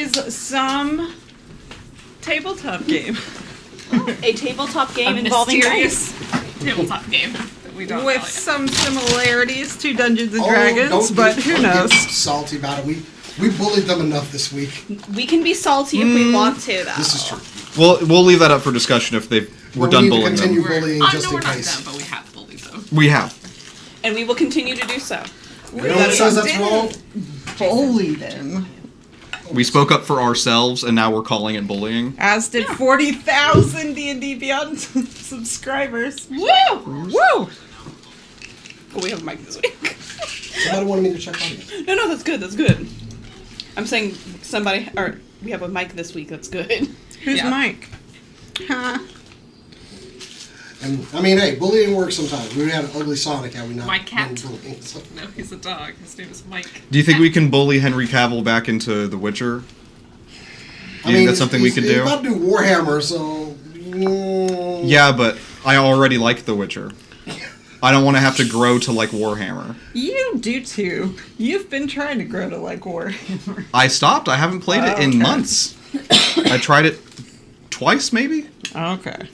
guys some tabletop game. A tabletop game involving mysterious dice. tabletop game that we don't With some similarities to Dungeons and Dragons, but who knows? Don't get salty about it. We bullied them enough this week. We can be salty if we want to, though. This is true. We'll leave that up for discussion if we're done bullying them. We need to continue bullying just no, in we're not case. done, but we have bullied them. We have. And we will continue to do so. You know what says that's wrong? Bully them. We spoke up for ourselves, and now we're calling it bullying. As did 40,000 D&D Beyond subscribers. Woo! Woo! Oh, we have a mic this week. Somebody wanted me to check on you. No, that's good. That's good. I'm saying we have a mic this week. That's good. Who's Mike? Huh? And I mean, hey, bullying works sometimes. We had an ugly Sonic, had we not? My cat. done bullying, so. No, he's a dog. His name is Mike. Do you think we can bully Henry Cavill back into The Witcher? Do I you mean, think that's something we could He's do? about to do Warhammer, so. Yeah, but I already like The Witcher. I don't want to have to grow to like Warhammer. You do too. You've been trying to grow to like Warhammer. I stopped. I haven't played it in months. I tried it twice, maybe. Okay.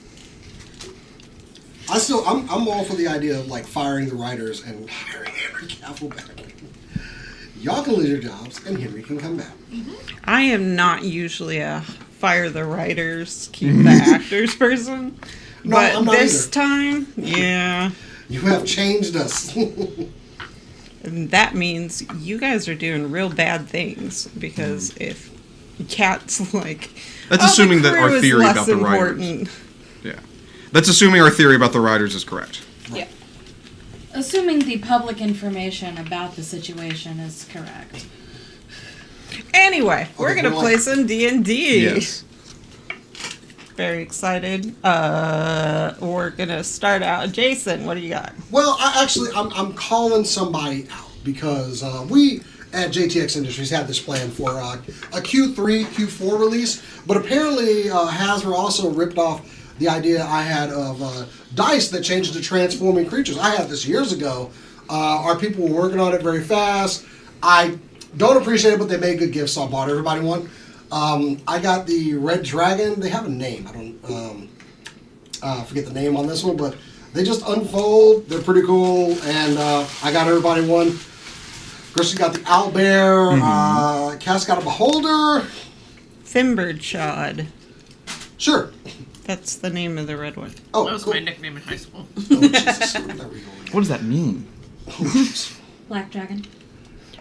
I'm all for the idea of like firing the writers and hiring Henry Cavill back. Y'all can lose your jobs, and Henry can come back. I am not usually a fire the writers, keep the actors person. No, but I'm not this either. time, yeah. You have changed us. And that means you guys are doing real bad things, because if Cat's like... That's the assuming that our crew is theory less about the writers. important. Yeah. That's assuming our theory about the writers is correct. Yeah. Assuming the public information about the situation is correct. Anyway, we're Okay, gonna go on. play some D&D. Yes. Very excited. We're gonna start out. Jason, what do you got? Well, I'm calling somebody out because we at JTX Industries had this plan for a Q3, Q4 release, but apparently Hasbro also ripped off the idea I had of dice that changed to transforming creatures. I had this years ago. Our people were working on it very fast. I don't appreciate it, but they made good gifts, so I bought everybody one. I got the Red Dragon. They have a name. I don't forget the name on this one, but they just unfold. They're pretty cool, and I got everybody one. Christian got the Owlbear. Cass got a Beholder. Fimberdshod. Sure. That's the name of the red one. Oh, That was cool. my nickname in high school. Oh, Jesus. There we go. What does that mean? Black Dragon.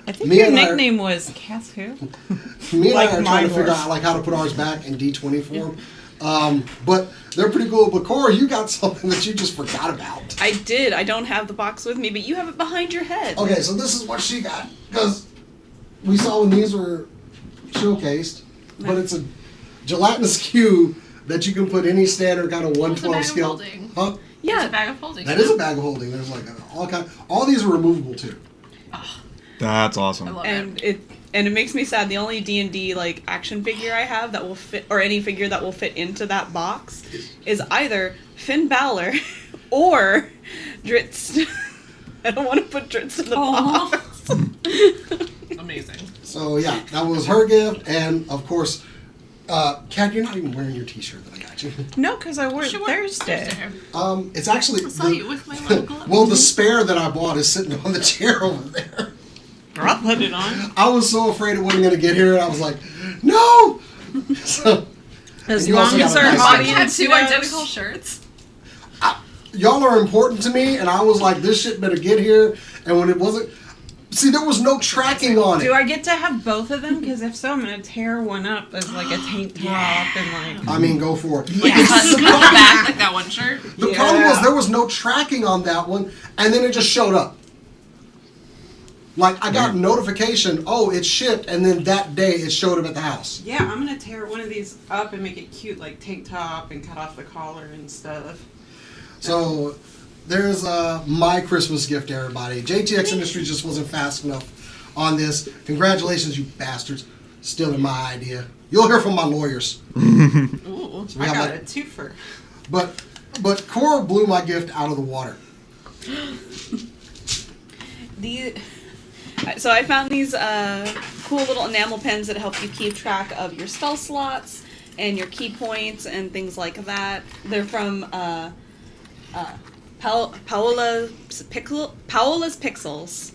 I think Me your and I- nickname was Cass who? Me and Like I are trying mine to figure was. out like how to put ours back in D20 form. But they're pretty cool. But Cora, you got something that you just forgot about. I did. I don't have the box with me, but you have it behind your head. Okay, so this is what she got. Because we saw when these were showcased, but it's a gelatinous cube that you can put any standard kind of 112 It's a bag of scale. holding. Huh? It's Yeah. a bag of holding. That is a bag of holding. There's like all these are removable too. That's I awesome. love And it. it makes me sad. The only D&D like action figure I have that will fit, or any figure that will fit into that box, is either Finn Balor or Dritz. I don't want to put Dritz in the box. Amazing. So yeah, that was her gift, and of course, Kat, you're not even wearing your T-shirt that I got you. No, because I wore it She wore Thursday. It's actually I saw you with my little glove. well, the spare that I bought is sitting on the chair over there. I'll put it on. I was so afraid it wasn't going to get here, and I was like, no! So, As And you long also as got a our nice I idea. had audience two knows. identical shirts. y'all are important to me, and I was like, this shit better get here, and when it wasn't... See, there was no tracking on Do it. I get to have both of them? Because if so, I'm going to tear one up as like a tank top and like... I mean, go for it. Like cut the back, like that one shirt. The problem was there was no tracking on that one, and then it just showed up. Like, I got a notification, oh, it's shipped, and then that day it showed up at the house. Yeah, I'm going to tear one of these up and make it cute, like tank top, and cut off the collar and stuff. So, there's my Christmas gift to everybody. JTX Industries just wasn't fast enough on this. Congratulations, you bastards. Stealing my idea. You'll hear from my lawyers. Ooh. So we I have got that. a twofer. But Cora blew my gift out of the water. So I found these cool little enamel pens that help you keep track of your spell slots and your key points and things like that. They're from Paola's Pixels.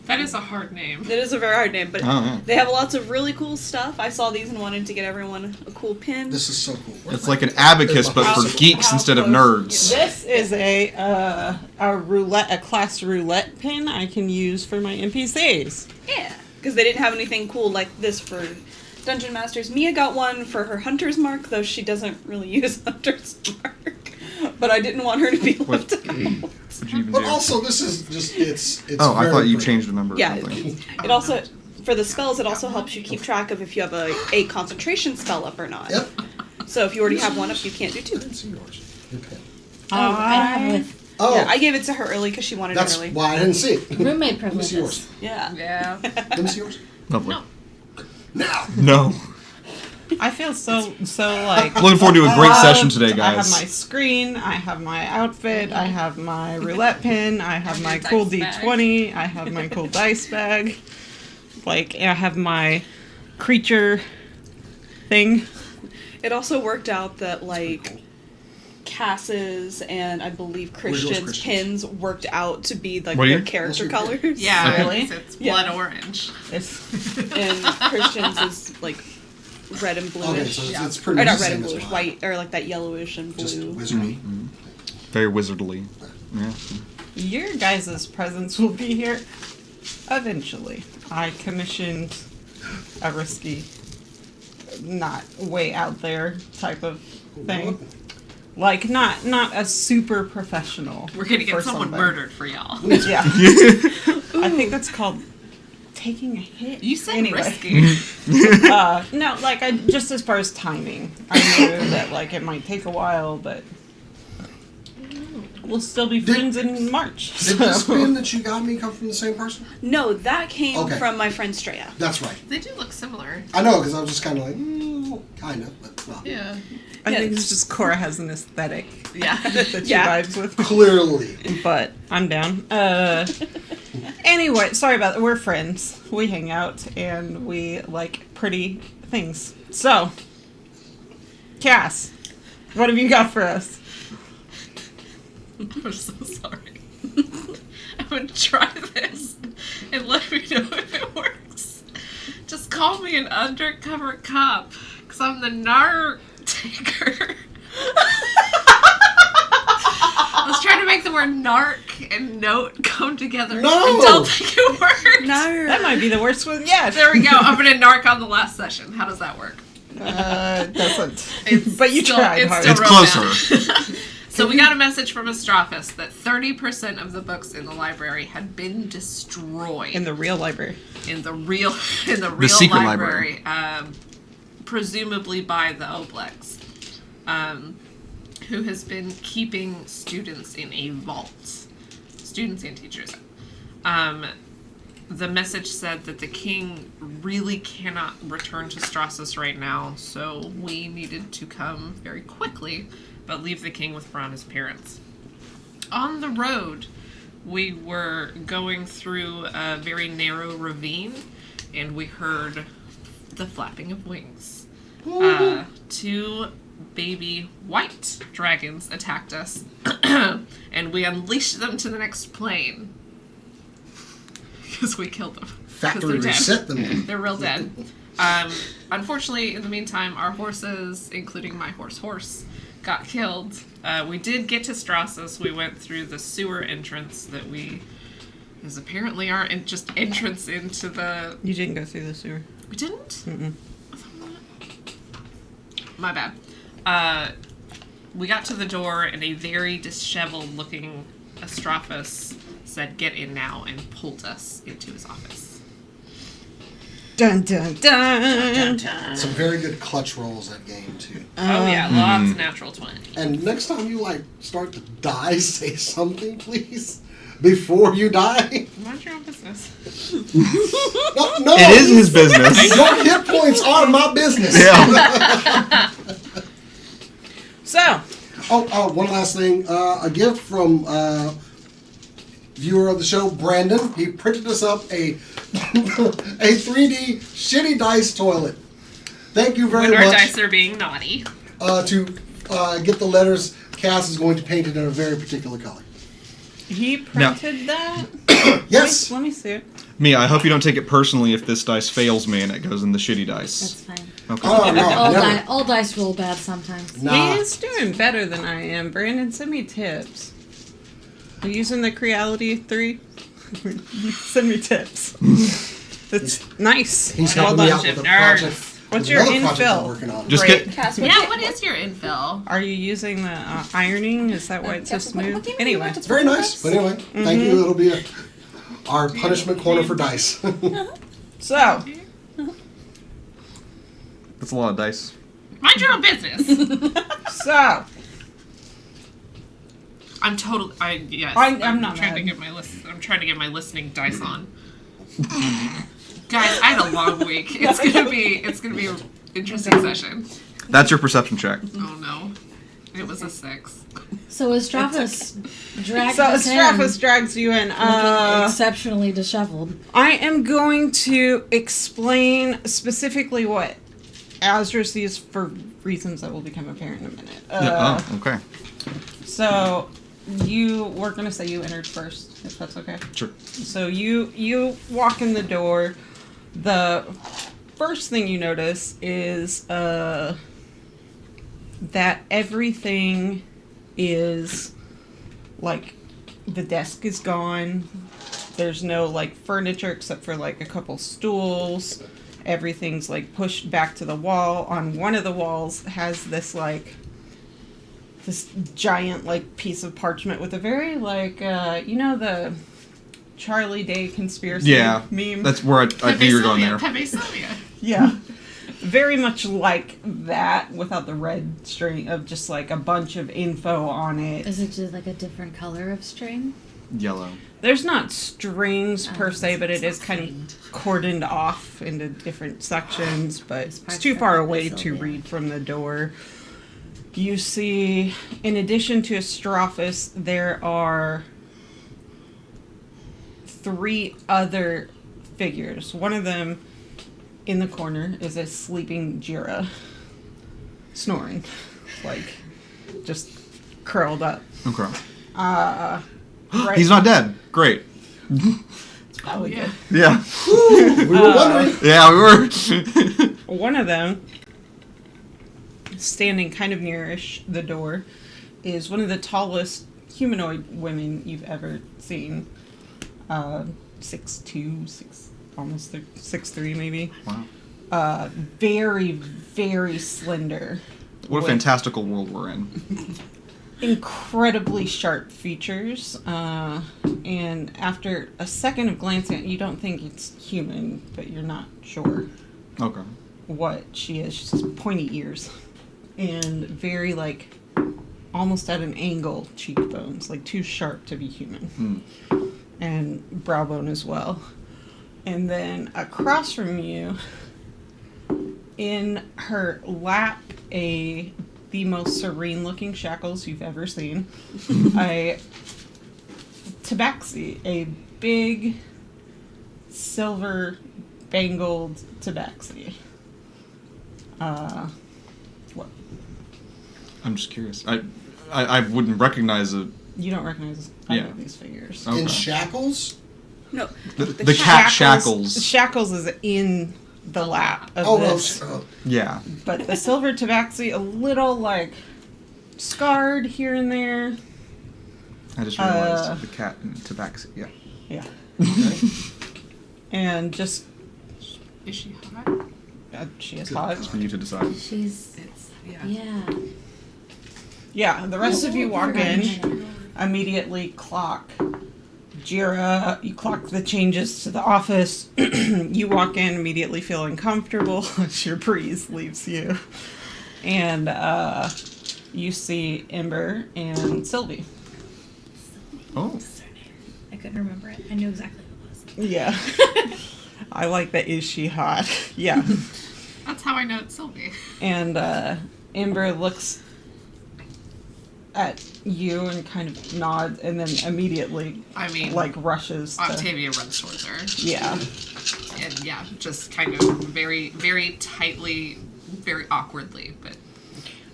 That is a hard name. It is a very hard name, but Oh, yeah. they have lots of really cool stuff. I saw these and wanted to get everyone a cool pin. This is so cool. It's like an abacus, but for geeks instead of nerds. This is a class roulette pin I can use for my NPCs. Yeah, because they didn't have anything cool like this for Dungeon Masters. Mia got one for her Hunter's Mark, though she doesn't really use Hunter's Mark. But I didn't want her to be left out. What'd you even But do? also, this is just, it's Oh, I very thought you pretty. changed the number or Yeah, something. it also, for the spells, it also helps you keep track of if you have a concentration spell up or not. Yep. So if you already have one up, you can't do two. I didn't see yours. Your pen. Oh, I have with Oh, Yeah, I gave it to her early because she wanted that's it early. why I didn't see it. roommate Let me see yours. privileges. Yeah. Yeah. Let me see yours. Lovely. No. Now. No. I feel so like Looking forward to a great session today, I have guys. my screen, I have my outfit, I have my roulette pin, I have my Your cool dice bag. D20, I have my cool dice bag. Like I have my creature thing. It also worked out that, like, Cass's and I believe Where's yours, Christian's Christian's? pins worked out to be, like, What are their you? character What's your colors. Yeah, Really? it's Yeah. blood orange. It's And Christian's is, like, red and bluish. Okay, so Yeah. it's pretty Or much not the red same and as bluish, mine. white, or like that yellowish and Just blue. wizardy. Very wizardly. Yeah. your guys' presence will be here eventually. I commissioned a risky, not way out there type of thing. Like not a super professional. We're gonna get for someone somebody. murdered for y'all. Yeah. I think that's called taking a hit. You said anyway. risky. No, like I just as far as timing, I knew that like it might take a while, but we'll still be friends in March. Did this so- pin that you got me come from the same person? No, that came Okay. from my friend Straya. That's right. They do look similar. I know, because I was just kind of like, kind of, but not. Yeah. I Yeah. think it's just Cora has an aesthetic Yeah. that she Yeah. vibes with. Clearly. But I'm down. Anyway, sorry about that. We're friends. We hang out and we like pretty things. So, Cass, what have you got for us? I'm so sorry. I'm gonna try this and let me know if it works. Just call me an undercover cop, because I'm the narc taker. I was trying to make the word narc and note come together. No! I don't think it worked. No. That might be the worst one yet. There we go. I'm gonna narc on the last session. How does that work? Doesn't. It's But you still- tried it's hard. still It's real closer. bad. So we got a message from Astrophus that 30% of the books in the library had been destroyed In the real library. in the real secret library, presumably by the Oblex, who has been keeping students in a vault, students and teachers. The message said that the king really cannot return to Strassus right now, so we needed to come very quickly, but leave the king with Brana's parents. On the road, we were going through a very narrow ravine, and we heard the flapping of wings. Two baby white dragons attacked us, and we unleashed them to the next plane. Because we killed them. 'Cause Factory they're dead. reset them. They're real dead. Unfortunately, in the meantime, our horses, including my horse, got killed. We did get to Strassus. We went through the sewer entrance that is apparently our just entrance into the... You didn't go through the sewer. We didn't? Mm-mm. My bad. We got to the door, and a very disheveled looking Astrophus said, "Get in now," and pulled us into his office. Dun dun dun. Some very good clutch rolls that game, too. Oh yeah, lots of natural 20. And next time you, start to die, say something, please. Before you die. Mind your own business. No, It is his business. Your hit points are my business. Yeah. So, Oh, one last thing. A gift from viewer of the show, Brandon. He printed us up a 3D shitty dice toilet. Thank you very When our much. dice are being naughty. To get the letters, Cass is going to paint it in a very particular color. He printed that? Yes. Let me see it. Mia, I hope you don't take it personally if this dice fails me and it goes in the shitty dice. That's fine. Okay. Oh, no, never. All dice roll bad sometimes. Nah. He's doing better than I am. Brandon, send me tips. Are you using the Creality 3? Send me tips. That's nice. He's Well helping me done. out with a Nerds. project. What's with your another project infill? I'm working on. Just Great. get. Cass, Yeah, what is your infill? Are you using the ironing? Is that why it's so smooth? Anyway. It's very nice. But anyway, thank you. It'll be our punishment corner for dice. So, That's a lot of dice. Mind your own business. so, I'm totally. Yes. I'm not trying to mad. get my I'm trying to get my listening dice on. Guys, I had a long week. It's gonna be an interesting session. That's your perception check. Oh no, it was a 6. So as Straphus dragged so us Straphus in, drags you in. looking exceptionally disheveled. I am going to explain specifically what Azra sees for reasons that will become apparent in a minute. Yeah, oh, okay. So, we're going to say you entered first, if that's okay. Sure. So you walk in the door. The first thing you notice is that everything is like the desk is gone. There's no like furniture except for like a couple stools. Everything's like pushed back to the wall. On one of the walls has this like this giant like piece of parchment with a very like you know the Charlie Day conspiracy meme. That's where I knew you were going there. Pepe Sylvia. Yeah. Very much like that without the red string of just like a bunch of info on it. Is it just like a different color of string? Yellow. There's not strings per se, but it is sounds kind of cordoned off into different sections, but it's part's too far for away Pepe to Sylvia. read from the door. You see, in addition to Astrophus, there are 3 other figures. One of them in the corner is a sleeping Jira, snoring, like just curled up. Okay. Right. He's not dead. Great. Probably yeah. good. Yeah. We were wondering. Yeah, we were. One of them, standing kind of nearish the door, is one of the tallest humanoid women you've ever seen. 6'2", almost 6'3", maybe. Wow. Very, very slender. What a with fantastical world we're in. incredibly sharp features. And after a second of glancing at it, you don't think it's human, but you're not sure Okay. what she is. She has pointy ears and very like almost at an angle cheekbones, like too sharp to be human, and brow bone as well. And then across from you, in her lap, the most serene looking shackles you've ever seen, a tabaxi, a big silver bangled tabaxi. What? I'm just curious. I wouldn't recognize it. You don't recognize any Yeah. of these figures. Okay. In shackles? No. The cat shackles. Shackles is in the lap of Oh, this. Yeah. But the silver tabaxi, a little like scarred here and there. I just realized the cat and tabaxi. Yeah. Yeah. And just, Is she hot? she is hot. It's for you to decide. She's It's yeah. Yeah, the rest of you walk in, immediately clock Jira, you clock the changes to the office. You walk in immediately feeling comfortable as your breeze leaves you. And you see Ember and Sylvie. Oh. I couldn't remember it. I knew exactly what it was. Yeah. I like that. Is she hot? Yeah. That's how I know it's Sylvie. And Ember looks at you and kind of nods, and then immediately, I mean, like, rushes to... Octavia runs towards her. Yeah. And yeah, just kind of very, very tightly, very awkwardly, but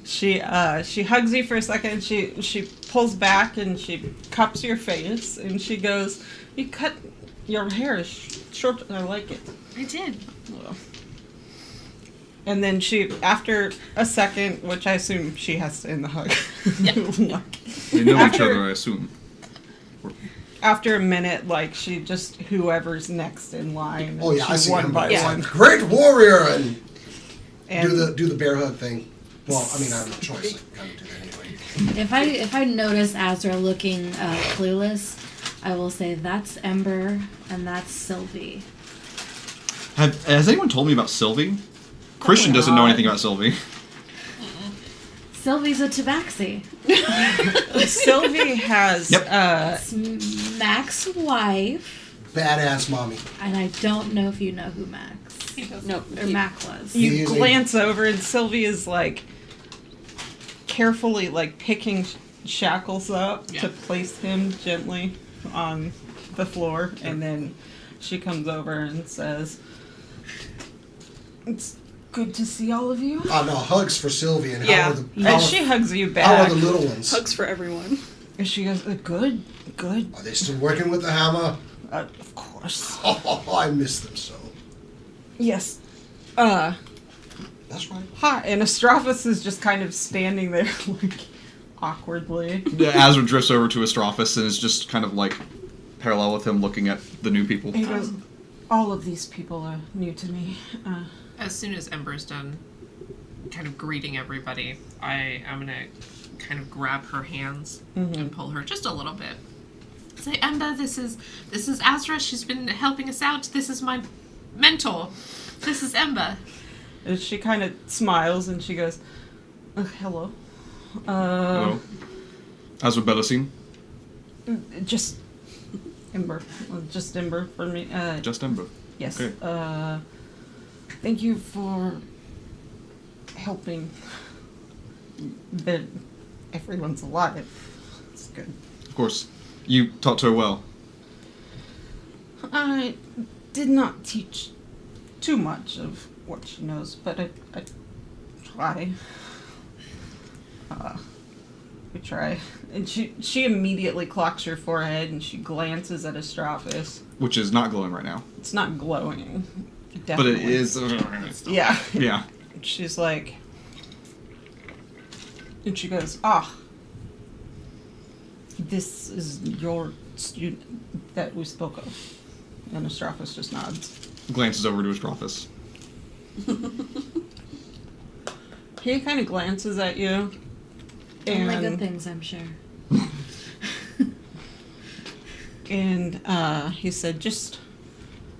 She hugs you for a second, she pulls back and she cups your face, and she goes, "You cut your hair is short, I like it." I did. And then she, after a second, which I assume she has to end the hug. Yeah. They know each After- other, I assume. After a minute, like, she just, whoever's next in line. Oh yeah, I she's see one him. by It's one. like, great warrior, and And do the bear hug thing. Well, I mean, I have no choice. I kind of do that anyway. If I notice Azra looking clueless, I will say that's Ember and that's Sylvie. Has anyone told me about Sylvie? Christian doesn't know not. anything about Sylvie. Sylvie's a tabaxi. Sylvie has, Yep. It's Mac's wife, Badass mommy. and I don't know if you know who Max Nope. or Mac was. you He is a- glance over and Sylvie is, like, carefully, like, picking shackles up Yeah. to place him gently on the floor, and then she comes over and says, "It's good to see all of you." Oh no, hugs for Sylvie, and Yeah. how are the And how, she hugs you how are back. the little ones? Hugs for everyone. And she goes, "Good, good, Are they still working with the hammer? of course. Oh, I miss them so. Yes. That's right. Hi." And Astrophus is just kind of standing there, like, awkwardly. Azra drifts over to Astrophus and is just kind of like parallel with him looking at the new people. He goes, "All of these people are new to me. As soon as Ember's done kind of greeting everybody, I am gonna kind of grab her hands and pull her just a little bit. Say, Ember, this is Azra. She's been helping us out. This is my mentor. This is Ember. And she kind of smiles and she goes, "Hello. Hello. Azra Bellassine. Just Ember. Just Ember for me. Just Ember. Yes. Okay. Thank you for helping. Everyone's alive. It's good. Of course. You taught her well. I did not teach too much of what she knows, but I try. We try. And she immediately clocks her forehead and she glances at Astrophus. Which is not glowing right now. It's not glowing. But it Definitely. is. Yeah. Yeah. She's like, and she goes, this is your student that we spoke of. And Astrophus just nods. Glances over to Astrophus. He kind of glances at you. Only good And, things, I'm sure. and he said,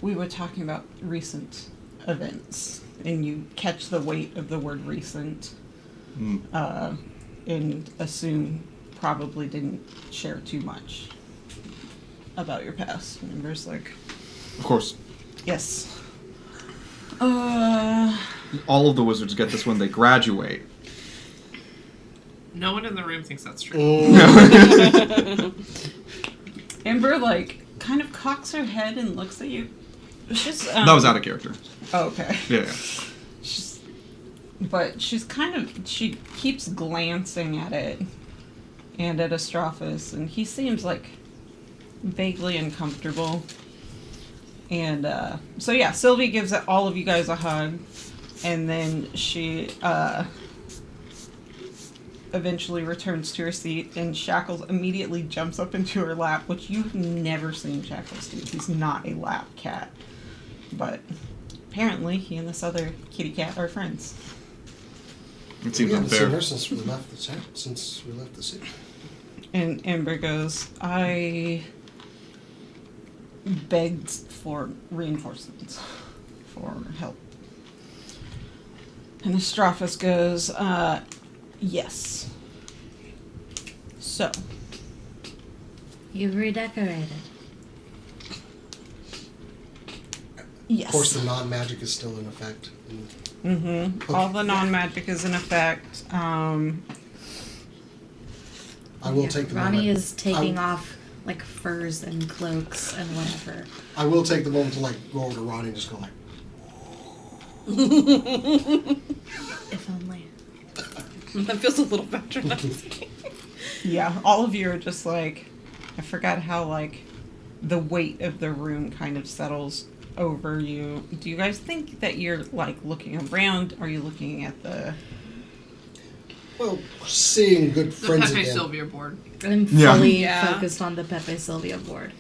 we were talking about recent events. And you catch the weight of the word recent. Mm. And assume probably didn't share too much about your past. And Ember's like, Of course. yes. All of the wizards get this when they graduate. No one in the room thinks that's true. Ember, like, kind of cocks her head and looks at you. She's, That was out of character. Oh, okay. Yeah. But she keeps glancing at it and at Astrophus, and he seems like vaguely uncomfortable. And so yeah, Sylvie gives all of you guys a hug, and then she eventually returns to her seat, and Shackles immediately jumps up into her lap, which you've never seen Shackles do. He's not a lap cat, but apparently he and this other kitty cat are friends. It seems We haven't seen unfair. her since we left the city. And Ember goes, I begged for reinforcements, for help. And Astrophus goes, yes. So, You've redecorated. yes. Of course, the non-magic is still in effect. Mm-hmm. All the non-magic is in effect. I will take the Ronnie moment. is taking off like furs and cloaks and whatever. I will take the moment to like go over to Ronnie and just go like, If only. That feels a little patronizing. Yeah, all of you are just like, I forgot how like the weight of the room kind of settles over you. Do you guys think that you're like looking around? Are you looking at the? well, seeing good The friends Pepe again. Sylvia board. I'm Yeah. fully Yeah. focused on the Pepe Sylvia board.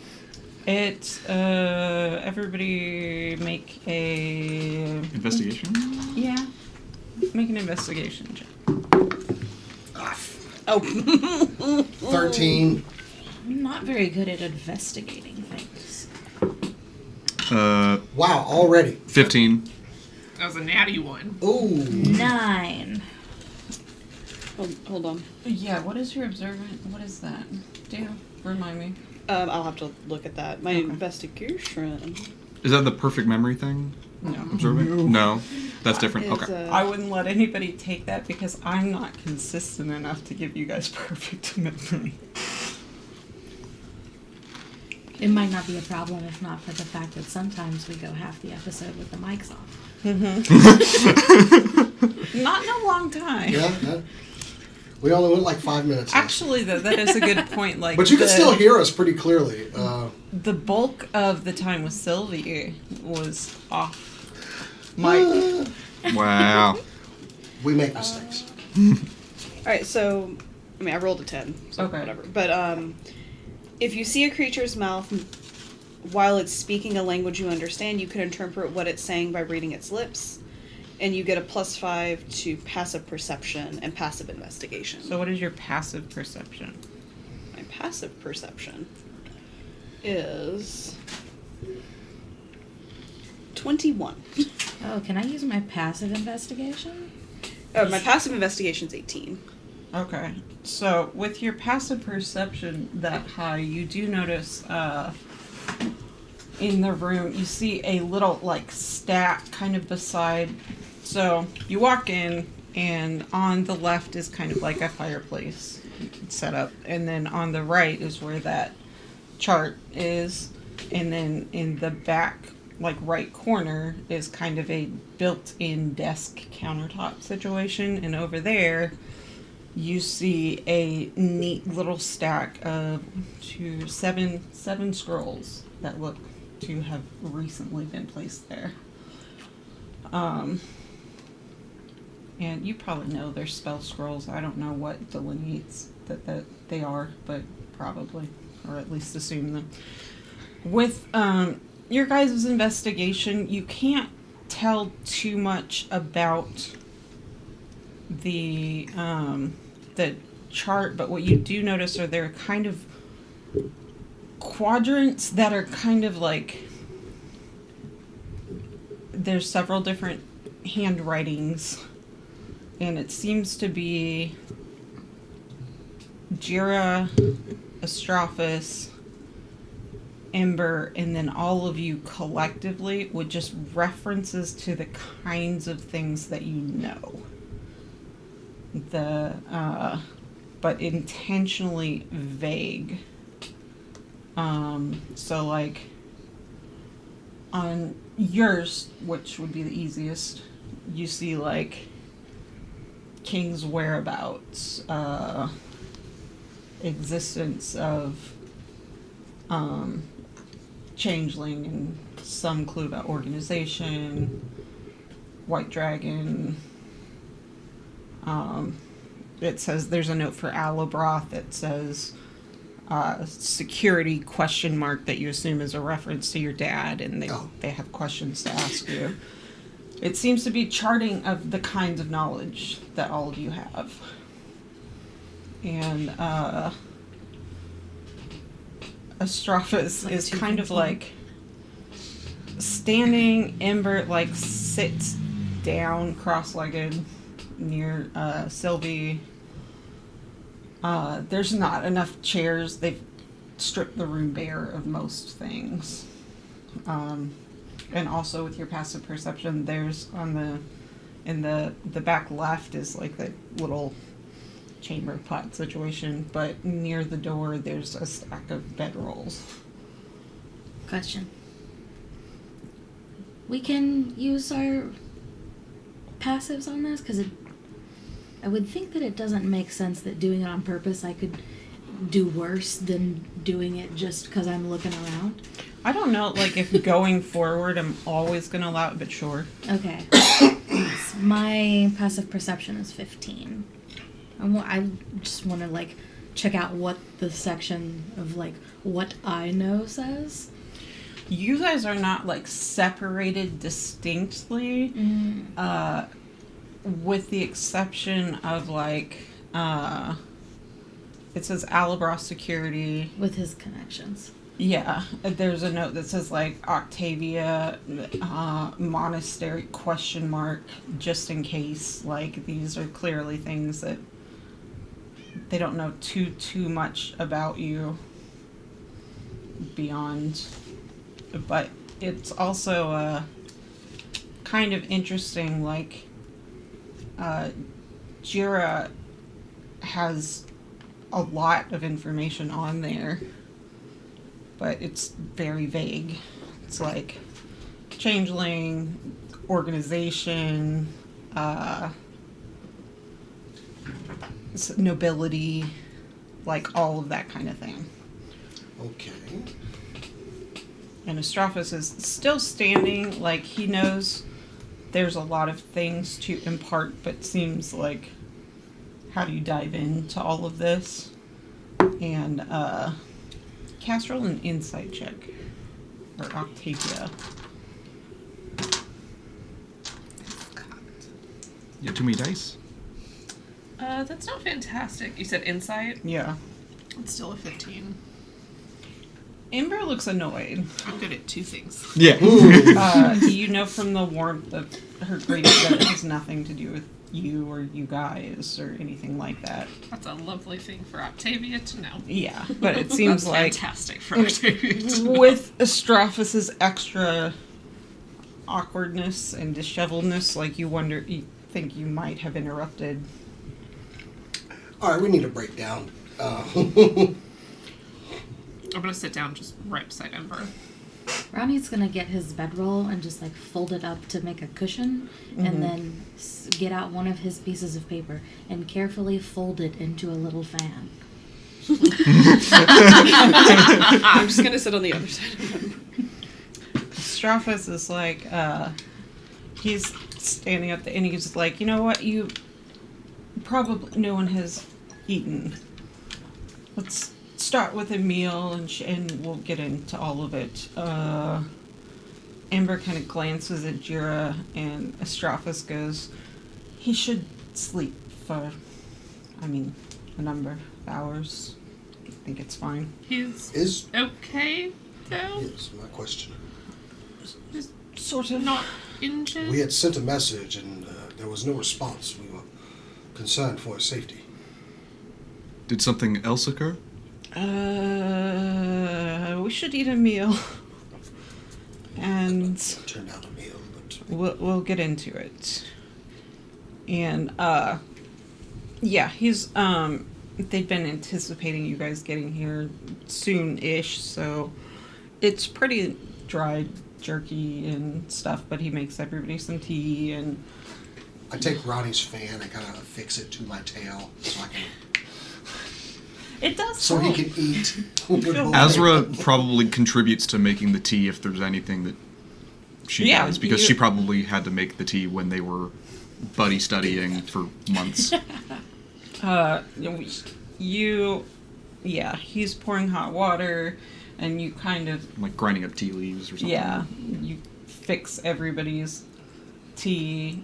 Everybody make a Investigation? yeah, make an investigation check. Oh. 13. I'm not very good at investigating things. Wow, already. 15. That was a natty one. Ooh. 9. Hold on. Yeah, what is your observant? What is that? Do remind me. I'll have to look at that. My Okay. investigation Is that the perfect memory thing? No. Observing? No. That's different. is, Okay. I wouldn't let anybody take that because I'm not consistent enough to give you guys perfect memory. It might not be a problem if not for the fact that sometimes we go half the episode with the mics off. Not in a long time. Yeah, yeah. We only went like 5 minutes. Actually, though, that is a good point. Like, But you can still hear us pretty clearly. the bulk of the time with Sylvie was off mic. Wow. We make mistakes. Alright, so I mean I rolled a 10, so Okay. whatever. But if you see a creature's mouth while it's speaking a language you understand, you can interpret what it's saying by reading its lips. And you get a +5 to passive perception and passive investigation. So, what is your passive perception? My passive perception is 21. Oh, can I use my passive investigation? My passive investigation is 18. Okay. So, with your passive perception that high, you do notice in the room, you see a little, like, stack kind of beside. So, you walk in, and on the left is kind of like a fireplace set up. And then on the right is where that chart is. And then in the back, like, right corner is kind of a built-in desk countertop situation. And over there, you see a neat little stack of seven scrolls that look to have recently been placed there. And you probably know they're spell scrolls. I don't know what delineates that they are, but probably, or at least assume them. With your guys' investigation, you can't tell too much about the chart, but what you do notice are there kind of quadrants that are kind of like, there's several different handwritings, and it seems to be Jira, Astrophus, Ember, and then all of you collectively with just references to the kinds of things that you know. But intentionally vague. So like on yours, which would be the easiest, you see like King's whereabouts, existence of changeling, and some clue about organization, white dragon. It says there's a note for Alabroth that says security question mark that you assume is a reference to your dad, and they have questions to ask you. It seems to be charting of the kinds of knowledge that all of you have. And Astrophus Like is two kind of things, like standing. Ember like sits down cross-legged near Sylvie. There's not enough chairs. They've stripped the room bare of most things. And also with your passive perception, there's in the back left is like that little chamber pot situation, but near the door there's a stack of bedrolls. Question. We can use our passives on this? Because I would think that it doesn't make sense that doing it on purpose I could do worse than doing it just because I'm looking around. I don't know, like, if going forward I'm always going to allow it, but sure. Okay. My passive perception is 15. I just want to, like, check out what the section of, like, what I know says. You guys are not, like, separated distinctly, with the exception of, like, it says Alabross Security. With his connections. Yeah, there's a note that says, like, Octavia, Monastery, ? Just in case. Like, these are clearly things that they don't know too much about you beyond. But it's also kind of interesting, like, Jira has a lot of information on there, but it's very vague. It's like changeling, organization, nobility, like all of that kind of thing. Okay. And Astraphus is still standing, like he knows there's a lot of things to impart, but seems like, how do you dive into all of this? And cast roll an insight check. Or Octavia. You have too many dice. That's not fantastic. You said insight? Yeah. It's still a 15. Amber looks annoyed. I'm good at two things. Yeah. You know from the warmth of her greeting that it has nothing to do with you or you guys or anything like that. That's a lovely thing for Octavia to know. Yeah, but it seems That's like fantastic for Octavia to know. with Astraphus's extra awkwardness and disheveledness, like you think you might have interrupted. All right, we need a breakdown. I'm gonna sit down just right beside Ember. Ronnie's gonna get his bedroll and just like fold it up to make a cushion, and then get out one of his pieces of paper and carefully fold it into a little fan. I'm just gonna sit on the other side of him. Astraphus is like, he's standing up there and he's like, you know what, you probably, no one has eaten. Let's start with a meal and we'll get into all of it. Amber kind of glances at Jira and Astraphus goes, he should sleep for, a number of hours. I think it's fine. He's okay, though? Yes, my question. He's Sort of. not injured? We had sent a message and there was no response. We were concerned for his safety. Did something else occur? We should eat a meal. And Turn down a meal, but we'll get into it. And yeah, he's they've been anticipating you guys getting here soon-ish, so it's pretty dry, jerky and stuff, but he makes everybody some tea. And I take Ronnie's fan and kind of affix it to my tail so I can, it does so he help. can eat. feel Azra probably contributes to making the tea if there's anything that she Yeah, does, because you- she probably had to make the tea when they were buddy studying for months. He's pouring hot water, and you kind of, Like grinding up tea leaves or something. yeah, you fix everybody's tea,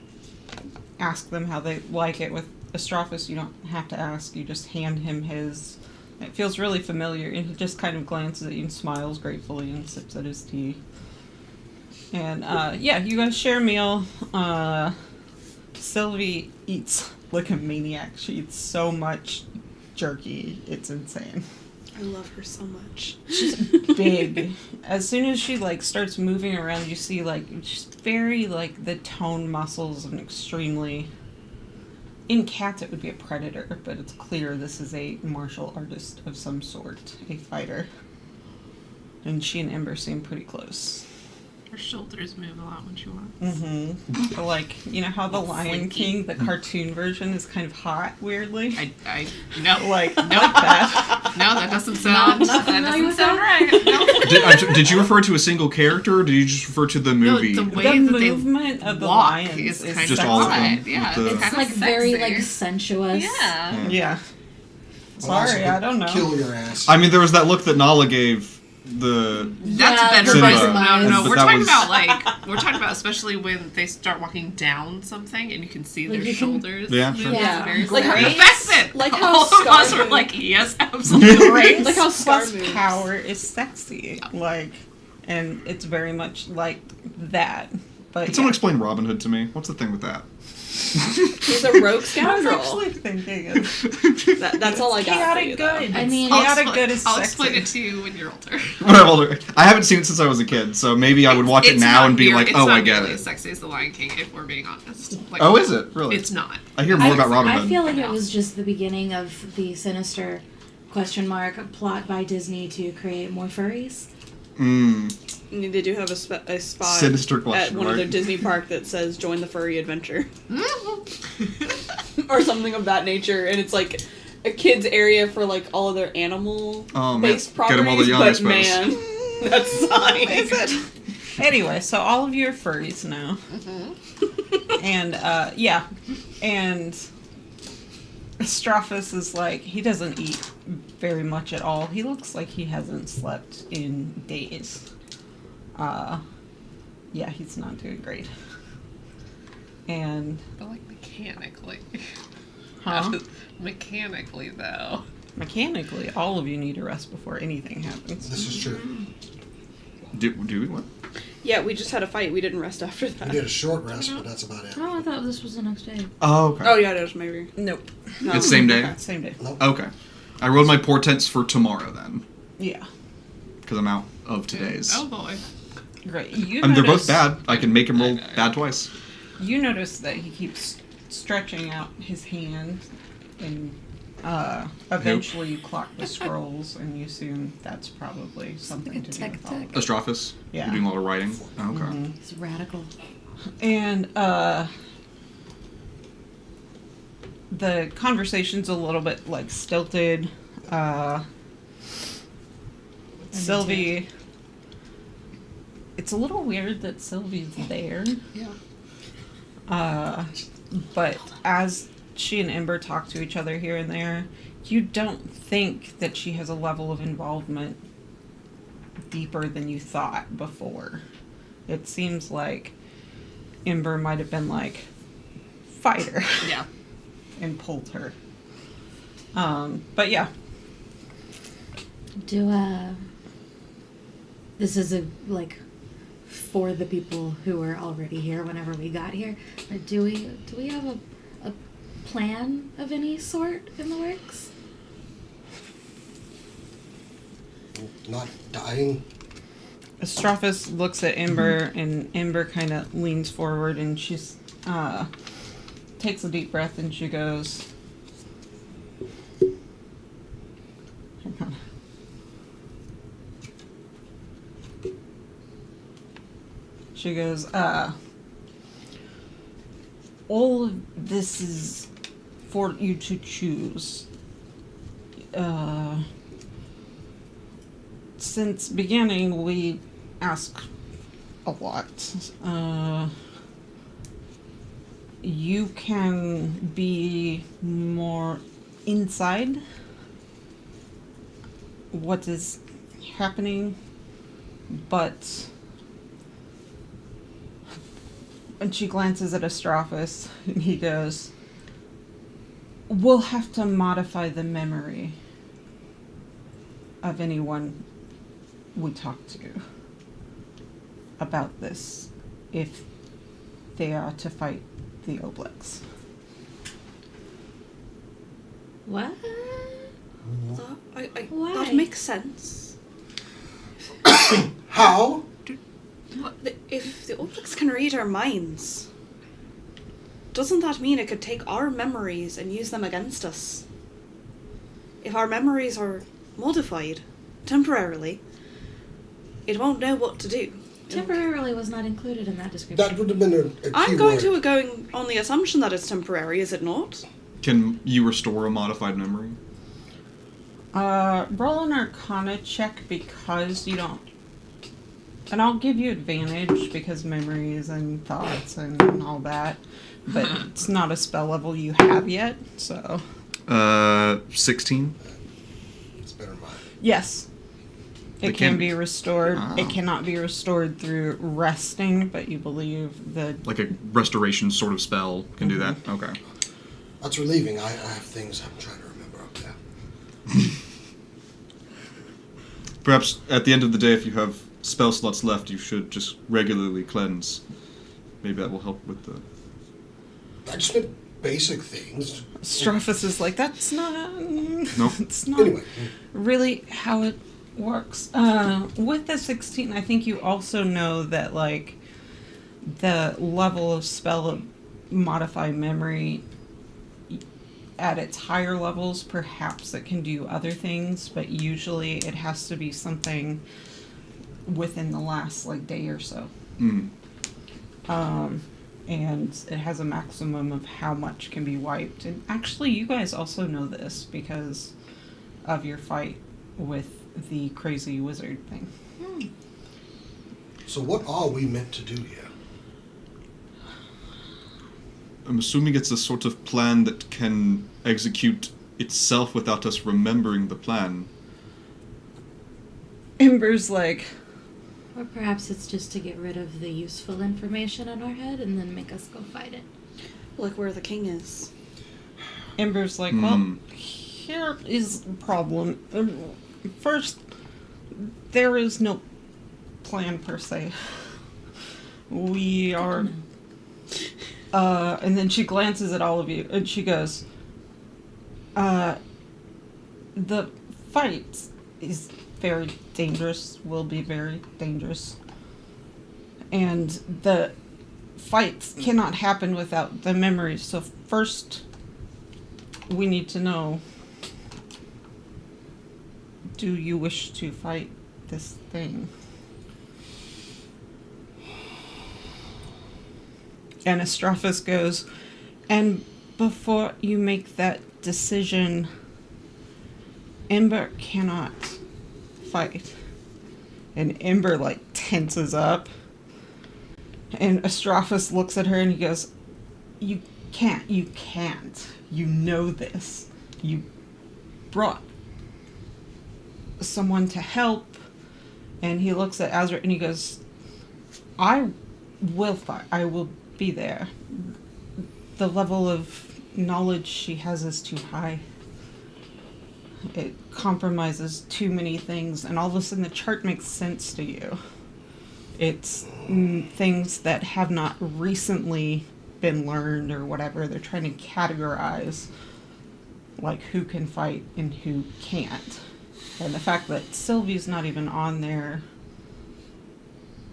ask them how they like it. With Astraphus, you don't have to ask, you just hand him his. It feels really familiar, and he just kind of glances at you and smiles gratefully and sips at his tea. And, you guys share a meal. Sylvie eats like a maniac. She eats so much jerky, it's insane. I love her so much. She's big. As soon as she, like, starts moving around, you see, like, she's very, like, the tone muscles and extremely in cats it would be a predator, but it's clear this is a martial artist of some sort, a fighter. And she and Ember seem pretty close. Her shoulders move a lot when she walks. Mm-hmm. Like, you know how the Lion Slinky. King, the cartoon version, is kind of hot, weirdly? I no. Like Nope. that. No, that doesn't sound. Not that familiar doesn't with sound that? right. No. Did you refer to a single character, or did you just refer to the movie? The The way that they movement of the walk lions is is kind Just of all of hot. them, Yeah, with the- it's It's kinda like very sexy. like sensuous. Yeah. Yeah. But also Sorry, I don't know. Kill your ass. I mean, there was that look that Nala gave the. That's Yeah, better. Simba. But no, But we're that talking was- about like we're talking about especially when they start walking down something and you can see Like their you can- shoulders. Yeah, move. sure. It's Yeah. very Like sexy. how- the fact that like how all of us Scar were moved. like, yes, absolutely. Right? Like how Scar Plus moves. power is sexy. Like, and it's very much like that. But Can someone explain Robin Hood to me? What's the thing with that? He's a rogue I was scoundrel. actually thinking of That's all I got. for chaotic you, though. good. I mean- chaotic good is I'll sexy. explain it to you when you're older. When I'm older. I haven't seen it since I was a kid, so maybe I would watch it It's now not and be near- like, it's oh, not I get nearly it. as sexy as The Lion King, if we're being honest. Like, Oh, is it? Really? It's not. I hear more about Robin I Hood. feel like it was just the beginning of the sinister question mark plot by Disney to create more furries. They do have a spot Sinister at question, one of their right? Disney park that says "Join the furry adventure" or something of that nature, and it's like a kids area for like all of their animal Oh, man. based Get properties. 'em all the young, I but suppose. man, that's science. Anyway, so all of you are furries now. And, yeah. And Strophus is like, he doesn't eat very much at all. He looks like he hasn't slept in days. Yeah, he's not doing great. And, But like mechanically. huh? Mechanically, though. Mechanically, all of you need a rest before anything happens. This is true. Do we what? Yeah, we just had a fight. We didn't rest after We that. did a short rest, but that's about it. Oh, I thought this was the next day. Oh, okay. Oh yeah, it was maybe. Nope. No. It's same day? Same day. Nope. Okay. I rolled my portents for tomorrow then, Yeah. because I'm out of today's. Oh boy. Great. You They're both notice- bad. I can make him roll bad twice. You notice that he keeps stretching out his hand, and eventually you clock the scrolls, and you assume that's probably something Like a to do tech with all of it. Astrophus? Yeah. You're doing a lot of writing? Oh, okay. Mhm. It's radical. And the conversation's a little bit like stilted. Sylvie. It's a little weird that Sylvie's there. Yeah. But as she and Ember talk to each other here and there, you don't think that she has a level of involvement deeper than you thought before. It seems like Ember might have been like, fighter, Yeah. and pulled her. But yeah. This is like for the people who were already here whenever we got here. But do we have a plan of any sort in the works? Not dying. Astrophus looks at Ember, and Ember kind of leans forward, and she's takes a deep breath, and she goes, hang on. She goes, all of this is for you to choose. Since beginning, we ask a lot. You can be more inside what is happening, but... And she glances at Astrophus, and he goes, we'll have to modify the memory of anyone we talk to about this if they are to fight the Oblex. What? Why? That makes sense. How? If the Oblex can read our minds, doesn't that mean it could take our memories and use them against us? If our memories are modified temporarily, it won't know what to do. Temporarily was not included in that description. That would have been a key I'm going word. going on the assumption that it's temporary, is it not? Can you restore a modified memory? Roll an Arcana check because you don't. And I'll give you advantage because memories and thoughts and all that. But it's not a spell level you have yet, so. 16. It's better than mine. Yes. It It can can- be restored. Ah. It cannot be restored through resting, but you believe that. Like a restoration sort of spell can do that? Okay. That's relieving. I have things I'm trying to remember up there. Perhaps at the end of the day, if you have spell slots left, you should just regularly cleanse. Maybe that will help with the... I just meant basic things. Strophus is like, that's not. Nope. It's not Anyway, really how it works. With the 16, I think you also know that, like, the level of spell of modify memory at its higher levels, perhaps it can do other things, but usually it has to be something within the last, like, day or so. Mm. And it has a maximum of how much can be wiped. And actually, you guys also know this because of your fight with the crazy wizard thing. so what are we meant to do here? I'm assuming it's a sort of plan that can execute itself without us remembering the plan. Ember's like, Or perhaps it's just to get rid of the useful information in our head and then make us go fight it. Like where the king is. Ember's like, well, here is the problem. First, there is no plan per se. We are. And then she glances at all of you and she goes, the fight is very dangerous, will be very dangerous. And the fights cannot happen without the memories. So first, we need to know, do you wish to fight this thing? And Astrophus goes, and before you make that decision, Ember cannot fight. And Ember, like, tenses up. And Astrophus looks at her and he goes, you can't. You know this. You brought someone to help. And he looks at Azra and he goes, I will fight. I will be there. The level of knowledge she has is too high. It compromises too many things, and all of a sudden the chart makes sense to you. It's things that have not recently been learned or whatever. They're trying to categorize, like, who can fight and who can't. And the fact that Sylvie's not even on there,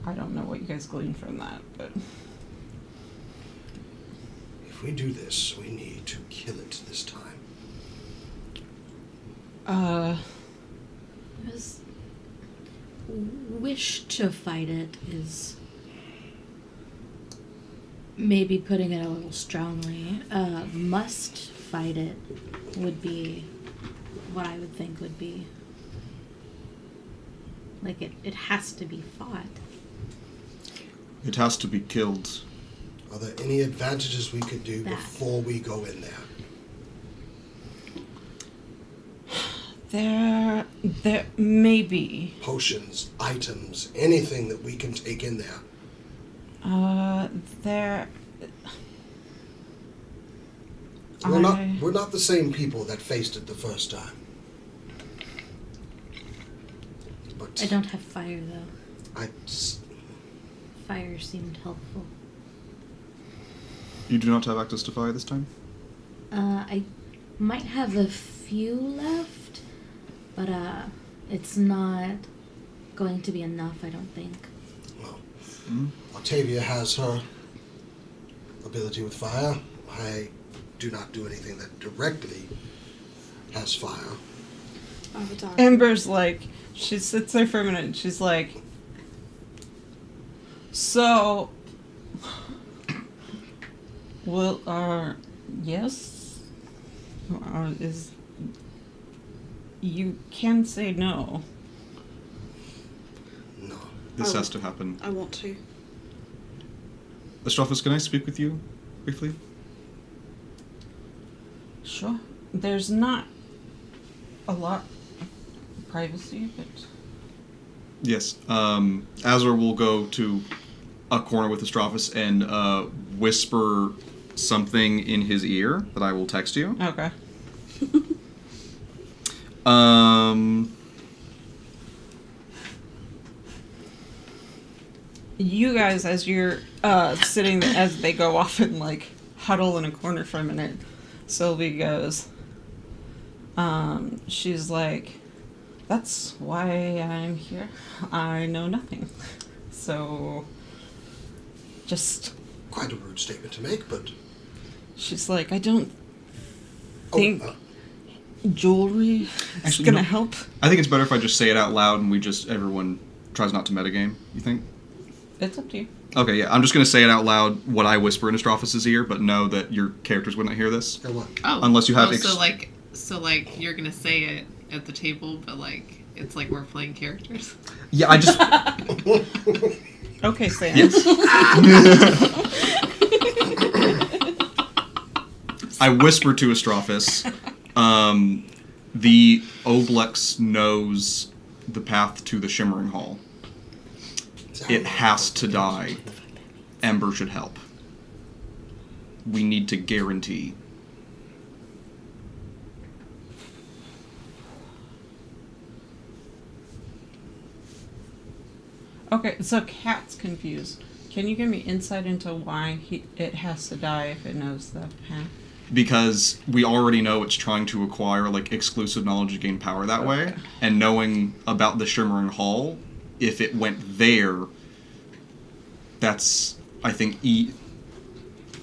I don't know what you guys glean from that, but... If we do this, we need to kill it this time. Because wish to fight it is maybe putting it a little strongly. Must fight it would be what I would think would be. Like, it has to be fought. It has to be killed. Are there any advantages we could do That. before we go in there? There may be. Potions, items, anything that we can take in there. There... We're not the same people that faced it the first time. But I don't have fire, though. I just, Fire seemed helpful. You do not have access to fire this time? I might have a few left, but it's not going to be enough, I don't think. well, Octavia has her ability with fire. I do not do anything that directly has fire. Ember's like, she sits there for a minute and she's like, so, well, yes, you can say no. No. This has to happen. I want to. Astrophus, can I speak with you briefly? Sure. There's not a lot of privacy, but... Yes. Azor will go to a corner with Astrophus and whisper something in his ear that I will text you. Okay. You guys, as you're sitting there, as they go off and like huddle in a corner for a minute, Sylvie goes, she's like, that's why I'm here. I know nothing. So, just... Quite a rude statement to make, but... She's like, I don't think Oh, jewelry is Actually, gonna you know- help. I think it's better if I just say it out loud and everyone tries not to metagame, you think? It's up to you. Okay, yeah. I'm just going to say it out loud, what I whisper in Astrophus' ear, but know that your characters wouldn't hear this. Go on. Oh, Unless you have so like you're gonna say it at the table, but like it's like we're playing characters. Yeah, I just... Okay, Sam. Yes. I whisper to Astrophus, the Oblex knows the path to the Shimmering Hall. It has to die. Ember should help. We need to guarantee. Okay, so Cat's confused. Can you give me insight into why it has to die if it knows the path? Because we already know it's trying to acquire like exclusive knowledge to gain power that way, and knowing about the Shimmering Hall, if it went there, that's, I think,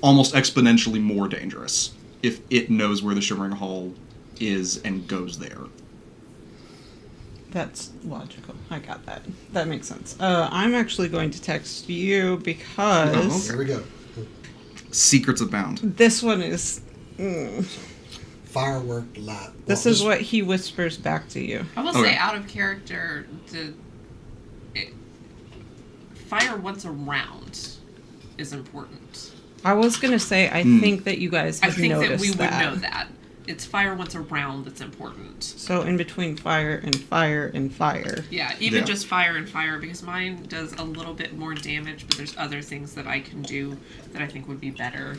almost exponentially more dangerous if it knows where the Shimmering Hall is and goes there. That's logical. I got that. That makes sense. I'm actually going to text you because Here we go. Secrets abound. this one is... Firework light. This is what he whispers back to you. I will Okay. say, out of character, fire once around is important. I was going to say, I think that you guys I have think that noticed we would know that. It's fire once around that's important. So in between fire and fire and fire. Yeah, even Yeah. just fire and fire, because mine does a little bit more damage, but there's other things that I can do that I think would be better.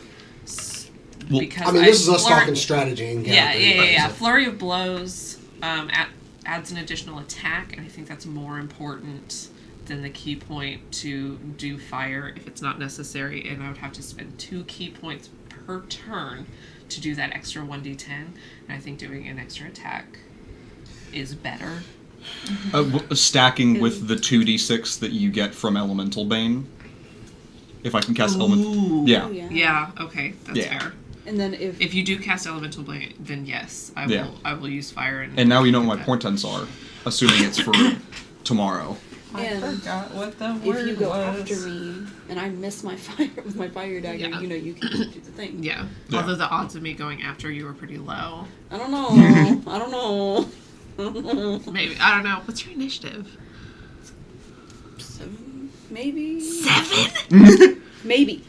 Well, Because I mean, this is us flurry- talking strategy and Yeah. gathering, so- Flurry of blows adds an additional attack, and I think that's more important than the key point to do fire if it's not necessary, and I would have to spend 2 key points per turn to do that extra 1d10, and I think doing an extra attack is better. Stacking with the 2d6 that you get from Elemental Bane. If I can cast Elemental... Yeah. Oh, yeah. Yeah, okay, that's Yeah. fair. And then If you do cast Elemental Blade, then yes, Yeah. I will use fire. And now you know what my that. portents are, assuming it's for tomorrow. I And forgot what the word if you go was. after me and I miss my fire with my fire dagger, Yeah. you know you can do the thing. Yeah. Yeah. Although the odds of me going after you are pretty low. I don't know. I don't know. I don't know. Maybe. I don't know. What's your initiative? 7, maybe. 7? Maybe.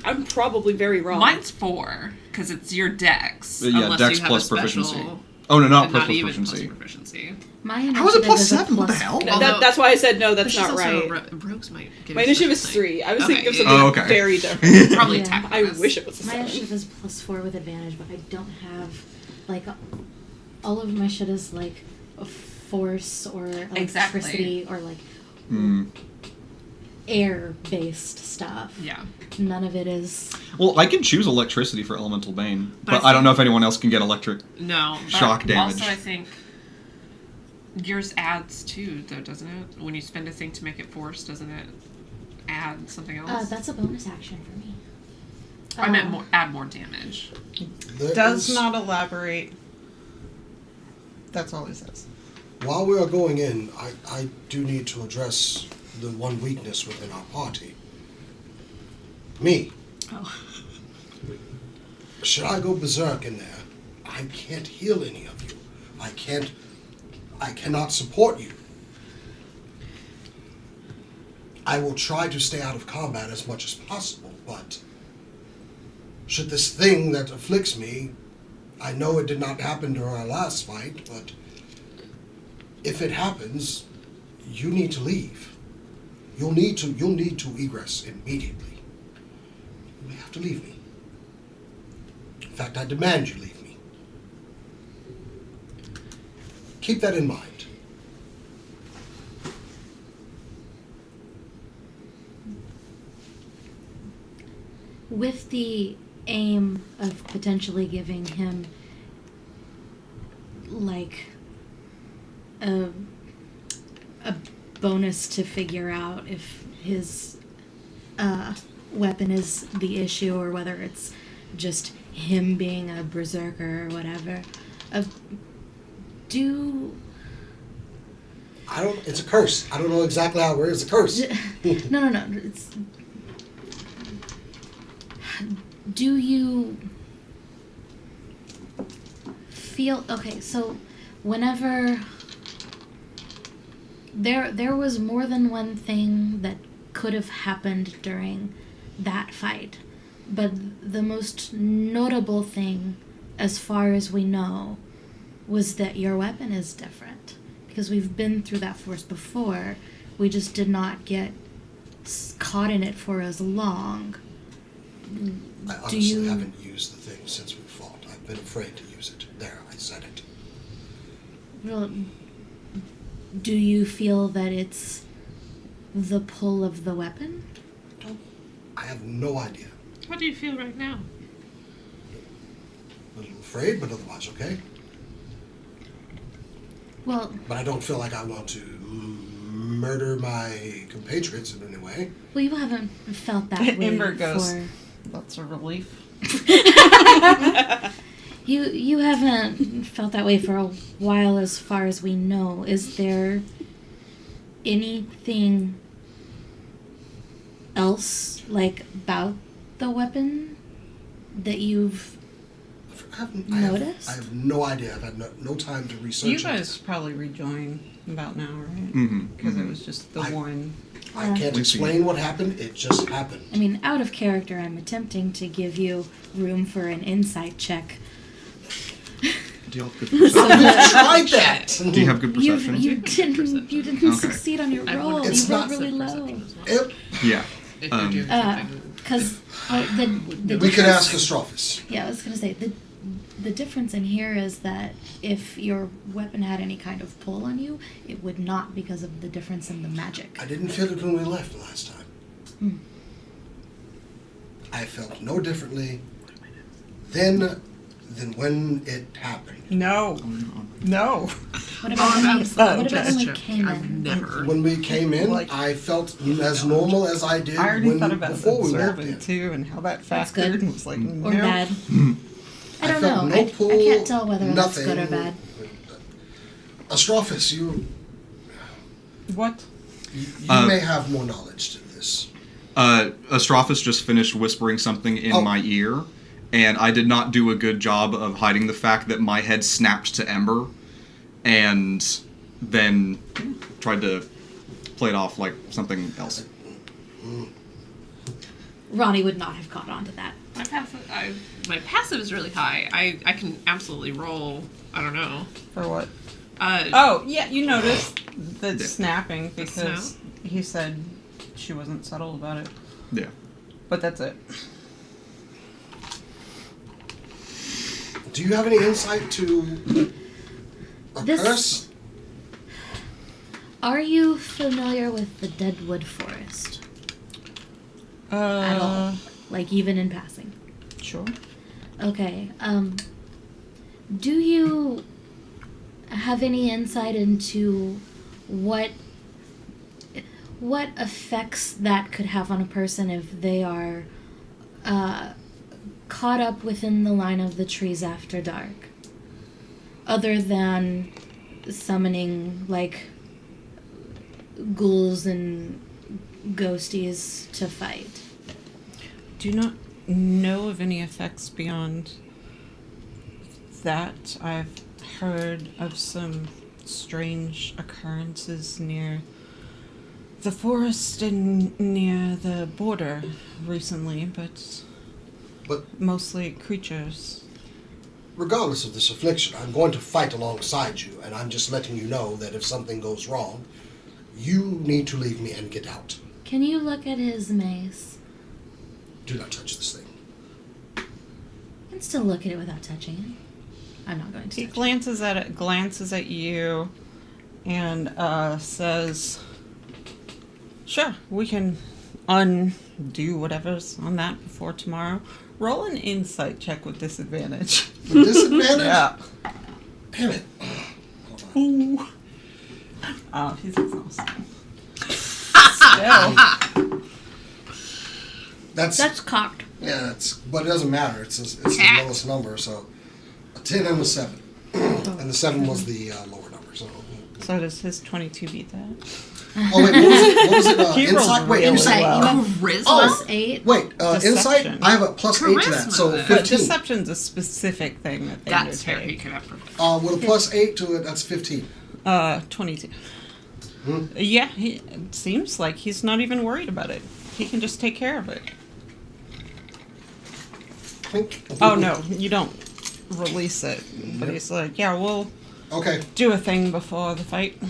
I'm probably very wrong. Mine's 4, because it's your dex. Yeah, unless dex you have plus a special, proficiency. Oh, no, not and plus not even proficiency. plus proficiency. My How is it initiative plus is a 7? What the plus- hell? Although- That's why I said no. But That's she's not also right. Rogues might get My a initiative is special thing. 3. I was Okay, thinking of yeah. something Oh, okay. very different. Probably Yeah. attack I bonus. wish it was a My 7. initiative is +4 with advantage, but I don't have like all of my shit is like a force or electricity or like air-based stuff. Yeah. None of it is. Well, I can choose electricity for Elemental Bane, But but I I don't know think- if anyone else can get electric. No. But Shock damage. Also, I think yours adds too, though, doesn't it? When you spend a thing to make it force, doesn't it add something else? That's a bonus action for me. I meant more, add more damage. There Does is- not elaborate. That's all he says. While we are going in, I do need to address the one weakness within our party. Me. Oh. Should I go berserk in there? I can't heal any of you. I cannot support you. I will try to stay out of combat as much as possible, but should this thing that afflicts me, I know it did not happen during our last fight, but if it happens, you need to leave. You'll need to egress immediately. You have to leave me. In fact, I demand you leave me. Keep that in mind. With the aim of potentially giving him like a bonus to figure out if his weapon is the issue or whether it's just him being a berserker or whatever. It's a curse. I don't know exactly how it works. It's a curse. No. Do you feel okay? So, whenever there was more than one thing that could have happened during that fight, but the most notable thing, as far as we know, was that your weapon is different. Because we've been through that force before, we just did not get caught in it for as long. I honestly haven't used the thing since we fought. I've been afraid to use it. There, I said it. Well, do you feel that it's the pull of the weapon? I have no idea. How do you feel right now? A little afraid, but otherwise okay. Well, But I don't feel like I want to murder my compatriots in any way. well, you haven't felt that way Ember goes, for... that's a relief. You haven't felt that way for a while, as far as we know. Is there anything else, like, about the weapon that you've noticed? I have no idea. I've had no time to research You it. guys probably rejoin about now, right? Mm-hmm. Because it was just the one. I can't explain what happened. It just happened. I mean, out of character, I'm attempting to give you room for an insight check. Do you have good perception? We've tried that. Do you have good perception? You didn't Okay. succeed on your I roll. would've You It's rolled not- really low. perception as well. Yep. Yeah. If you're doing something. Because the We could difference- ask Astrophus. Yeah, I was gonna say the difference in here is that if your weapon had any kind of pull on you, it would not because of the difference in the magic. I didn't feel it when we left last time. Hmm. I felt no differently than when it happened. No. No. What Oh, about when I'm you, sorry. what about when we Check. came I've in? never. When we came in, Like- I felt as normal as I did I already thought about before we walked observant in. too, and how that That's factored, good. and was like, Or no. bad? I don't felt know. no I pull, can't tell whether nothing. that's good or bad. Astrophus, you What? may have more knowledge to this. Astrophus just finished whispering something in my ear, and I did not do a good job of hiding the fact that my head snapped to ember, and then tried to play it off like something else. Ronnie would not have caught on to that. My passive is really high. I can absolutely roll. I don't know. For what? Uh, Oh, yeah, you noticed the Yeah. snapping because snap? he said she wasn't subtle about it. Yeah. But that's it. Do you have any insight to a This- curse? Are you familiar with the Deadwood Forest? At all? Like, even in passing? Sure. Okay, do you have any insight into what effects that could have on a person if they are caught up within the line of the trees after dark. Other than summoning, like, ghouls and ghosties to fight. Do not know of any effects beyond that. I've heard of some strange occurrences near the forest and near the border recently, but mostly creatures. Regardless of this affliction, I'm going to fight alongside you, and I'm just letting you know that if something goes wrong, you need to leave me and get out. Can you look at his mace? Do not touch this thing. I can still look at it without touching it. I'm not going to He touch glances at it, glances at you, and says, "Sure, we can undo whatever's on that before tomorrow. Roll an insight check with disadvantage." With disadvantage? Yeah. Damn it. Ooh. Oh, he's exhausted. Still. That's cocked. Yeah, but it doesn't matter. It's the lowest number, so a 10 and a 7. And the 7 was the lower number, so. So does his 22 beat that? Oh, wait, what was it? He rolled Insight? Wait, really insight. well. Charisma. Plus 8. Wait, insight? Deception. I have a plus 8 to that, so Charisma. But 15. deception's a specific thing that they That's fair. He undertake. could have prepared. With a plus 8 to it, that's 15. 22. Hmm? Yeah, it seems like he's not even worried about it. He can just take care of it. Clink. Oh no, you don't release it. But he's like, yeah, we'll Okay. do a thing before the fight.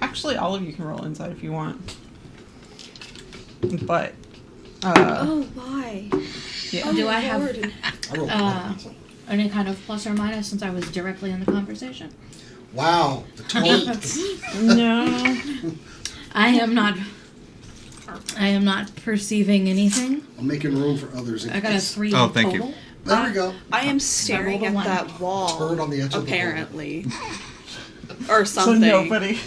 Actually, all of you can roll inside if you want. But, Oh, why? yeah. Do I have I rolled Uh, so. any kind of plus or minus since I was directly in the conversation? Wow. The tone. No. I am not perceiving anything. I'm making room for others. I got a 3 Oh, thank you. total. There we go. I am staring rolled a at one. that wall. Turd on the edge of the apparently. Or So something. nobody.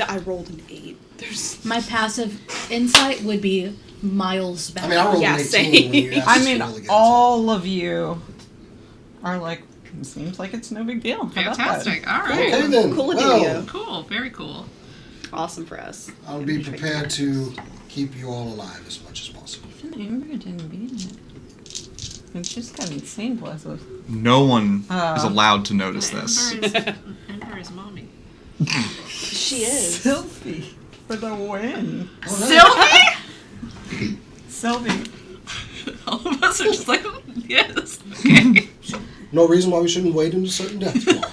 I rolled an 8. There's. My passive insight would be miles back. I mean, I rolled Yeah, an 18 same. when you asked I us mean, to roll again, all of you are like, seems like it's no big deal. How about that? Fantastic. All so. right. Okay then. Cool well, idea. Cool. Very cool. Awesome for us. I'll be prepared to keep you all alive as much as possible. Even Amber didn't beat it. And she's got insane pluses. No one is allowed to notice this. Ember is mommy. She is. Sylvie for the win. Sylvie? Sylvie. All of us are just like, yes. Okay. No reason why we shouldn't wait into certain death tomorrow.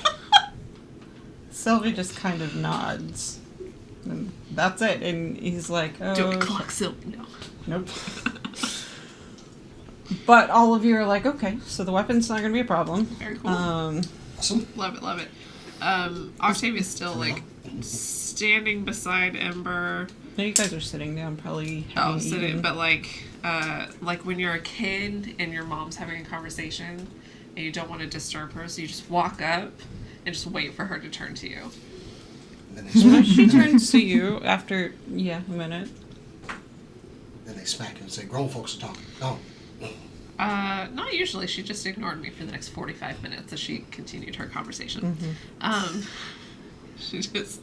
Sylvie just kind of nods. And that's it. And he's like, oh. Do we clock Sylvie? No. Nope. But all of you are like, okay, so the weapon's not going to be a problem. Very cool. Awesome. Love it, love it. Octavia's still like standing beside Ember. Now you guys are sitting down, probably Oh, having sitting, eaten. but like when you're a kid and your mom's having a conversation and you don't want to disturb her, so you just walk up and just wait for her to turn to you. And then So they, she turns to you after, a minute. then they smack you and say, grown folks are talking. Oh. Not usually. She just ignored me for the next 45 minutes as she continued her conversation. Mm-hmm. She just.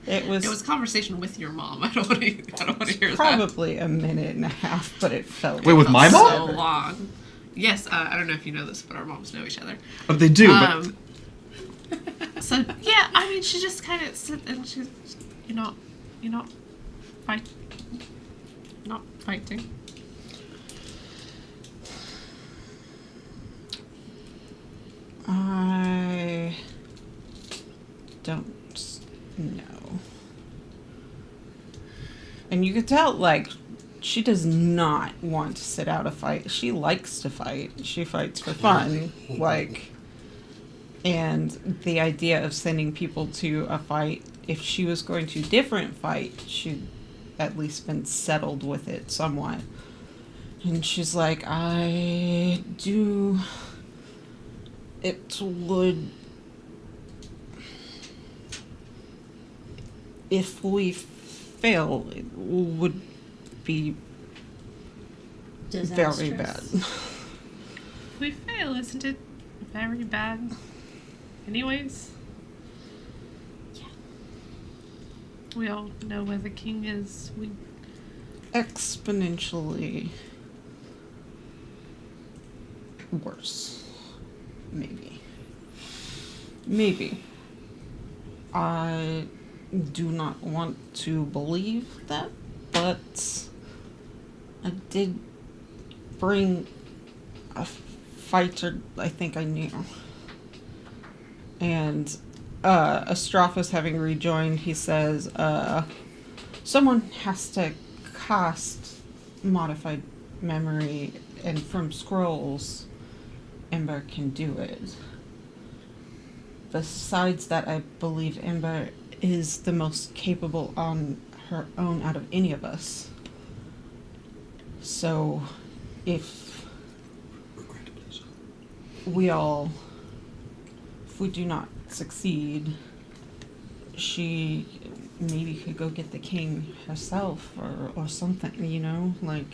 It was It was a conversation with your mom. I don't want to hear that. probably a minute and a half, but it felt Wait, with my mom? So long. Yes, I don't know if you know this, but our moms know each other. Oh, they do, but So yeah, I mean, she just kind of sit and she's, not fighting. I don't know. And you could tell, like, she does not want to sit out a fight. She likes to fight. She fights for fun. Like, and the idea of sending people to a fight, if she was going to a different fight, she'd at least been settled with it somewhat. And she's like, I do... It would... If we fail, it would be very bad. Disastrous. we fail, isn't it very bad? Anyways? Yeah. We all know where the king is. We Exponentially worse. Maybe. I do not want to believe that, but I did bring a fighter I think I knew. And Astrophus having rejoined, he says, someone has to cast modified memory, and from scrolls, Ember can do it. Besides that, I believe Ember is the most capable on her own out of any of us. So, if we do not succeed, she maybe could go get the king herself or something, you know? Like,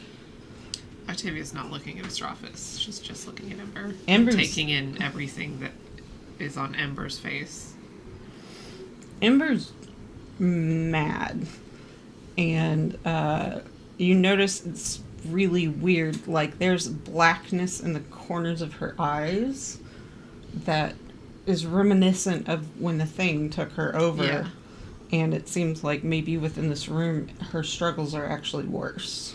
Octavia's not looking at Astrophus. She's just looking at Ember. Ember's- Taking in everything that is on Ember's face. Ember's mad. And you notice it's really weird. Like, there's blackness in the corners of her eyes that is reminiscent of when the thing took her over. Yeah. And it seems like maybe within this room, her struggles are actually worse.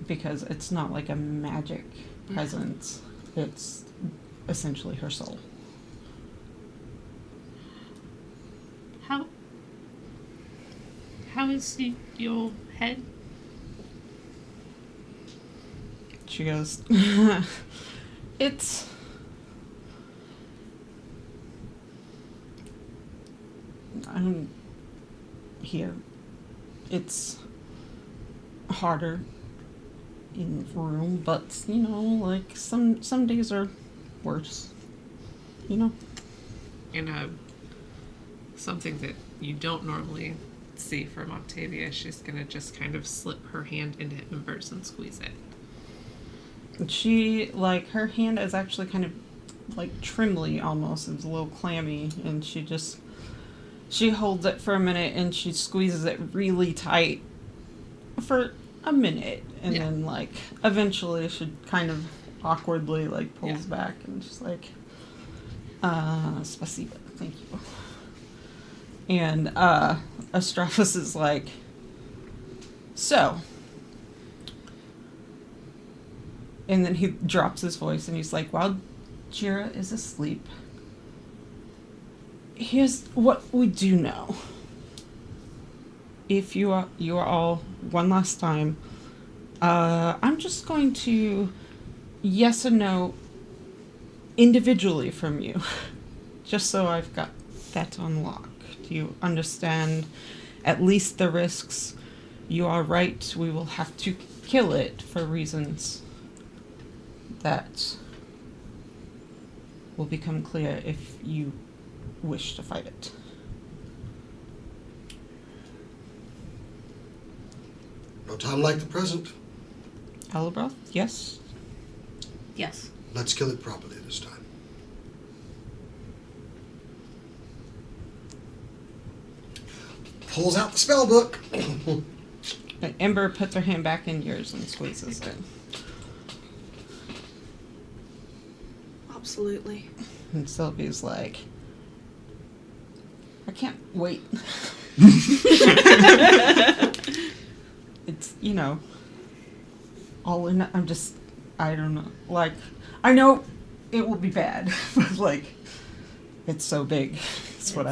Because it's not like a magic presence. It's essentially her soul. How is your head? She goes, it's... I'm here. It's harder in room, but, you know, like, some days are worse. You know? In something that you don't normally see from Octavia, she's gonna just kind of slip her hand into Ember's and squeeze it. She, like, her hand is actually kind of, like, trembly almost. It's a little clammy, and she holds it for a minute, and she squeezes it really tight for a minute, and then, like, eventually she kind of awkwardly, like, pulls back, and just like, spasiba, thank you. And, Astrophus is like, so... And then he drops his voice and he's like, while Jira is asleep, here's what we do know. If you are all, one last time, I'm just going to yes or no individually from you. Just so I've got that on lock. Do you understand at least the risks? You are right, we will have to kill it for reasons that will become clear if you wish to fight it. No time like the present. Alabroth, yes? Yes. Let's kill it properly this time. Pulls out the spell book. And Ember puts her hand back in yours and squeezes it. Absolutely. And Sylvie's like, I can't wait. It's, you know, all in, I don't know. Like, I know it will be bad, but, like, it's so big. It's what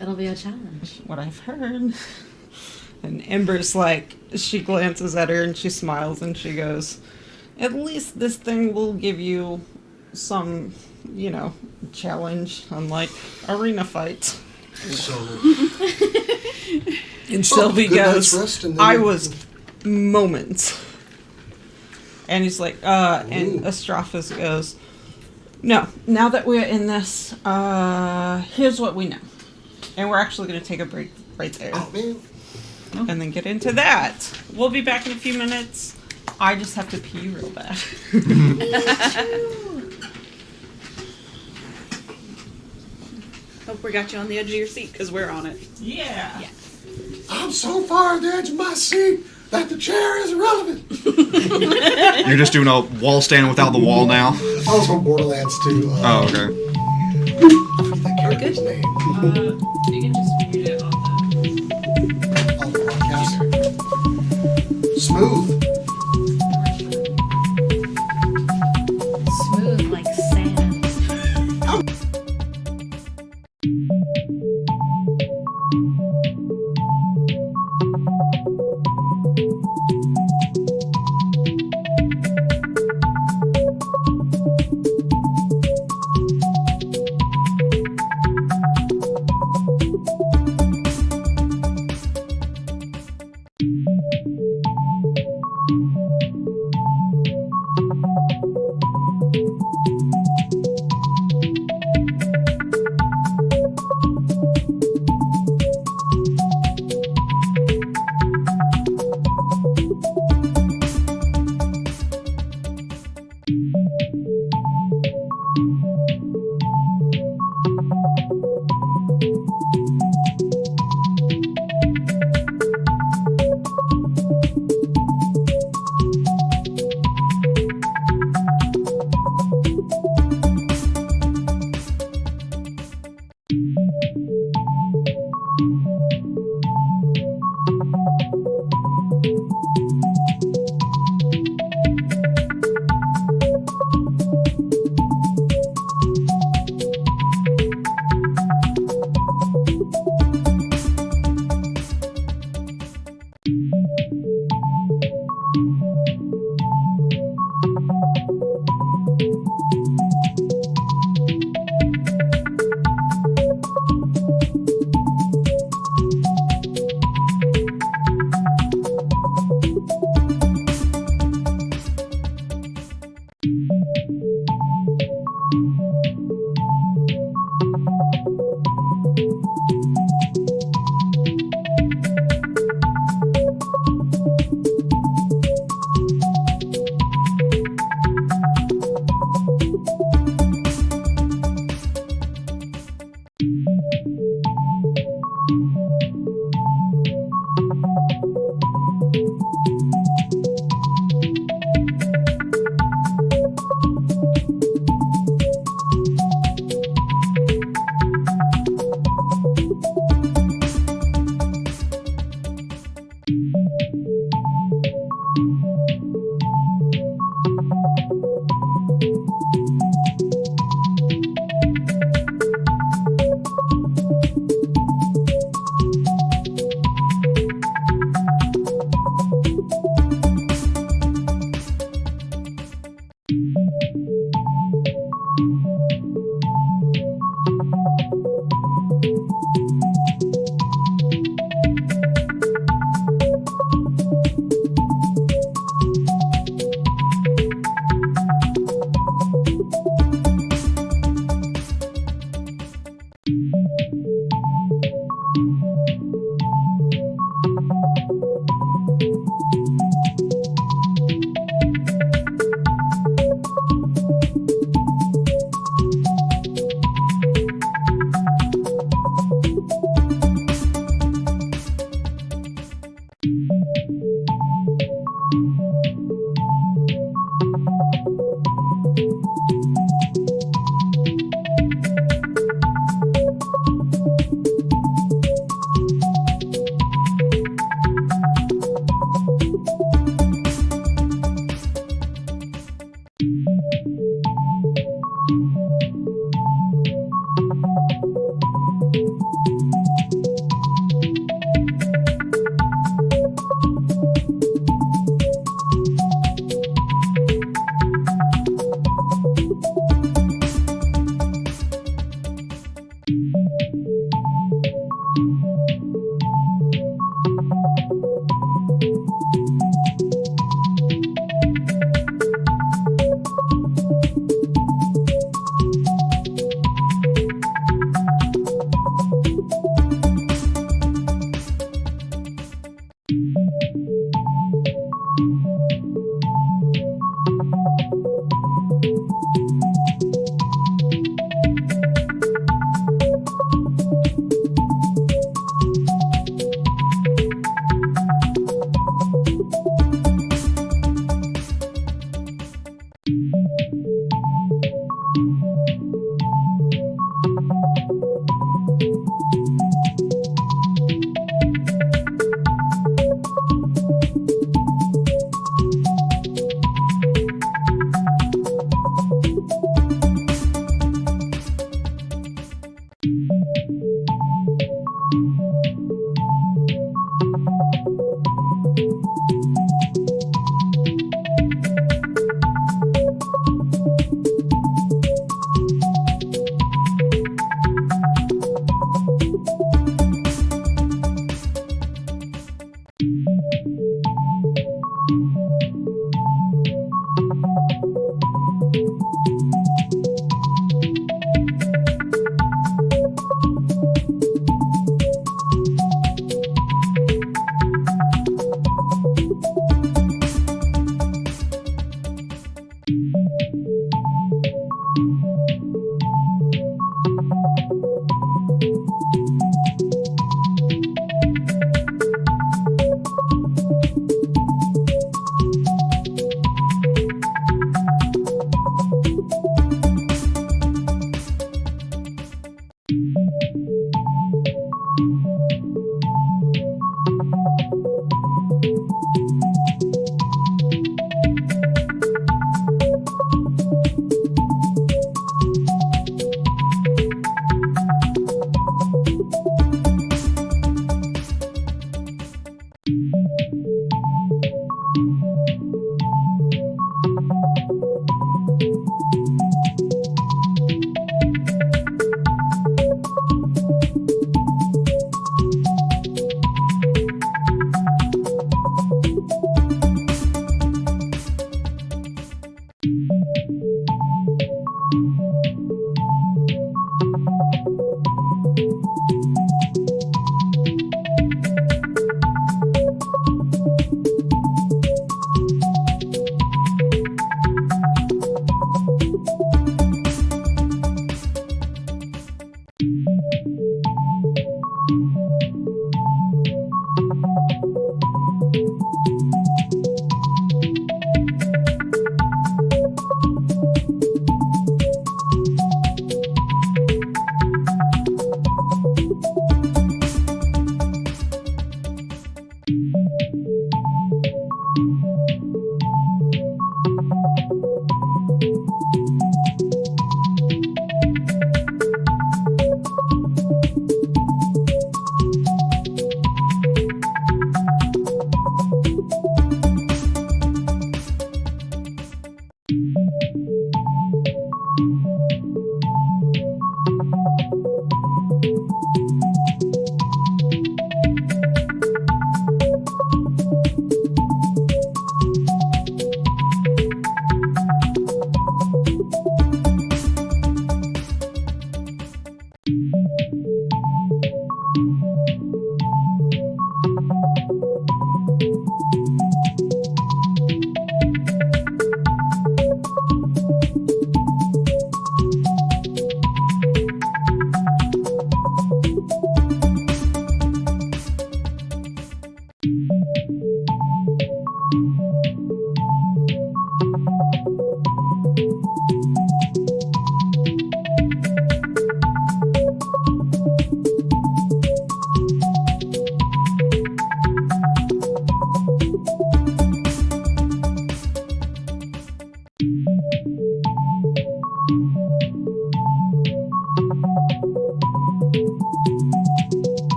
It'll be a challenge. what I've heard. And Ember's like, she glances at her and she smiles and she goes, at least this thing will give you some, you know, challenge, unlike arena fight. So, And Sylvie good night's goes, rest, and then I was moments. And he's like, and Astrophus goes, no, now that we're in this, here's what we know. And we're actually going to take a break right there. oh man, And then get into that. We'll be back in a few minutes. I just have to pee real bad. Hope we got you on the edge of your seat because we're on it. Yeah. I'm so far at the edge of my seat that the chair is irrelevant. You're just doing a wall stand without the wall now? I was from Borderlands 2. Oh, okay. That character's name. You can just mute it on On the broadcast. Smooth. Smooth like sand.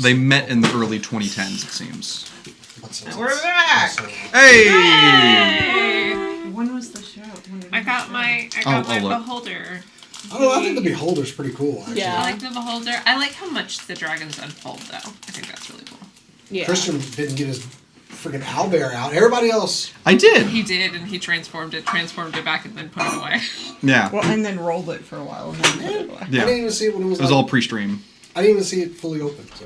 They met in the early 2010s, it seems. We're back! Hey! When was the show? When did I the got show? my look. beholder. Oh, I think the Beholder's pretty cool, actually. Yeah. I like the beholder. I like how much the dragons unfold, though. I think that's really cool. Yeah. Christian didn't get his freaking owlbear out. Everybody else. I did! He did, and he transformed it back, and then put it away. Yeah. Well, and then rolled it for a while and then put it away. Yeah. I didn't even see it when it was It was like, all pre-stream. I didn't even see it fully open, so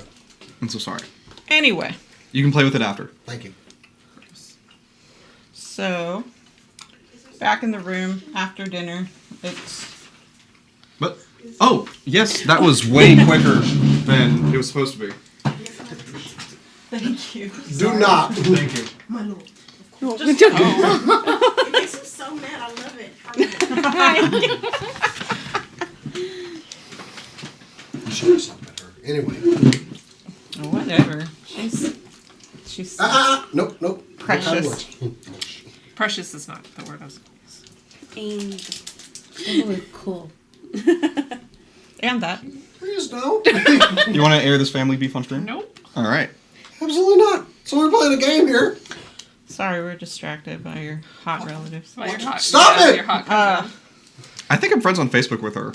I'm so sorry. Anyway, You can play with it after. thank you. so back in the room after dinner. It's But, oh, yes, that was way quicker Ben, it was supposed to be. Thank you. Do not. Thank you. My lord. Oh. It makes him so mad. I love it. You should have stopped at her. Anyway. Whatever. She's Nope. Precious. Precious is not the word I was going to use. Oh, cool. and that. Please don't. You want to air this family beef on stream? Nope. All right. Absolutely not. So we're playing a game here. Sorry, we're distracted by your hot relatives. Well, you're hot. Stop it! You're hot cousin. I think I'm friends on Facebook with her.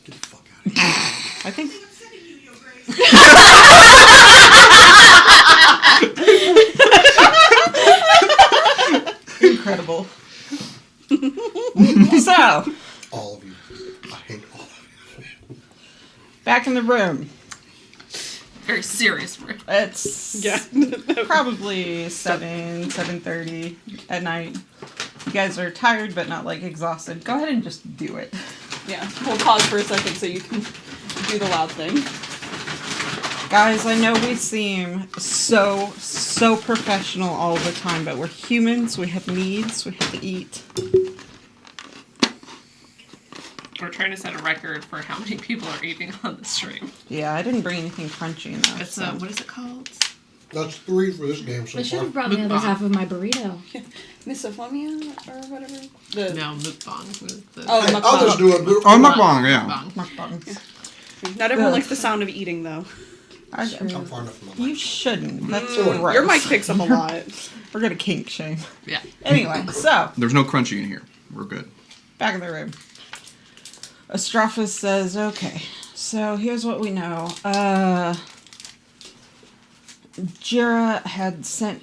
Get the fuck out of here. I think incredible. So, All of you. I hate all of you. back in the room. Very serious. It's Yeah. probably 7:30 at night. You guys are tired but not like exhausted. Go ahead and just do it. Yeah. We'll pause for a second so you can do the loud thing. Guys, I know we seem so professional all the time, but we're humans, we have needs, we have to eat. We're trying to set a record for how many people are eating on the stream. Yeah, I didn't bring anything crunchy enough. It's so. what is it called? That's 3 for this game so I should far. have brought the other half of my burrito. Misophonia or whatever. No, mukbang. Oh, Hey, mukbang. others do it. Oh, mukbang, yeah. Mukbangs. Not everyone Ugh. likes the sound of eating though. I- True. I'm far enough from my You mic. shouldn't. That's Mm. gross. Your mic picks up a lot. We're gonna kink shame. Yeah. Anyway, so There's no crunchy in here. We're good. back in the room. Astrophus says, "Okay, so here's what we know. Jira had sent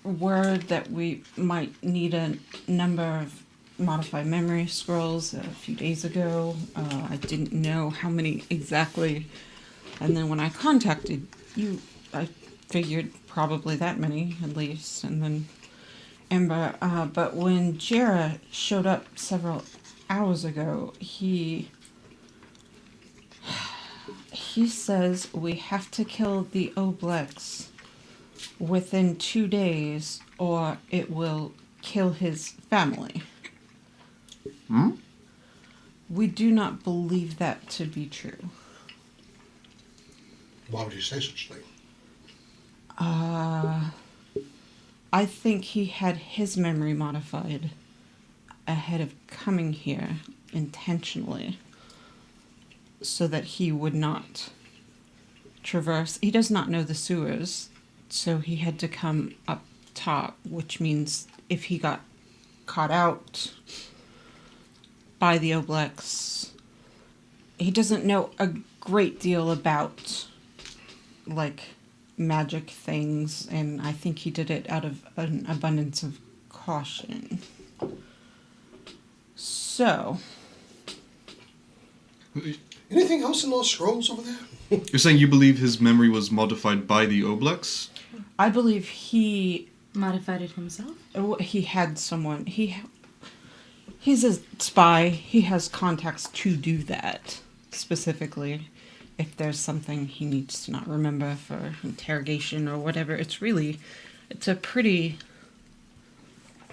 word that we might need a number of modified memory scrolls a few days ago. I didn't know how many exactly, and then when I contacted you, I figured probably that many at least, and then Ember. But when Jira showed up several hours ago, he says we have to kill the Oblex within 2 days or it will kill his family. Hmm? We do not believe that to be true. Why would you say such a thing? I think he had his memory modified ahead of coming here intentionally so that he would not traverse. He does not know the sewers, so he had to come up top, which means if he got caught out by the Oblex, he doesn't know a great deal about, like, magic things, and I think he did it out of an abundance of caution. So, Anything else in those scrolls over there? You're saying you believe his memory was modified by the Oblex? I believe he Modified it himself? had someone, he's a spy, he has contacts to do that, specifically. If there's something he needs to not remember for interrogation or whatever, it's a pretty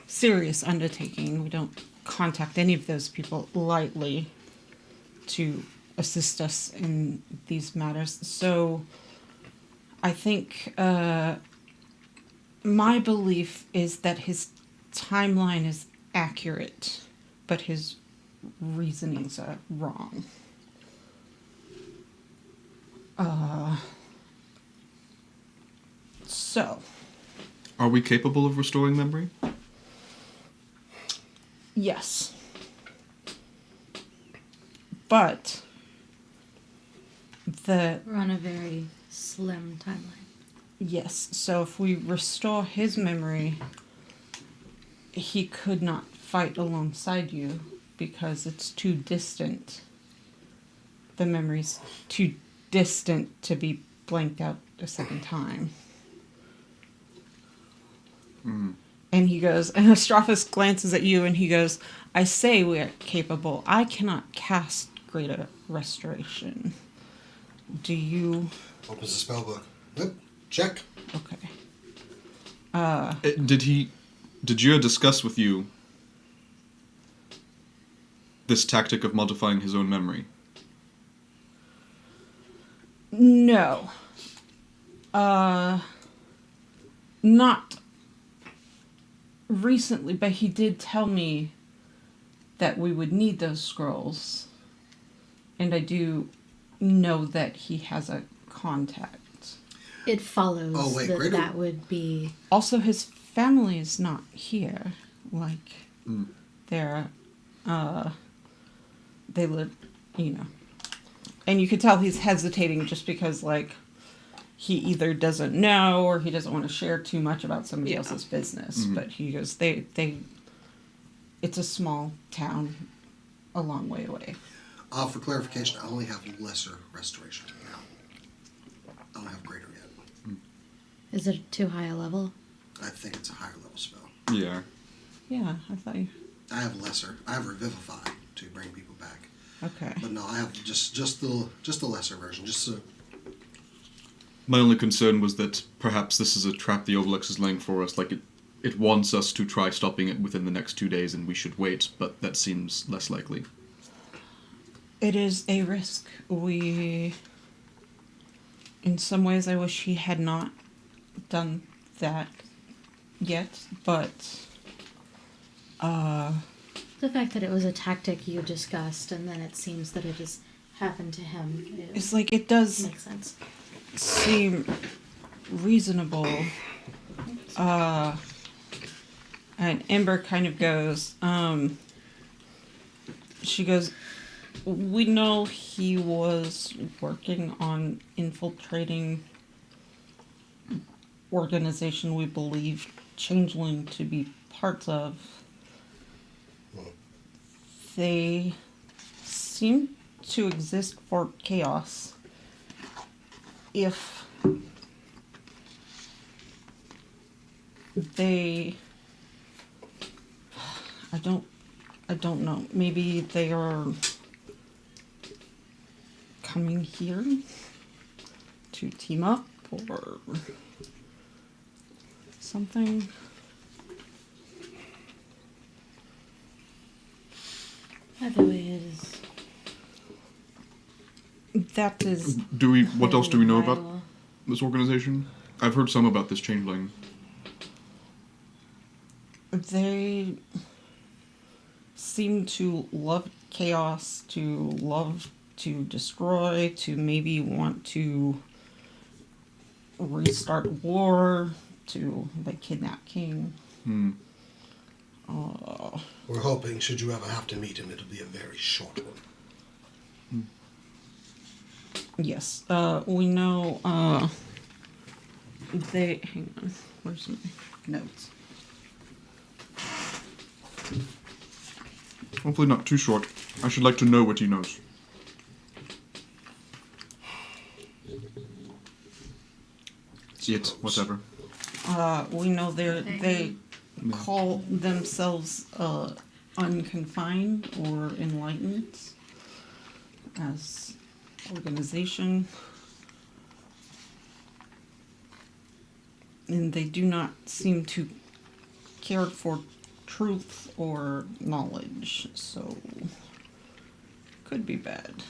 serious undertaking. We don't contact any of those people lightly to assist us in these matters. So I think my belief is that his timeline is accurate, but his reasonings are wrong. So, Are we capable of restoring memory? yes. But We're on a very slim timeline. yes, so if we restore his memory, he could not fight alongside you because it's too distant. The memory's too distant to be blanked out a second time. And he goes, and Astrophus glances at you and he goes, I say we are capable. I cannot cast greater restoration. Do you... Opens the spell book. Yep. Check. Okay. Did Jia discuss with you this tactic of modifying his own memory? No. Not recently, but he did tell me that we would need those scrolls. And I do know that he has a contact. It follows Oh, wait, that great. that would be... Also, his family is not here. Like, they're, they live, you know. And you could tell he's hesitating just because, like, he either doesn't know or he doesn't want to share too much about somebody else's business. But he goes, it's a small town a long way away. For clarification, I only have lesser restoration now. I don't have greater yet. Is it too high a level? I think it's a higher level spell. Yeah. Yeah, I thought you... I have lesser. I have Revivify to bring people back. Okay. But no, I have just the lesser version. Just so. My only concern was that perhaps this is a trap the Overlux is laying for us. Like, it wants us to try stopping it within the next 2 days, and we should wait, but that seems less likely. It is a risk. In some ways, I wish he had not done that yet, but, The fact that it was a tactic you discussed and then it seems that it has happened to him it's like, it does makes sense. seem reasonable. And Ember kind of goes, she goes, we know he was working on infiltrating organization we believe Changeling to be parts of. They seem to exist for chaos. If they... I don't know. Maybe they are coming here to team up or something. Either way, it is. That is... What else do we know about viable. this organization? I've heard some about this changeling. They seem to love chaos, to love to destroy, to maybe want to restart war, to the kidnap king. We're hoping, should you ever have to meet him, it'll be a very short one. Yes, we know, hang on, where's my notes? Hopefully not too short. I should like to know what he knows. Whatever. We know they call themselves unconfined or enlightened as organization, and they do not seem to care for truth or knowledge, so could be bad.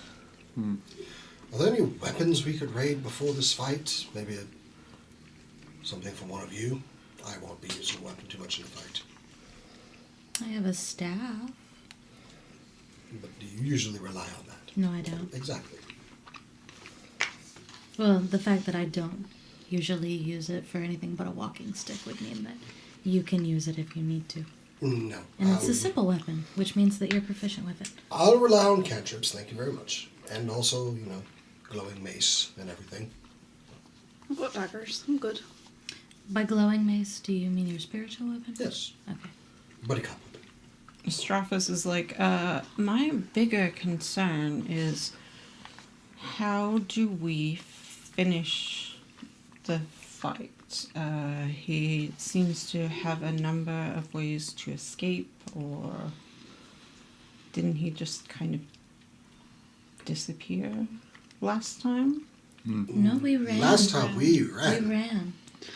Are there any weapons we could raid before this fight? Maybe something from one of you? I won't be using a weapon too much in the fight. I have a staff. But do you usually rely on that? No, I don't. Exactly. Well, the fact that I don't usually use it for anything but a walking stick would mean that you can use it if you need to. No. And it's a simple weapon, which means that you're proficient with it. I'll rely on cantrips, thank you very much. And also, glowing mace and everything. I've got daggers. I'm good. By glowing mace, do you mean your spiritual weapon? Yes. Okay. Buddy cop weapon. Straphus is like, my bigger concern is how do we finish the fight? He seems to have a number of ways to escape, or didn't he just kind of disappear last time? No, we ran. Last time we We ran. ran.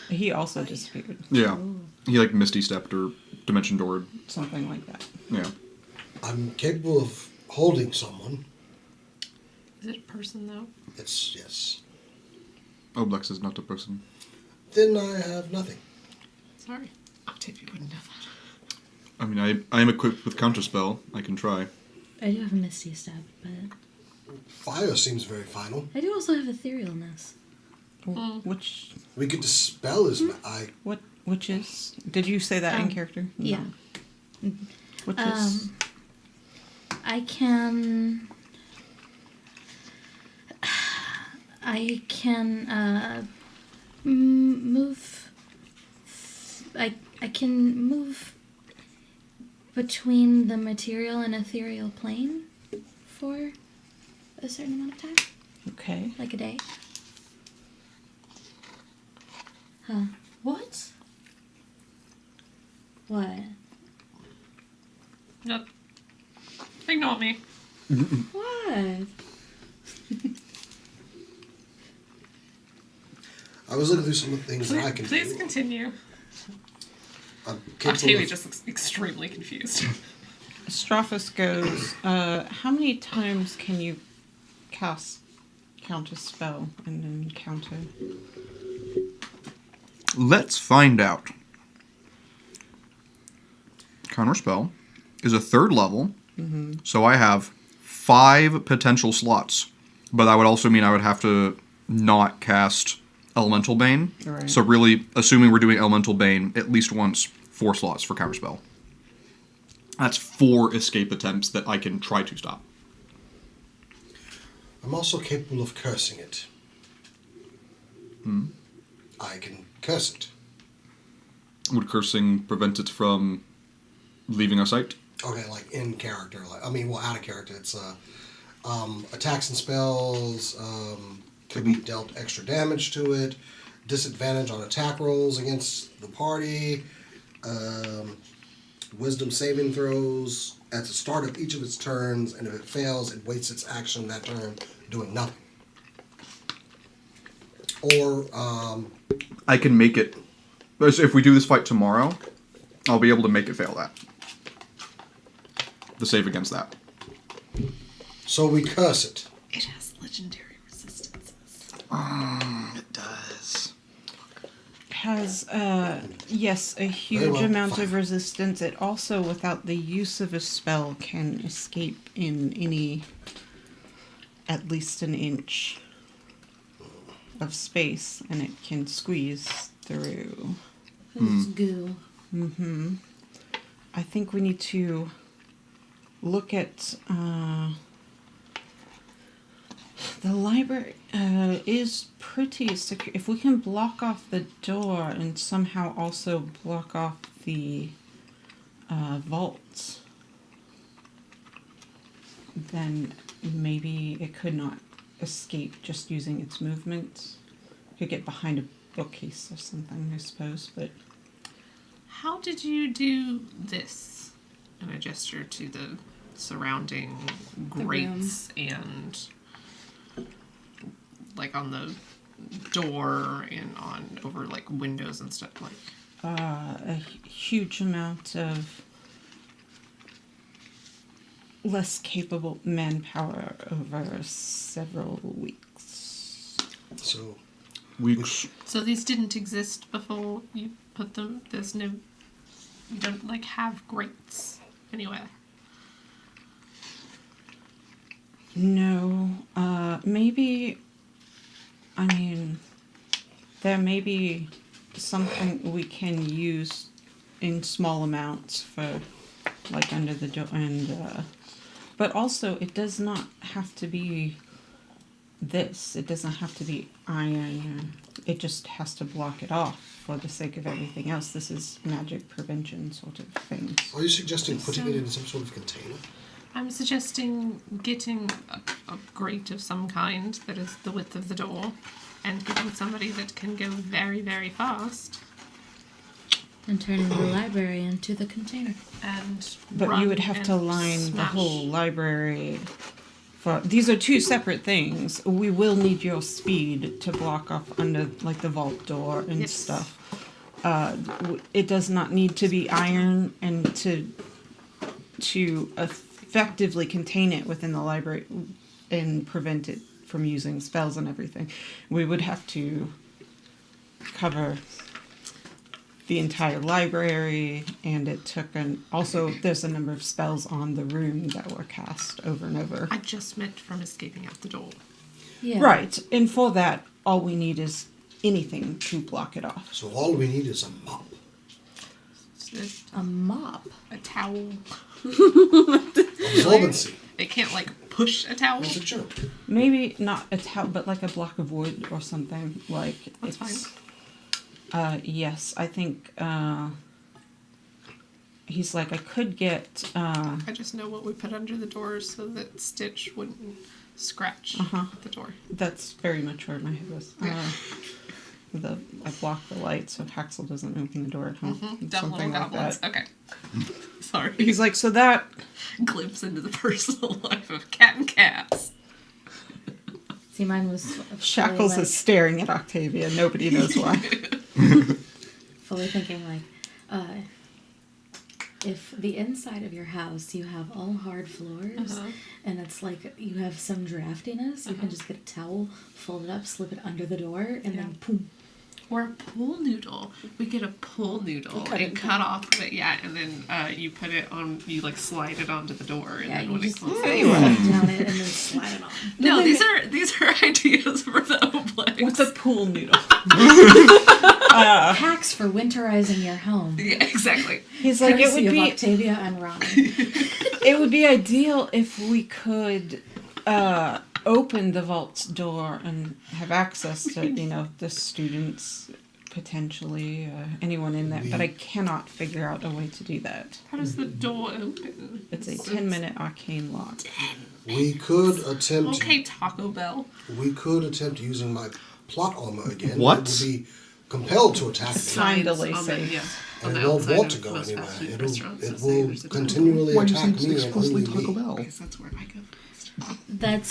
He also disappeared. Yeah. Ooh. He like Misty stepped or Dimension Doored. Something like that. Yeah. I'm capable of holding someone. Is it a person though? It's yes. Oblex is not a person. Then I have nothing. Sorry. Octavia wouldn't know that. I mean, I am equipped with Counterspell. I can try. I do have a Misty Step, but Fire seems very final. I do also have Etherealness. Which We could dispel his. which is? Did you say that in Um, character? Yeah. Which is? I can. I can move. I can move between the material and ethereal plane for a certain amount of time, Okay. like a day. Huh? What? What? Nope. Ignore me. What? I was looking through some of the things that I can Please do. continue. I'm capable Octavia of, just looks extremely confused. Strophus goes, how many times can you cast counter spell and then counter? Let's find out. Counterspell is a 3rd level, so I have 5 potential slots. But that would also mean I would have to not cast Elemental Bane. Right. So really, assuming we're doing Elemental Bane at least once, 4 slots for Counterspell. That's 4 escape attempts that I can try to stop. I'm also capable of cursing it. I can curse it. Would cursing prevent it from leaving our sight? Okay, like in character. Like out of character. It's attacks and spells. Could be dealt extra damage to it. Disadvantage on attack rolls against the party. Wisdom saving throws at the start of each of its turns, and if it fails, it wastes its action that turn doing nothing. Or I can make it. If we do this fight tomorrow, I'll be able to make it fail that. The save against that. so we curse it. It has legendary resistances. It does. Has, yes, a huge well, amount fine. of resistance. It also, without the use of a spell, can escape in any, at least an inch of space, and it can squeeze through. It's goo. I think we need to look at the library is pretty secure. If we can block off the door and somehow also block off the vault, then maybe it could not escape just using its movement. Could get behind a bookcase or something, I suppose, but How did you do this? And I gesture to the surrounding grates and like on the door and on over like windows and stuff like. a huge amount of less capable manpower over several weeks. So Weeks. So these didn't exist before you put them. There's no. You don't like have grates anywhere. No, maybe, I mean, there may be something we can use in small amounts for, like, under the door, and, but also it does not have to be this. It doesn't have to be iron. It just has to block it off for the sake of everything else. This is magic prevention sort of things. are you suggesting putting it in some sort of container? I'm suggesting getting a grate of some kind that is the width of the door and getting somebody that can go very, very fast And turning the library into the container. and But run you would have to and line the smash. whole library these are two separate things. We will need your speed to block off under like the vault door and Yes. stuff. It does not need to be iron, and to effectively contain it within the library and prevent it from using spells and everything, we would have to cover the entire library, and it took also there's a number of spells on the room that were cast over and over. I just meant from escaping out the door. Yeah. Right, and for that, all we need is anything to block it off. So all we need is a mop. A mop. A towel. Absorbency. They can't like push a towel. That's a joke. Maybe not a towel, but like a block of wood or something. Like That's it's. Yes, I think. He's like, I could get. I just know what we put under the door so that Stitch wouldn't scratch the door. That's very much where my head was. I block the light so Haxel doesn't open the door at home. Dumb little Something like goblins. that. Okay. Sorry. He's like, so that. Glimpse into the personal life of cat and cats. See, mine was Shackles fully, is staring at Octavia. Nobody knows why. fully thinking if the inside of your house you have all hard floors and it's like you have some draftiness, you can just get a towel, fold it up, slip it under the door, and then boom. Or a pool noodle. We get a pool noodle and cut off of it, and then you put it on, you like slide it onto the door, and Yeah, then you when just it closes. slide down it and then slide it on. No, these are ideas for the Oblex. What's a pool noodle? Hacks for winterizing your home. Yeah, exactly. He's like, it Courtesy would of be. Octavia and Ronnie. It would be ideal if we could open the vault's door and have access to, the students, potentially, anyone in there. But I cannot figure out a way to do that. How does the door open? It's a 10-minute arcane lock. We could attempt. Okay, Taco Bell. We could attempt using my plot armor again. What? It would be compelled to attack me. Kinda Signs on safe. the- yeah, on And the it won't outside want to of go most anywhere. fast food It restaurants that say will there's a door. continually Why do you attack think me it's and explicitly only Taco me. Bell? Because that's where I go first. That's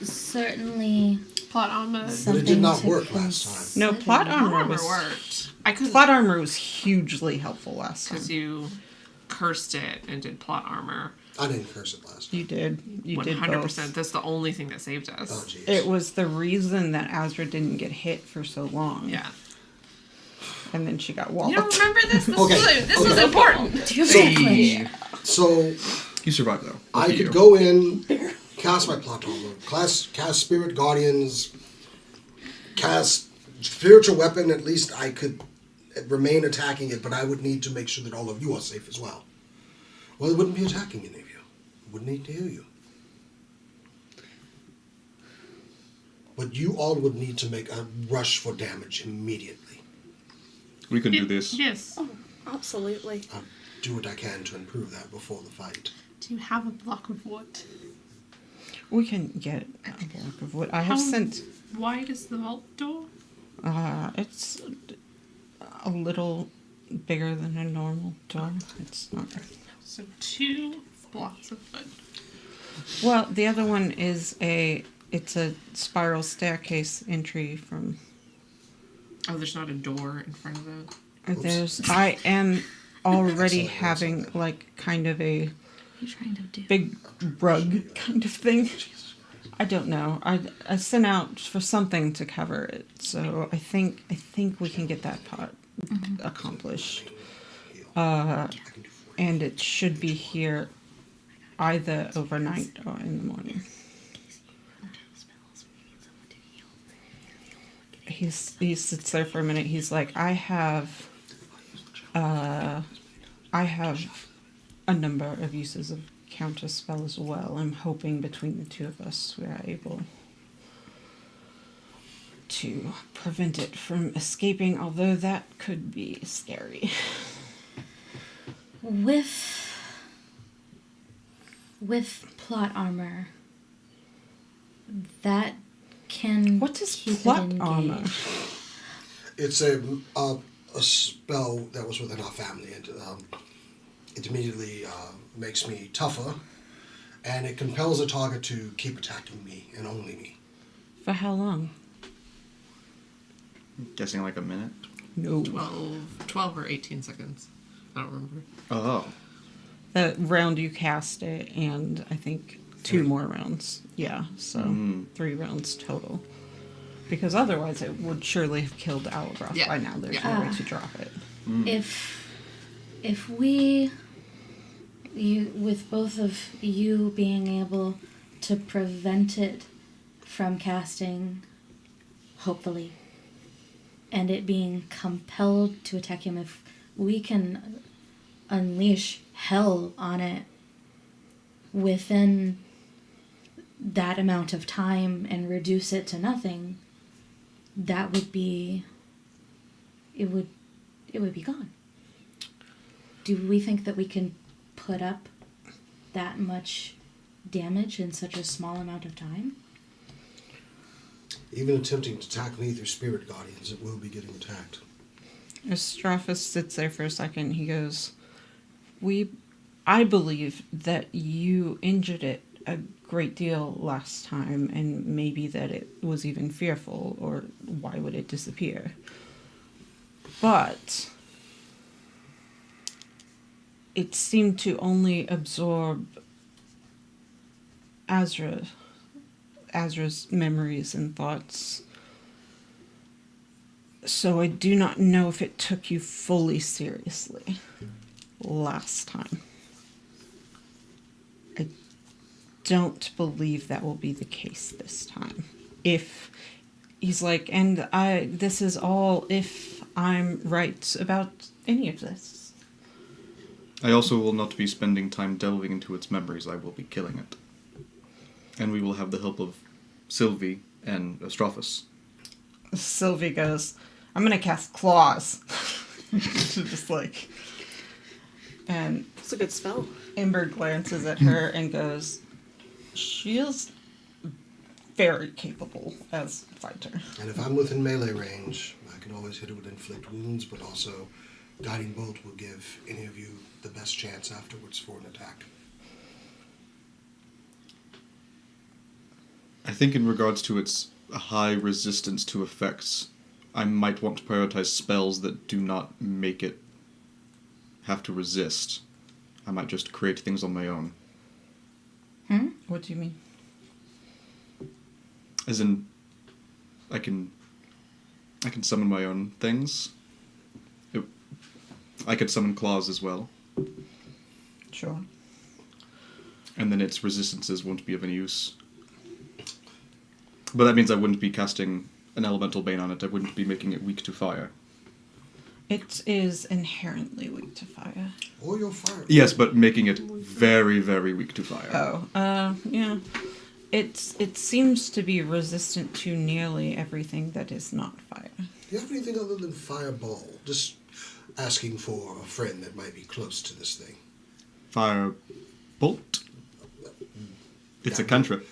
certainly Plot armor. But it something did not to work last time. consider. No, plot armor Armor was worked. I couldn't plot armor was hugely helpful last time. because you cursed it and did plot armor. I didn't curse it last time. You did. You did 100%. both. That's the only thing that saved us. Oh, jeez. It was the reason that Azra didn't get hit for so long. Yeah. And then she got You walloped. don't remember this? This Okay, was okay. important. Do you have a flinch? So You survived though. I Look at could you. go in, cast my plot armor, cast Spirit Guardians, cast Spiritual Weapon. At least I could remain attacking it, but I would need to make sure that all of you are safe as well. Well, it wouldn't be attacking any of you. It wouldn't need to heal you. But you all would need to make a rush for damage immediately. We can do this. Yes. Absolutely. I'll do what I can to improve that before the fight. Do you have a block of wood? We can get a block of wood. I have How sent. wide is the vault door? It's a little bigger than a normal door. It's not. So 2 blocks of wood. Well, the other one is it's a spiral staircase entry from. Oh, there's not a door in front of the. I am already Sorry, having sorry. like kind of a What are you trying to do? big rug kind of thing. I don't know. I sent out for something to cover it, so I think we can get that part accomplished. And it should be here either overnight or in the morning. He sits there for a minute. He's like, I have a number of uses of counter spell as well. I'm hoping between the two of us we are able to prevent it from escaping, although that could be scary. With plot armor, that can What is keep plot it engaged. armor? It's a spell that was within our family, and it immediately makes me tougher and it compels a target to keep attacking me and only me. For how long? Guessing like a minute. No. 12 or 18 seconds. I don't remember. Oh. The round you cast it, and I think 2 more rounds. Yeah, so 3 rounds total. Because otherwise it would surely have killed Alabroth Yeah. by now. There's Yeah. no way to drop it. If we, with both of you being able to prevent it from casting, hopefully, and it being compelled to attack him, if we can unleash hell on it within that amount of time and reduce it to nothing, that would be, it would be gone. Do we think that we can put up that much damage in such a small amount of time? Even attempting to attack me through spirit guardians, it will be getting attacked. Astraphus sits there for a second. He goes, I believe that you injured it a great deal last time, and maybe that it was even fearful, or why would it disappear? But it seemed to only absorb Azra's memories and thoughts. So I do not know if it took you fully seriously last time. I don't believe that will be the case this time. If he's like, and this is all if I'm right about any of this. I also will not be spending time delving into its memories. I will be killing it. And we will have the help of Sylvie and Astrophus. Sylvie goes, I'm gonna cast claws. Just like, and It's a good spell. Ember glances at her and goes, she is very capable as a fighter. And if I'm within melee range, I can always hit it with inflict wounds, but also guiding bolt will give any of you the best chance afterwards for an attack. I think in regards to its high resistance to effects, I might want to prioritize spells that do not make it have to resist. I might just create things on my own. What do you mean? As in, I can summon my own things. I could summon claws as well. Sure. And then its resistances won't be of any use. But that means I wouldn't be casting an elemental bane on it. I wouldn't be making it weak to fire. It is inherently weak to fire. Or your fire. Yes, but making it very, very weak to fire. Yeah. It seems to be resistant to nearly everything that is not fire. Do you have anything other than fireball? Just asking for a friend that might be close to this thing. Fire bolt? It's a cantrip.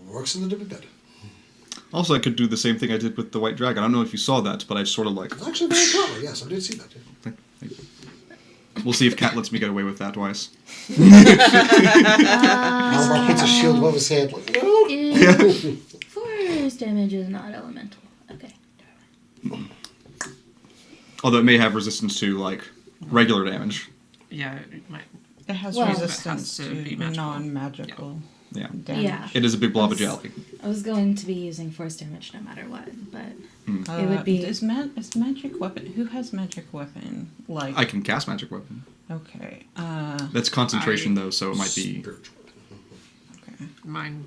Works a little bit better. Also, I could do the same thing I did with the white dragon. I don't know if you saw that, but I sort of like... It's actually very clever, yes, I did see that. Yeah. We'll see if Cat lets me get away with that twice. Alvar puts a shield above his head. Like, no! Force damage is not elemental. Okay. Although it may have resistance to, like, regular damage. Yeah, it might. It has Well, resistance it has to be to magical. non-magical Yeah. damage. Yeah. It is a big blob of That's- jelly. I was going to be using force damage no matter what, but It would be- Is magic weapon? Who has magic weapon? Like. I can cast magic weapon. Okay. That's concentration, though, so it might be... Spiritual. Okay. Mine,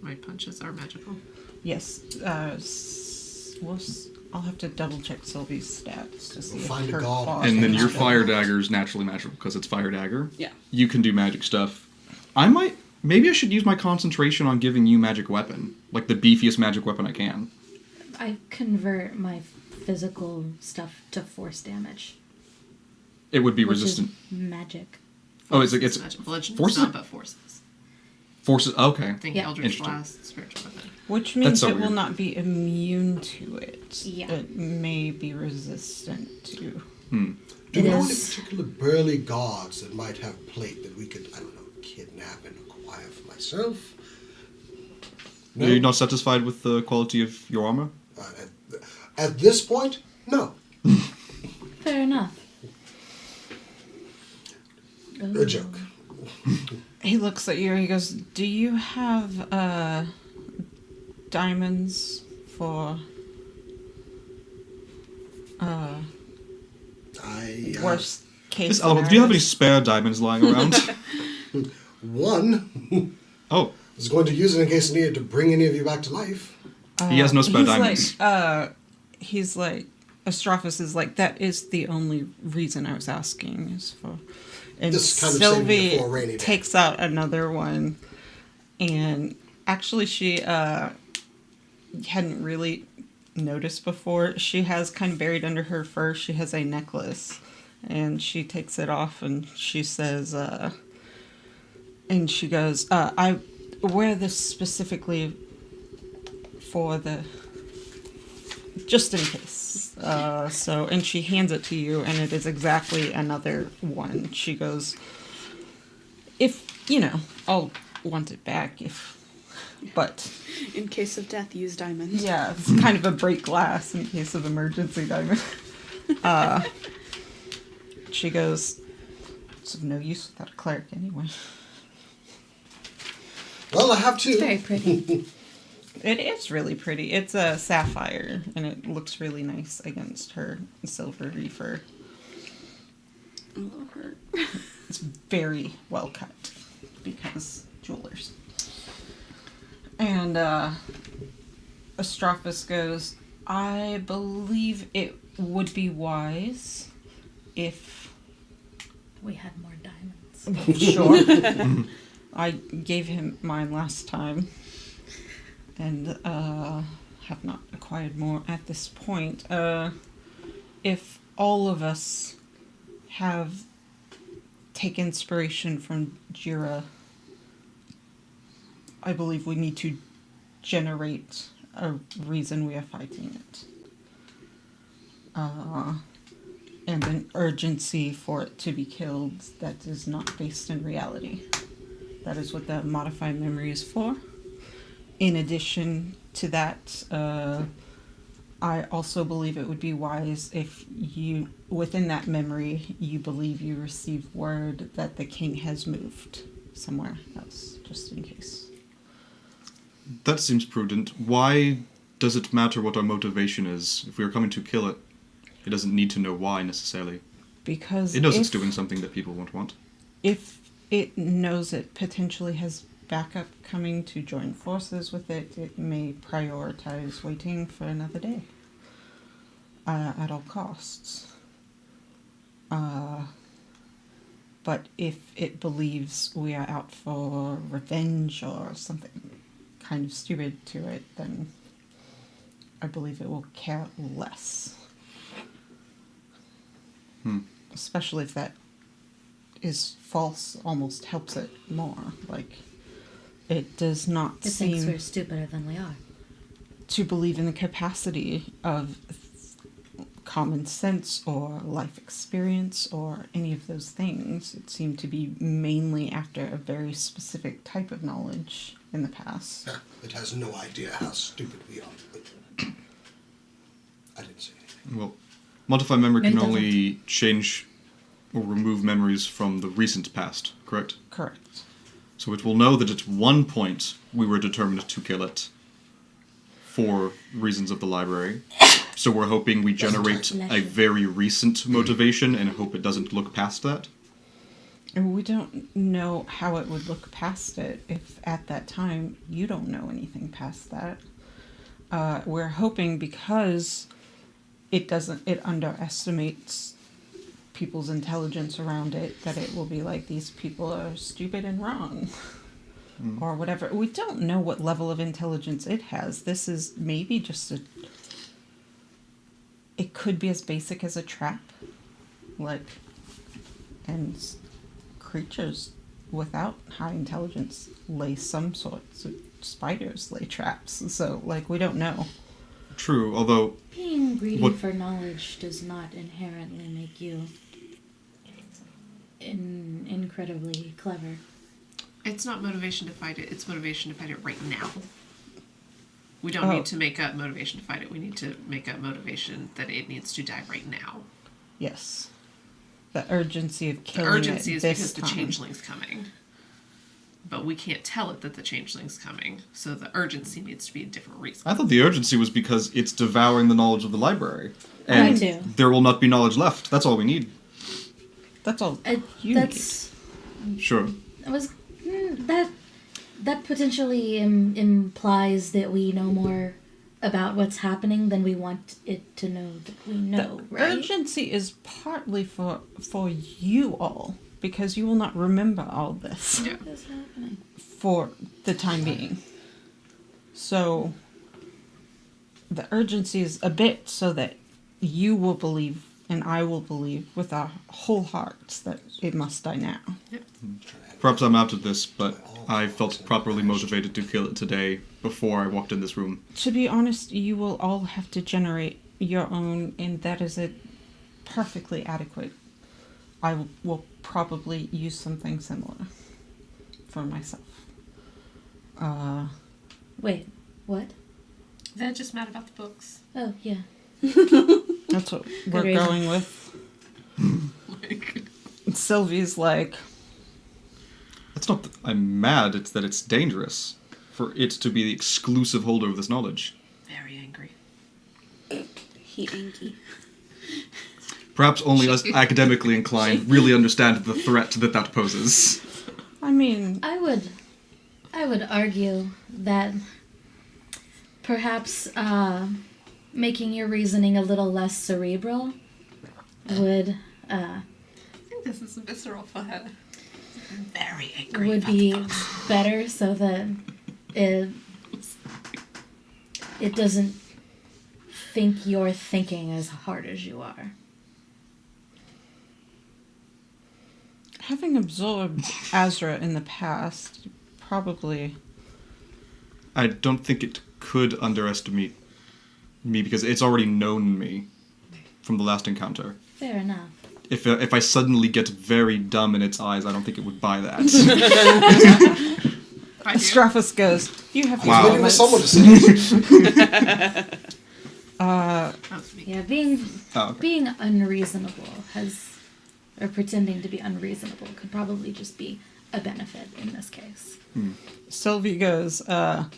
my punches are magical. Yes. I'll have to double check Sylvie's stats to see We'll if find a her god. claws And then are your magical. fire dagger is naturally magical because it's fire dagger. Yeah. You can do magic stuff. Maybe I should use my concentration on giving you magic weapon. Like the beefiest magic weapon I can. I convert my physical stuff to force damage. It would be which resistant. is magic. Oh, it's magic. Bludgeon forces? is not, but forces. forces. Okay. I think Yeah. Eldritch Interesting. Blast, spiritual weapon. Which means so it will weird. not be immune to it. Yeah. It may be resistant to. Do It we know any is- particular burly gods that might have plate that we could, I don't know, kidnap and acquire for myself. Are you not satisfied with the quality of your armor? At this point, no. Fair enough. A joke. He looks at you and he goes, "Do you have diamonds for worst case Miss Element, do you have any scenarios?" spare diamonds lying around? One. Oh, I was going to use it in case I needed to bring any of you back to life. he has no spare he's diamonds. He's like, Astrophus is like, that is the only reason I was asking is for. And This kind of saved me Sylvie for a rainy day. takes out another one, and actually she hadn't really noticed before. She has kind of buried under her fur. She has a necklace, and she takes it off, and she says, and she goes, "I wear this specifically for the." Just in case. And she hands it to you, and it is exactly another one. She goes, I'll want it back but In case of death, use diamonds. yeah, it's kind of a break glass in case of emergency diamond. She goes, it's of no use without a cleric anyway. Well, I have two. It's very pretty. It is really pretty. It's a sapphire, and it looks really nice against her silvery fur. I love her. It's very well cut because jewelers. And Astrophus goes, I believe it would be wise if... We had more diamonds. Sure. I gave him mine last time. And have not acquired more at this point. If all of us have taken inspiration from Jira, I believe we need to generate a reason we are fighting it. And an urgency for it to be killed that is not based in reality. That is what the modified memory is for. In addition to that, I also believe it would be wise if you, within that memory, you believe you received word that the king has moved somewhere else, just in case. That seems prudent. Why does it matter what our motivation is? If we are coming to kill it, it doesn't need to know why necessarily. Because It knows it's doing something that people won't want. if it knows it potentially has backup coming to join forces with it, it may prioritize waiting for another day at all costs. But if it believes we are out for revenge or something kind of stupid to it, then I believe it will care less. Especially if that is false, almost helps it more. Like, it does not It thinks seem we're stupider than we are. to believe in the capacity of common sense or life experience or any of those things. It seemed to be mainly after a very specific type of knowledge in the past. Yeah, it has no idea how stupid we are. But I didn't say anything. Well, modify memory It can doesn't. only change or remove memories from the recent past, correct? Correct. So it will know that at one point we were determined to kill it for reasons of the library. So we're hoping we generate a very recent motivation and hope it doesn't look past that. And we don't know how it would look past it if at that time you don't know anything past that. We're hoping because it underestimates people's intelligence around it, that it will be like, these people are stupid and wrong. Or whatever. We don't know what level of intelligence it has. This is maybe just it could be as basic as a trap. Like, and creatures without high intelligence lay some sorts of spiders lay traps. So, like, we don't know. True, although Being greedy What- for knowledge does not inherently make you incredibly clever. It's not motivation to fight it. It's motivation to fight it right now. We don't Oh. need to make up motivation to fight it. We need to make up motivation that it needs to die right now. Yes. The urgency of The killing urgency it is this because the time. changeling's coming. But we can't tell it that the changeling's coming. So the urgency needs to be a different reason. I thought the urgency was because it's devouring the knowledge of the library. And too. there will not be knowledge left. That's all we need. That's all I, you that's Sure. I was that potentially implies that we know more about what's happening than we want it to know that we know, The right? urgency is partly for you all, because you will not remember all this Yeah. What is happening? for the time being. So the urgency is a bit so that you will believe and I will believe with our whole hearts that it must die now. Perhaps I'm out of this, but I felt properly motivated to kill it today before I walked in this room. To be honest, you will all have to generate your own, and that is it perfectly adequate. I will probably use something similar for myself. Wait, what? They're just mad about the books. Oh, yeah. That's what we're reason. going with. Like, Sylvie's like, It's not that I'm mad, it's that it's dangerous for it to be the exclusive holder of this knowledge. very angry. He anky. Perhaps only us academically inclined really understand the threat that poses. I mean, I would argue that perhaps making your reasoning a little less cerebral would I think this is a visceral fun. I'm very angry. would about be the books. better so that it doesn't think you're thinking as hard as you are. having absorbed Azra in the past, probably. I don't think it could underestimate me because it's already known me from the last encounter. Fair enough. If I suddenly get very dumb in its eyes, I don't think it would buy that. I do. Straphus goes, you have Wow. Waiting for moments. someone to say it. That was me. Yeah, being Oh, okay. being unreasonable or pretending to be unreasonable could probably just be a benefit in this case. Sylvie goes, my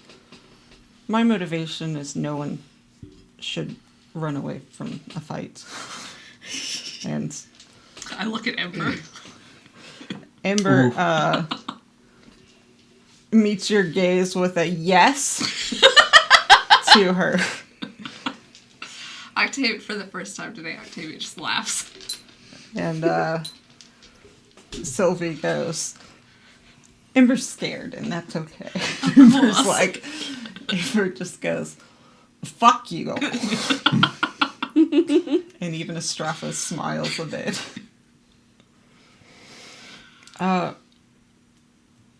motivation is no one should run away from a fight. And I look at Ember. Amber meets your gaze with a yes to her. Octavia, for the first time today, Octavia just laughs. And Sylvie goes, Ember's scared, and that's okay. Ember's like, Ember just goes, fuck you. And even Astraphus smiles a bit.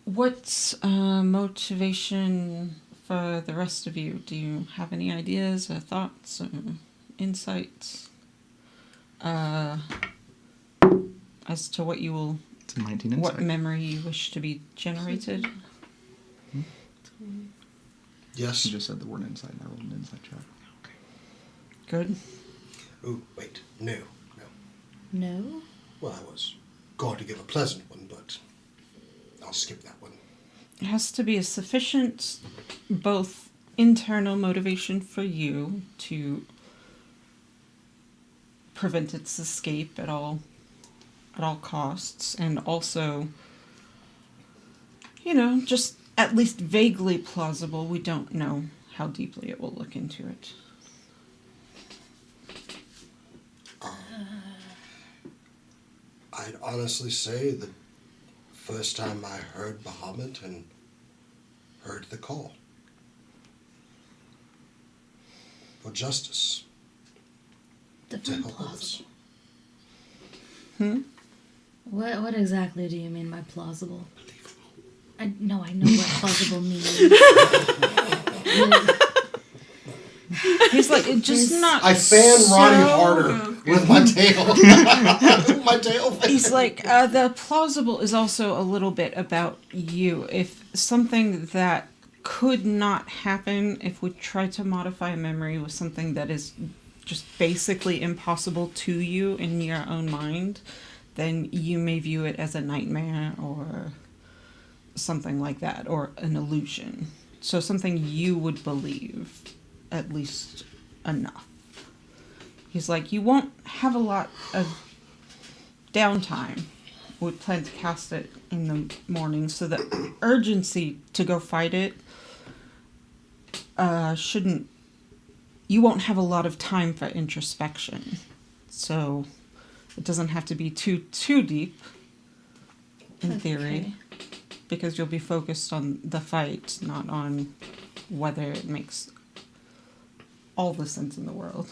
What's motivation for the rest of you? Do you have any ideas or thoughts or insights as to what you will, It's a 19 what insight. memory you wish to be generated? Yes. She just said the word insight, and I rolled an insight check. Good. Ooh, wait. No. No? Well, I was going to give a pleasant one, but I'll skip that one. It has to be a sufficient, both internal motivation for you to prevent its escape at all costs, and also, just at least vaguely plausible. We don't know how deeply it will look into it. I'd honestly say the first time I heard Bahamut and heard the call for justice to Define help others. plausible. What exactly do you mean by plausible? I know what plausible means. He's like, it's just not. I fan Ronnie so- harder with my tail. My tail. He's like, the plausible is also a little bit about you. If something that could not happen, if we try to modify a memory with something that is just basically impossible to you in your own mind, then you may view it as a nightmare or something like that, or an illusion. So something you would believe, at least enough. He's like, you won't have a lot of downtime. We plan to cast it in the morning, so the urgency to go fight it shouldn't. You won't have a lot of time for introspection, so it doesn't have to be too deep. In theory, because you'll be focused on the fight, not on whether it makes all the sense in the world.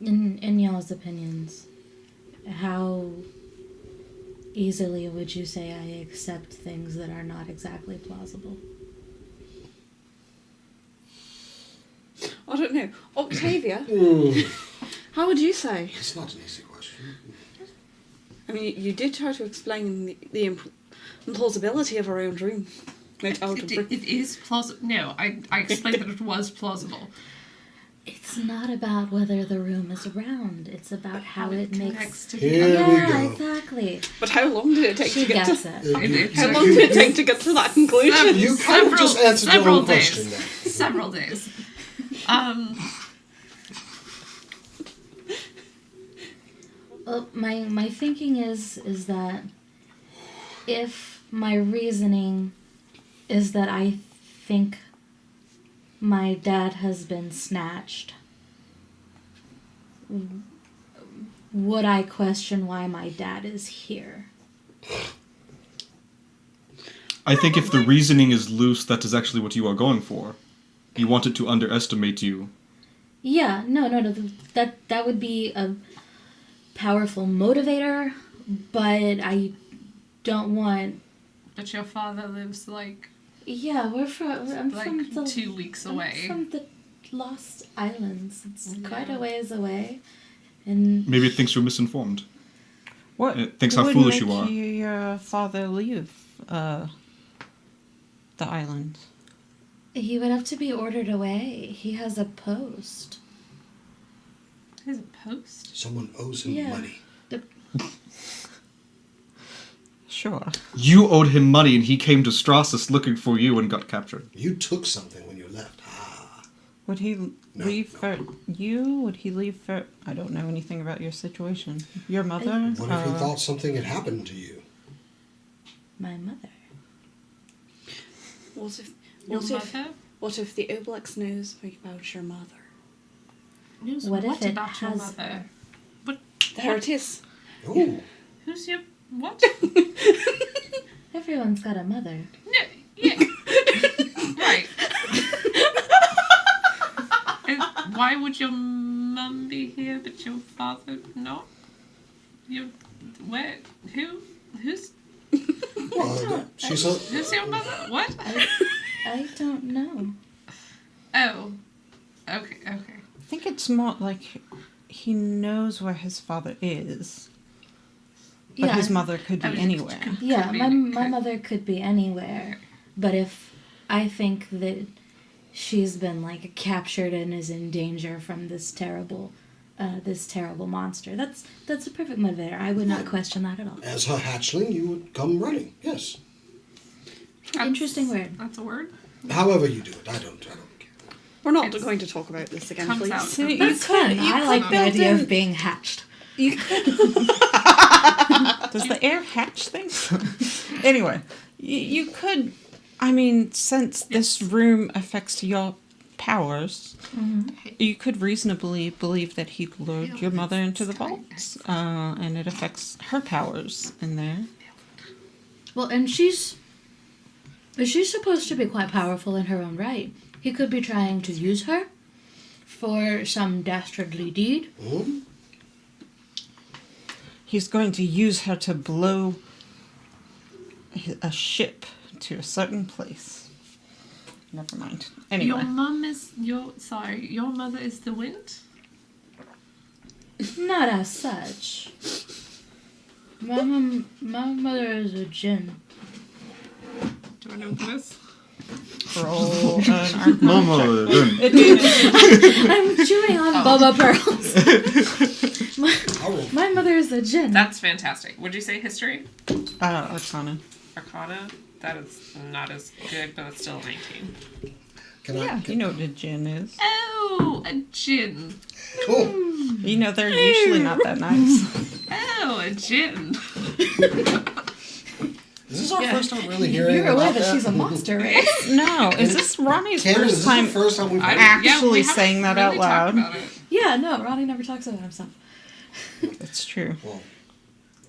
In y'all's opinions, how easily would you say I accept things that are not exactly plausible? I don't know. Octavia, how would you say? It's not an easy question. I mean, you did try to explain the implausibility of our own dream. It is plausible. No, I explained that it was plausible. It's not about whether the room is round. It's about how it makes... connects to Here we Yeah, go. exactly. But how long did it take She to get gets to... it. How long did it take to get to that conclusion? You kind of just answered your own question there. Several days. Well, my thinking is that if my reasoning is that I think my dad has been snatched, would I question why my dad is here? I think if the reasoning is loose, that is actually what you are going for. You wanted to underestimate you. Yeah, no. That would be a powerful motivator, but I don't want... But your father lives like Yeah, I'm from the 2 weeks away. I'm from the Lost Islands. It's quite a ways away, and Maybe it thinks you're misinformed. What It thinks how would foolish make you are. your father leave the island? he would have to be ordered away. He has a post. His post. Someone owes him Yeah. money. Sure. You owed him money and he came to Strassus looking for you and got captured. You took something when you left. Ah. Would he leave for you? Would he leave for... I don't know anything about your situation. Your mother? What if he thought something had happened to you? My mother. What if... Your What if... mother? What if the Obelix knows about your mother? Knows What if it about your has mother? her? What? There it is. Oh. Who's your what? Everyone's got a mother. No, yeah. Right. And why would your mum be here but your father not? Your where? Who's She's your mother? What? I don't know. Oh. Okay. I think it's more like he knows where his father is. But his mother could be anywhere. Yeah, be my mother could be anywhere, but if I think that she's been like captured and is in danger from this terrible monster, that's a perfect motivator. I would not question that at all. As her hatchling, you would come running. Yes. Interesting word. That's a word. However you do it, I don't care. We're not going to talk about this again, Comes please. out. See, That's fun. I like the build idea in- of being hatched. You could... Does the air hatch things? Anyway, you could... I mean, since this room affects your powers, you could reasonably believe that he lured your mother into the vaults, and it affects her powers in there. Well, and she's supposed to be quite powerful in her own right. He could be trying to use her for some dastardly deed. Hmm? He's going to use her to blow a ship to a certain place. never mind. Your Anyway. your mother is the wind? Not as such. My mother is a djinn. Do I know this? Roll an arcana Mama, check. done. I'm chewing on Bubba Pearls. I'll roll. My mother is a djinn. That's fantastic. Would you say history? Arcana. Arcana? That is not as good, but it's still 19. Can Yeah, I? you know what a gin is. Oh, a gin. Cool. You know, they're usually not that nice. Oh, a gin. Is this our first time really hearing You're aware about that she's a monster, right? No, is this Ronnie's Cameron, is first this time the first time we've heard actually we haven't saying that really out loud? talked about it. Yeah, no, Ronnie never talks about himself. It's true. Well,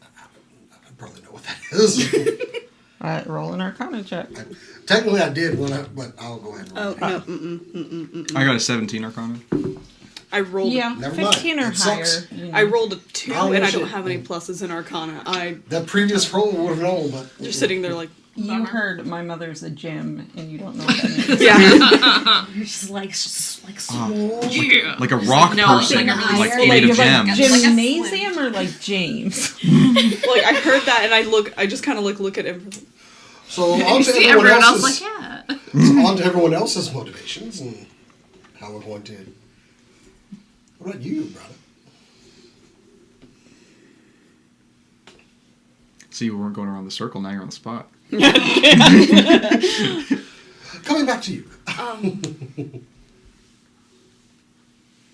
I probably know what that is. Roll an arcana check. Technically, I did but I'll go ahead and roll. Oh, it. no. I got a 17 Arcana. I rolled. Yeah, Never mind. 15 or It higher. sucks. You know. I rolled a 2, Oh, and I shit. don't have any pluses in Arcana. I That previous roll would have known, but just sitting there like, You heard my mother's a gym, and you don't know what that means. yeah. You're just like swole. Yeah. Like a rock No, person, like a like iron. made of You're like gems. gymnasium or like James? Like I heard that, and I just kind of look at him. so on You to see everyone everyone else else's. like, yeah. So on to everyone else's motivations and how we're going to. What about you, brother? See, we weren't going around the circle, now you're on the spot. Coming back to you.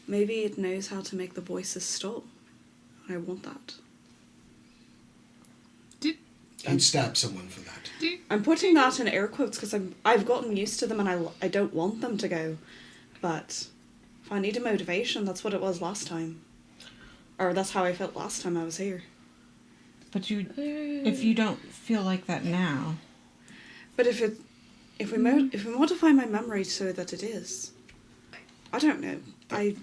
Maybe it knows how to make the voices stop. I want that. I'd stab someone for that. I'm putting that in air quotes because I've gotten used to them, and I don't want them to go. But if I need a motivation, that's what it was last time, or that's how I felt last time I was here. But if you don't feel like that now, But if we modify my memory so that it is, I don't know. I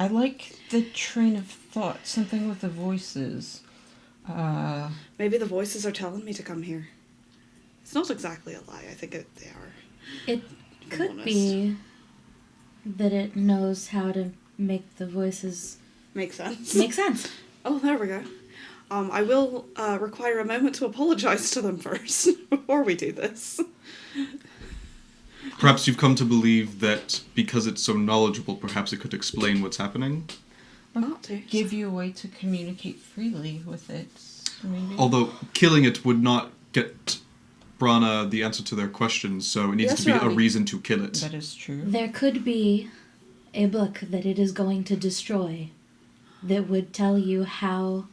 like the train of thought. Something with the voices. Maybe the voices are telling me to come here. It's not exactly a lie. I think they are. It I'm could honest. be that it knows how to make the voices Makes sense. make sense. Oh, there we go. I will require a moment to apologize to them first before we do this. Perhaps you've come to believe that because it's so knowledgeable, perhaps it could explain what's happening. Not to. give you a way to communicate freely with it. Maybe. Although killing it would not get Brana the answer to their questions, so it needs Yes, to be a Ronnie. reason to kill it. That is true. There could be a book that it is going to destroy that would tell you how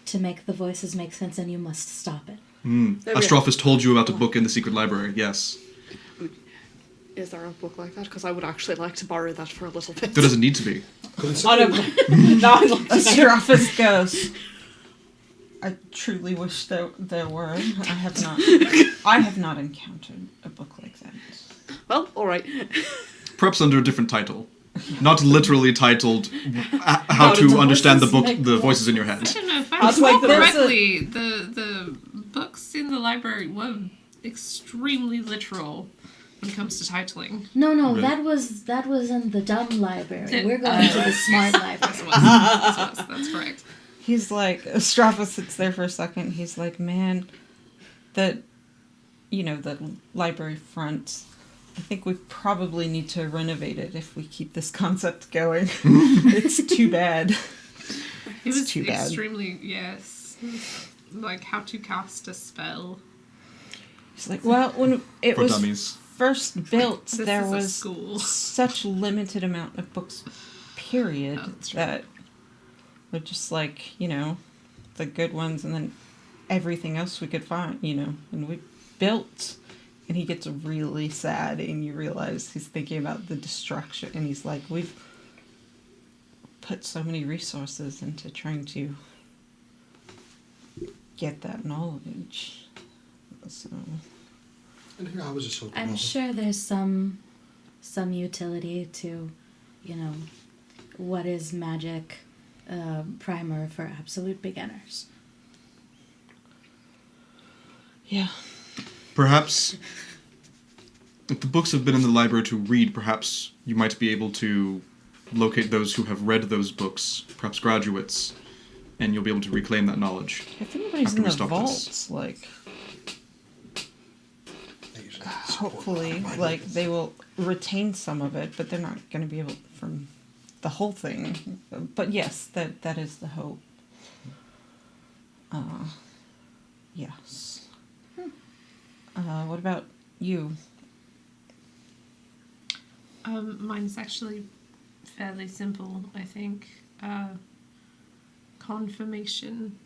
to make the voices make sense, and you must stop it. There we Astrophus told you about a book in the secret library, yes. Is there a book like that? Because I would actually like to borrow that for a little bit. There doesn't need to be. Considering, No, I'd like to know. Astrophus goes. I truly wish there were. I have not encountered a book like that. Well, all right. Perhaps under a different title. Not literally titled How How to to Understand the voices book, make the sense. voices in your head. I don't know if I That's like recall there's a- correctly. The books in the library were extremely literal when it comes to titling. No, Really? that was in the dumb library. The- We're going to the smart library. That's correct. He's like, Astrophus sits there for a second. He's like, man, the library front, I think we probably need to renovate it if we keep this concept going. It's too bad. It was too bad. extremely, yes. Like how to cast a spell. He's like, well, when it For was dummies. first built, This there is a was school. such limited amount of books, period, Oh, that's true. that were just like, the good ones and then everything else we could find, and we built, and he gets really sad, and you realize he's thinking about the destruction, and he's like, we've put so many resources into trying to get that knowledge, so... and here I was just hoping. I'm sure there's some utility to, what is magic primer for absolute beginners. Yeah. Perhaps If the books have been in the library to read, perhaps you might be able to locate those who have read those books, perhaps graduates, and you'll be able to reclaim that knowledge. If anybody's After in we the stop this. vaults, like, hopefully, like, they will retain some of it, but they're not going to be able from the whole thing. But yes, that is the hope. Yes. What about you? Mine's actually fairly simple, I think. Confirmation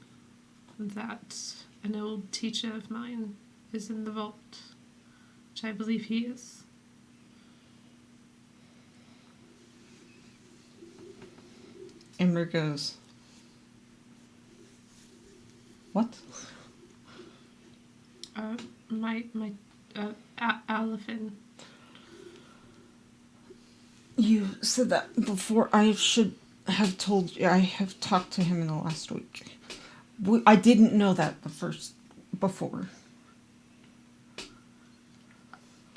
that an old teacher of mine is in the vault, which I believe he is. Ember goes, what? Alifin. You said that before. I should have told you. I have talked to him in the last week. I didn't know that before.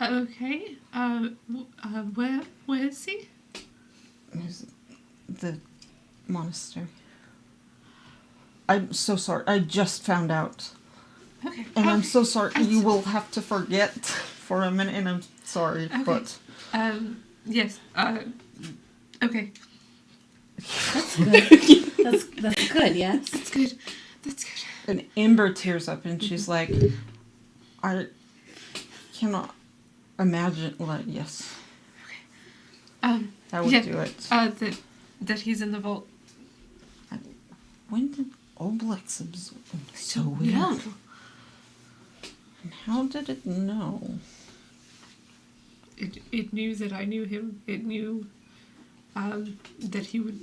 Okay. Where is he? There's the monastery. I'm so sorry. I just found out. Okay. And I'm so sorry. You will have to forget for a minute, and I'm sorry, Okay. but... Yes. Okay. That's good. That's good, yes? That's good. That's good. And Ember tears up, and she's like, I cannot imagine, like, yes, that would Yeah, do it. that he's in the vault. When did Oblex absorb? So weird. No. And how did it know? It knew that I knew him. It knew that he would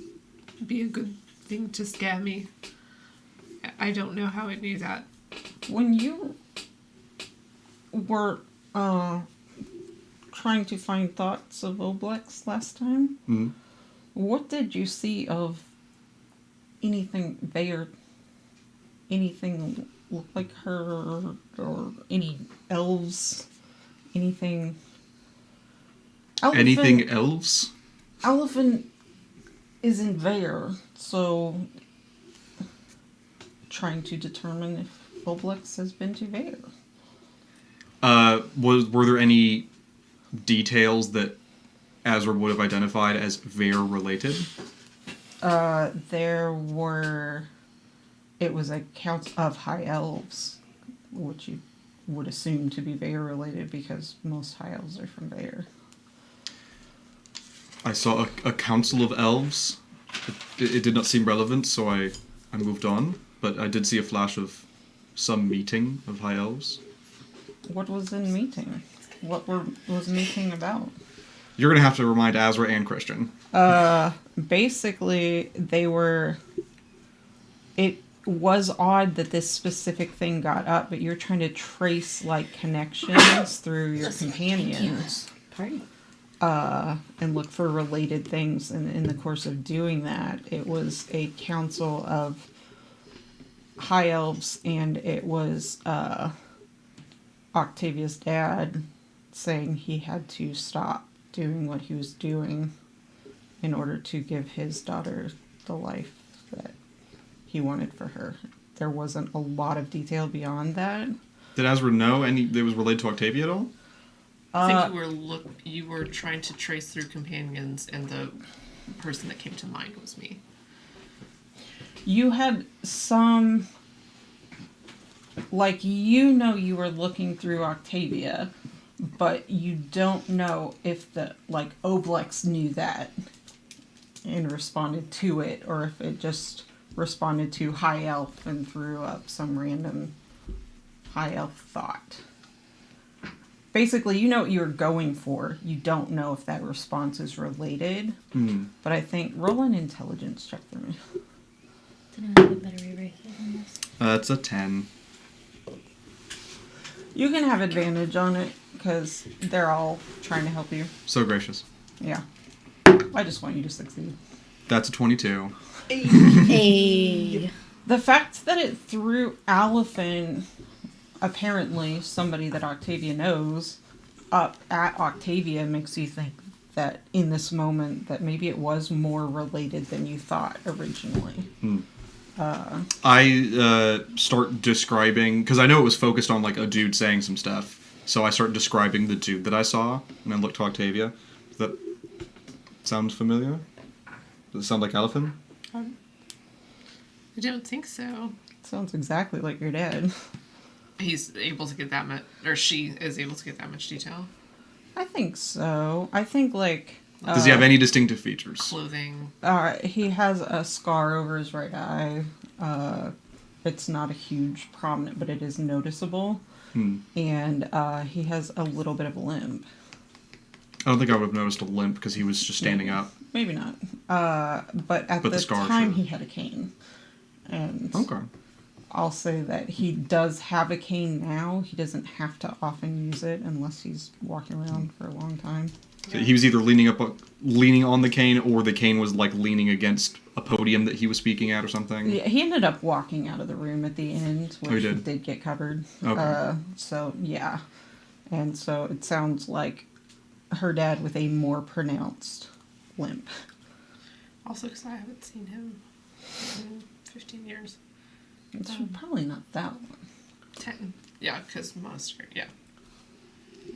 be a good thing to scare me. I don't know how it knew that. When you were trying to find thoughts of Oblex last time, Mm-hmm. what did you see of anything there? Anything look like her, or any elves? Anything? Anything elves? Elephant isn't there, so trying to determine if Oblex has been to Vair. Were there any details that Azra would have identified as Vair related? There were... It was a count of high elves, which you would assume to be Vair related because most high elves are from Vair. I saw a council of elves. It did not seem relevant, so I moved on. But I did see a flash of some meeting of high elves. What was in meeting? What was meeting about? You're gonna have to remind Azra and Christian. Basically, they were... It was odd that this specific thing got up, but you're trying to trace, like, connections through your companions. Pardon? And look for related things. And in the course of doing that, it was a council of high elves, and it was Octavia's dad saying he had to stop doing what he was doing in order to give his daughter the life that he wanted for her. There wasn't a lot of detail beyond that. Did Azra know any that was related to Octavia at all? I think you were trying to trace through companions, and the person that came to mind was me. You had some... Like, you were looking through Octavia, but you don't know if Oblex knew that and responded to it, or if it just responded to High Elf and threw up some random High Elf thought. Basically, you know what you're going for. You don't know if that response is related, but I think roll an intelligence check for me. Didn't I have a better erase than this? That's a 10. You can have advantage on it, because they're all trying to help you. So gracious. Yeah. I just want you to succeed. That's a 22. Hey. The fact that it threw Alifin, apparently somebody that Octavia knows, up at Octavia makes you think that in this moment that maybe it was more related than you thought originally. I start describing, because I know it was focused on like a dude saying some stuff, so I start describing the dude that I saw, and I look to Octavia. Does that sound familiar? Does it sound like Elephant? I don't think so. Sounds exactly like your dad. He's able to get that much, or she is able to get that much detail. I think so. I think like Does he have any distinctive features? Clothing. he has a scar over his right eye. It's not a huge prominent, but it is noticeable. And he has a little bit of a limp. I don't think I would have noticed a limp because he was just standing up. Maybe not. But at But the the scar, time, sure. he had a cane. And Okay. I'll say that he does have a cane now. He doesn't have to often use it unless he's walking around for a long time. So he was either leaning on the cane, or the cane was like leaning against a podium that he was speaking at or something. Yeah, he ended up walking out of the room at the end, which Oh, he did? get covered. Okay. So, yeah. And so it sounds like her dad with a more pronounced limp. Also, because I haven't seen him in 15 years. It's probably not that one. 10. Yeah, because monster. Yeah.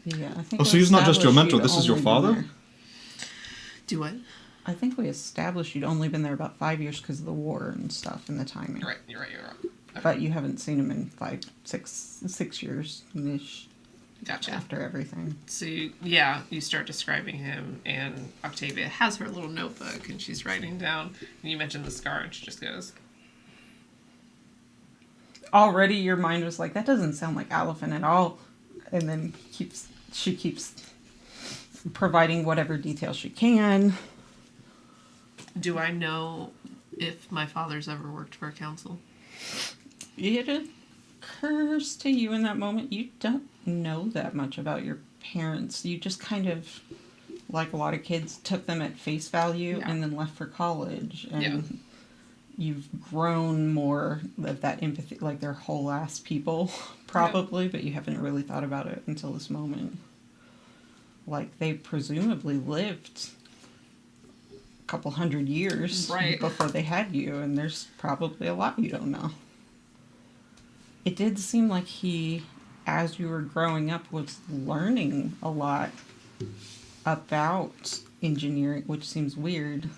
Yeah, I think. Oh, so we he's not just your established mentor, you'd this is your only been father? there. Do what? I think we established you'd only been there about 5 years because of the war and stuff and the timing. You're right. You're right. Okay. But you haven't seen him in 6 years ish Gotcha. after everything. So, you start describing him, and Octavia has her little notebook, and she's writing down, and you mentioned the scar, and she just goes, Already your mind was like, that doesn't sound like Elephant at all. And then she keeps providing whatever detail she can. do I know if my father's ever worked for a council? It occurs to you in that moment, you don't know that much about your parents. You just kind of, like a lot of kids, took them at face value Yeah. and then left for college. And Yeah. you've grown more of that empathy, like they're whole ass people, probably, but you haven't really thought about it until this moment. Like, they presumably lived a couple hundred years Right. before they had you, and there's probably a lot you don't know. It did seem like he, as you were growing up, was learning a lot about engineering, which seems weird.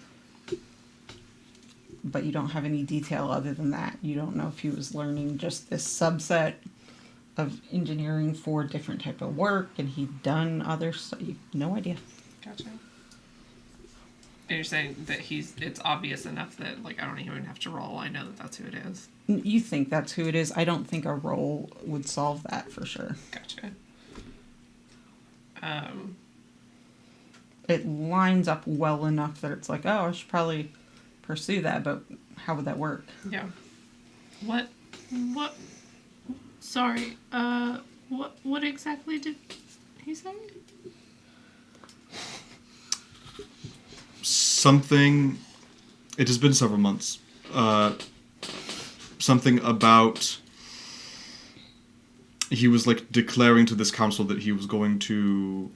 But you don't have any detail other than that. You don't know if he was learning just this subset of engineering for a different type of work, and he'd done other stuff. No idea. Gotcha. And you're saying that it's obvious enough that, like, I don't even have to roll. I know that that's who it is. You think that's who it is. I don't think a roll would solve that for sure. Gotcha. It lines up well enough that it's like, oh, I should probably pursue that, but how would that work? Yeah. What, sorry, what exactly did he say? Something. It has been several months. Something about. He was like declaring to this council that he was going to.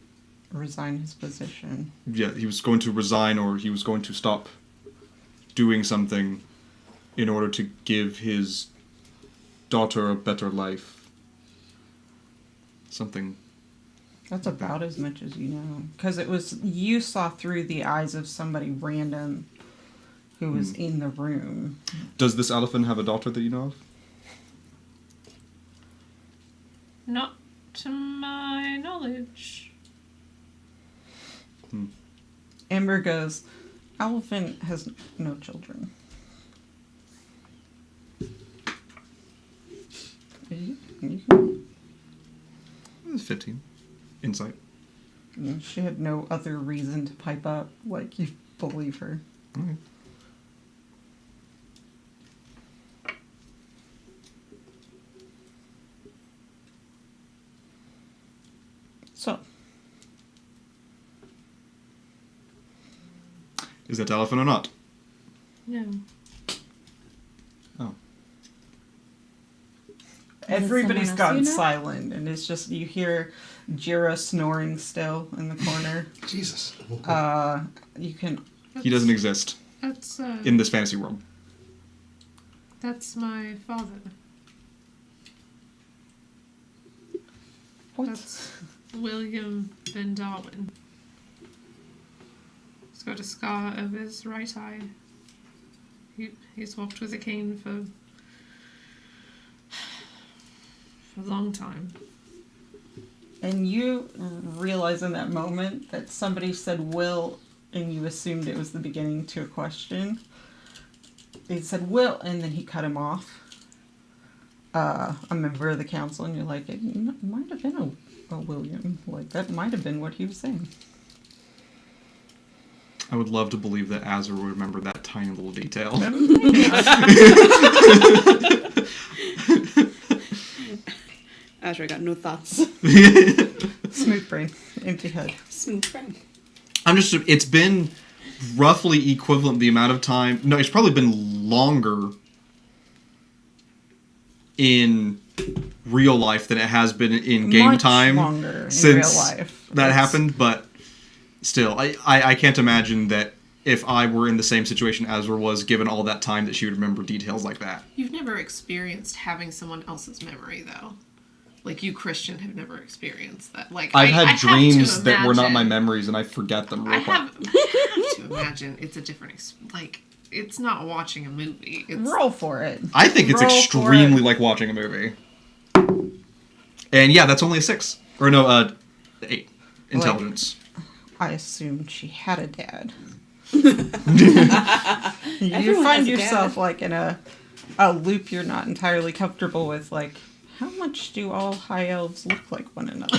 Resign his position. Yeah, he was going to resign, or he was going to stop doing something in order to give his daughter a better life. Something. That's about as much as you know. Because it was, you saw through the eyes of somebody random who was in the room. Does this elephant have a daughter that you know of? Not to my knowledge. Amber goes, Elephant has no children. You 15. Insight. know, she had no other reason to pipe up, like, you believe her. Okay. So, Is that elephant or not? No. Oh. Everybody's someone else gone you know? silent, and it's just you hear Jira snoring still in the corner. Jesus. You can. He doesn't exist That's in this fantasy world. that's my father. What? That's William Ben Darwin. He's got a scar over his right eye. He's walked with a cane for a long time. And you realize in that moment that somebody said Will, and you assumed it was the beginning to a question. He said Will, and then he cut him off. A member of the council, and you're like, it might have been a William. Like, that might have been what he was saying. I would love to believe that Azra would remember that tiny little detail. Azra got no thoughts. Smooth brain, empty head. Smooth brain. It's been roughly equivalent the amount of time. No, it's probably been longer in real life than it has been in game Much time longer in since real life. that It's- happened. But still, I can't imagine that if I were in the same situation Azra was, given all that time, that she would remember details like that. You've never experienced having someone else's memory, though. Like, you, Christian, have never experienced that. Like, I've I had have to dreams that were not my imagine- memories, and I forget them real I quick. have to imagine it's a different, like, it's not watching a movie. It's Roll for it. I think it's Roll for extremely it. like watching a movie. And yeah, that's only a 6. Or no, 8. Intelligence. I assumed she had a dad. Everyone You has find a yourself dad. like in a loop you're not entirely comfortable with. Like, how much do all high elves look like one another?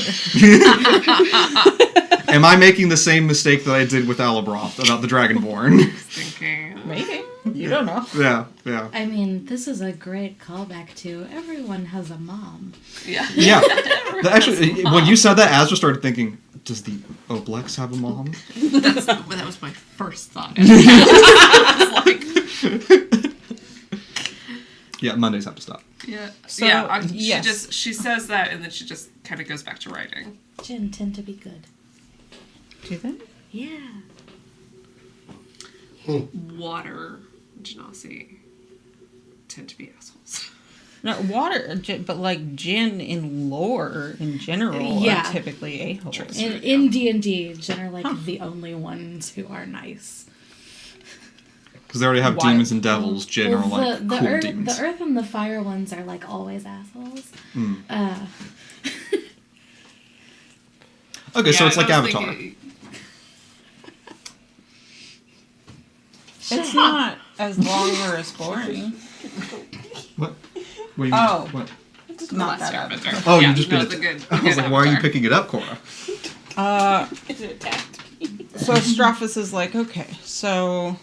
Am I making the same mistake that I did with Alabroth about the Dragonborn? thinking, Maybe. You don't know. yeah. I mean, this is a great callback to everyone has a mom. yeah. Yeah. Actually, when you said that, Azra started thinking, does the Oblex have a mom? That was my first thought. I was like, Yeah, Mondays have to stop. yeah. So, Yeah, yes. she says that, and then she just kind of goes back to writing. Jinn tend to be good. Do they? Yeah. Water genasi tend to be assholes. No, water, but like Jinn in lore in general Yeah. are typically a-holes. True. In D&D, Jinn are like the only ones who are nice. Because they already have Why? demons and devils. Jinn are like the cool earth, demons. the earth and the fire ones are like always assholes. Okay, so Yeah, it's like I was Avatar. thinking- It's not as long or as boring. What? What do you mean? Oh. What? It's The not Last that Airbender. Avatar. Oh, Yeah, you just no, been. it's a good. I was like, why are you picking it up, Cora? It attacked me. So Strophus is like, okay, so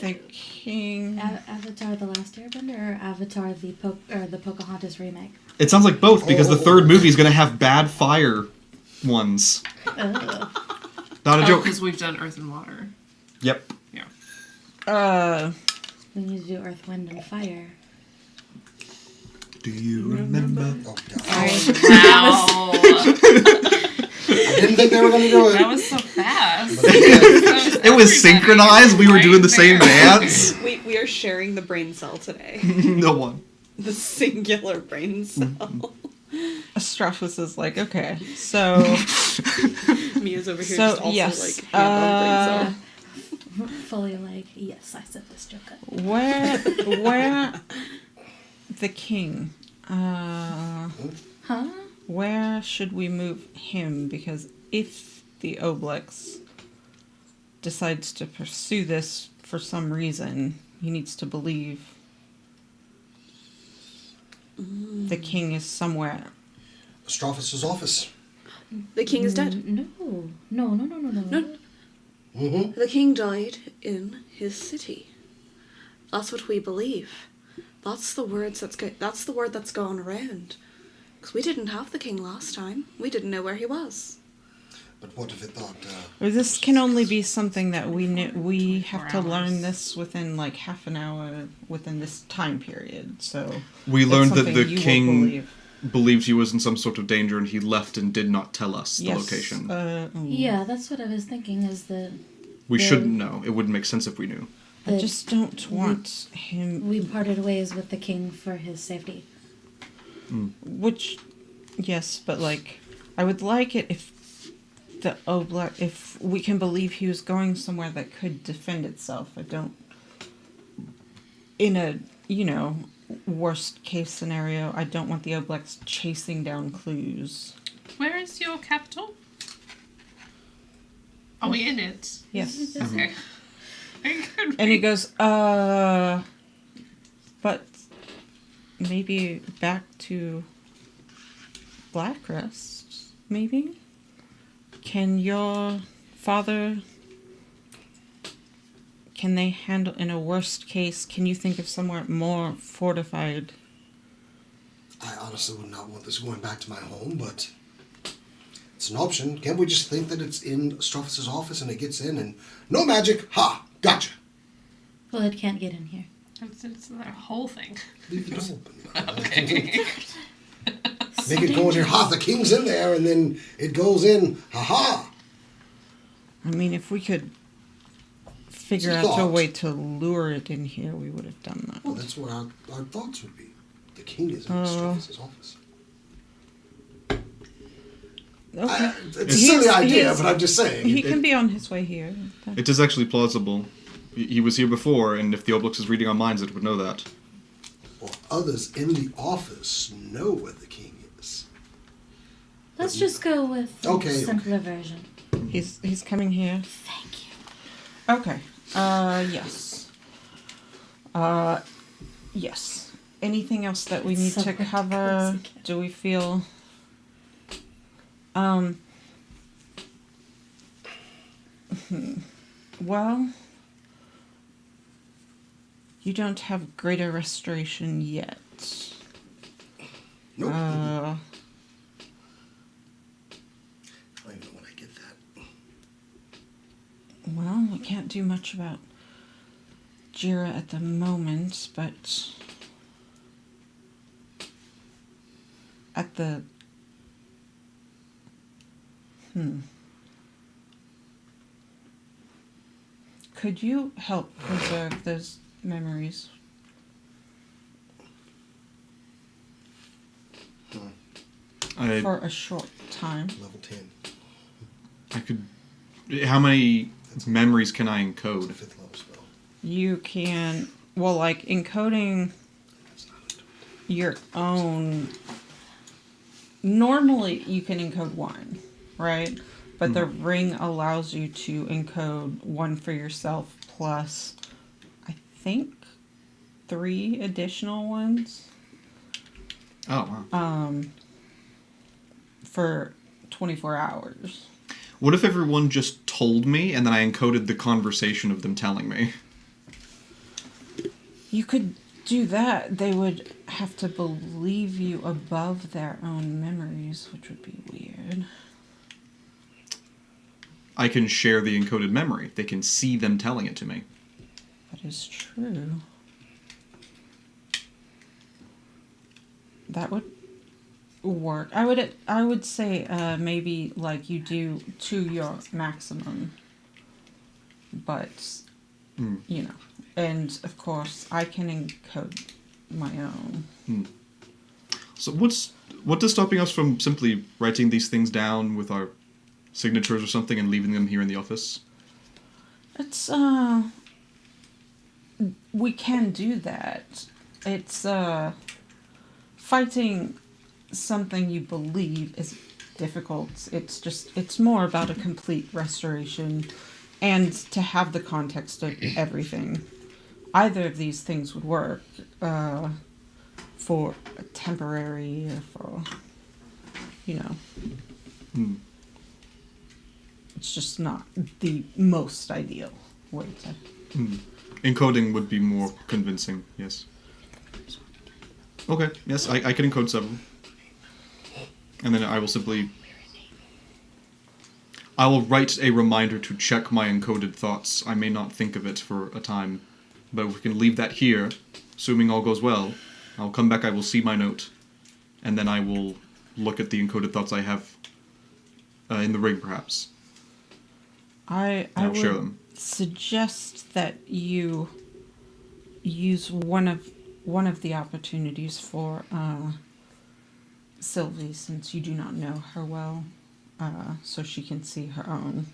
the king. Avatar: The Last Airbender or Avatar: the Pocahontas remake? It sounds like both, because the third movie is going to have bad fire ones. Ugh. Not a joke. Because we've done Earth and Water. Yep. Yeah. We need to do Earth, Wind, and Fire. Do you remember? Oh, God. Wow. I didn't think they were going to do it. That was so fast. It was synchronized. We were doing the same dance. We are sharing the brain cell today. No one. The singular brain cell. Strophus is like, okay, so Mia's over here So, just also yes, like hand on brain cell. Fully like, yes, I said this joke. where the king? Huh? Where should we move him? Because if the Oblex decides to pursue this for some reason, he needs to believe the king is somewhere. Strophus' office. The king is dead. No. Mm-hmm. The king died in his city. That's what we believe. That's the words that's the word that's gone around. Because we didn't have the king last time. We didn't know where he was. But what if it thought? Or this can only be something that we have to 24 learn hours. this within like half an hour within this time period. So We it's learned that something the you will king believe. believed he was in some sort of danger and he left and did not tell us the Yes, location. Yeah, that's what I was thinking. Is that We the- shouldn't know. It wouldn't make sense if we knew. I that just don't want him. we parted ways with the king for his safety. Which, yes, but like, I would like it if the Oblak, if we can believe he was going somewhere that could defend itself. I don't. In a, worst case scenario, I don't want the Oblaks chasing down clues. Where is your capital? Are we in it? Yes. Okay. Very good. And he goes, but maybe back to Blackrest, maybe? Can your father, can they handle, in a worst case, can you think of somewhere more fortified? I honestly would not want this going back to my home, but it's an option. Can't we just think that it's in Strophus' office and it gets in and no magic? Ha! Gotcha. Well, it can't get in here. It's the whole thing. Leave the door open. Okay. Make it go in here. Ha! The king's in there, and then it goes in. Ha ha! I mean, if we could figure It's a out a thought. way to lure it in here, we would have done that. Well, that's what our thoughts would be. The king is in Strophus' office. Okay. It's a He's- silly idea, he's- but I'm just saying. He can be on his way here. It is actually plausible. He was here before, and if the Oblix is reading our minds, it would know that. Well, others in the office know where the king is. Let's just go with the Okay, simpler version. He's coming here. Thank you. Okay. Yes. Yes. Anything else that we need So to hard to cover? close again. Do we feel? Well, you don't have greater restoration yet. Nope. Uh, I don't even know when I get that. well, we can't do much about Jira at the moment, but at the Could you help preserve those memories? For a short time. Level 10. I could. How many memories can I It's a encode? 5th level spell. You can, well, like encoding That's not it. your own. Normally, you can encode one, right? But the ring allows you to encode one for yourself plus, I think, 3 additional ones Oh, wow. for 24 hours. What if everyone just told me and then I encoded the conversation of them telling me? You could do that. They would have to believe you above their own memories, which would be weird. I can share the encoded memory. They can see them telling it to me. That is true. That would work. I would say maybe like you do to your maximum, but you know, and of course I can encode my own. So what is stopping us from simply writing these things down with our signatures or something and leaving them here in the office? It's we can do that. It's fighting something you believe is difficult. It's more about a complete restoration and to have the context of everything. Either of these things would work for a temporary or for, you know. It's just not the most ideal way to. Encoding would be more convincing, yes. Okay, yes, I can encode several. And then I will simply... I will write a reminder to check my encoded thoughts. I may not think of it for a time, but we can leave that here, assuming all goes well. I'll come back, I will see my note, and then I will look at the encoded thoughts I have in the rig, perhaps. I I'll share would them. suggest that you use one of the opportunities for Sylvie, since you do not know her well, so she can see her own.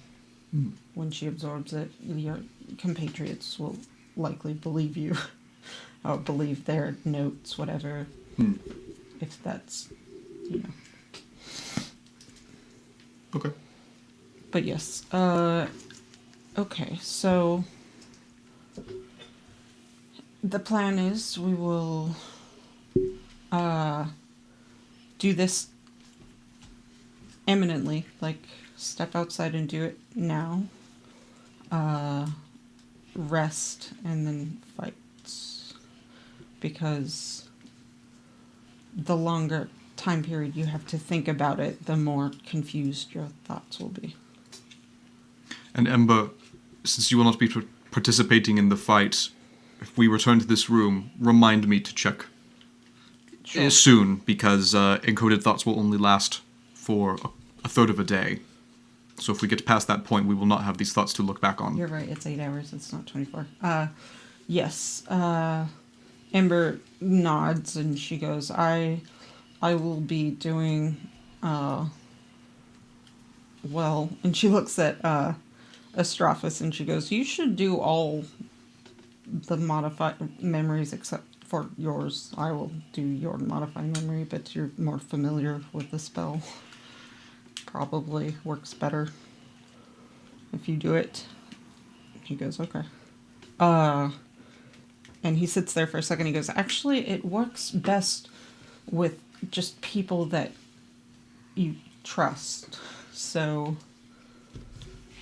When she absorbs it, your compatriots will likely believe you, or believe their notes, whatever, if that's, Okay. But yes, okay, so the plan is we will do this imminently, like step outside and do it now, rest and then fight, because the longer time period you have to think about it, the more confused your thoughts will be. And Ember, since you will not be participating in the fight, if we return to this room, remind me to check soon, because encoded thoughts will only last for a third of a day. So if we get past that point, we will not have these thoughts to look back on. You're right, it's 8 hours, it's not 24. Yes, Ember nods and she goes, I will be doing, well, and she looks at Astrophus and she goes, you should do all the modified memories except for yours. I will do your modified memory, but you're more familiar with the spell. Probably works better if you do it. He goes, okay. And he sits there for a second. He goes, actually, it works best with just people that you trust. So,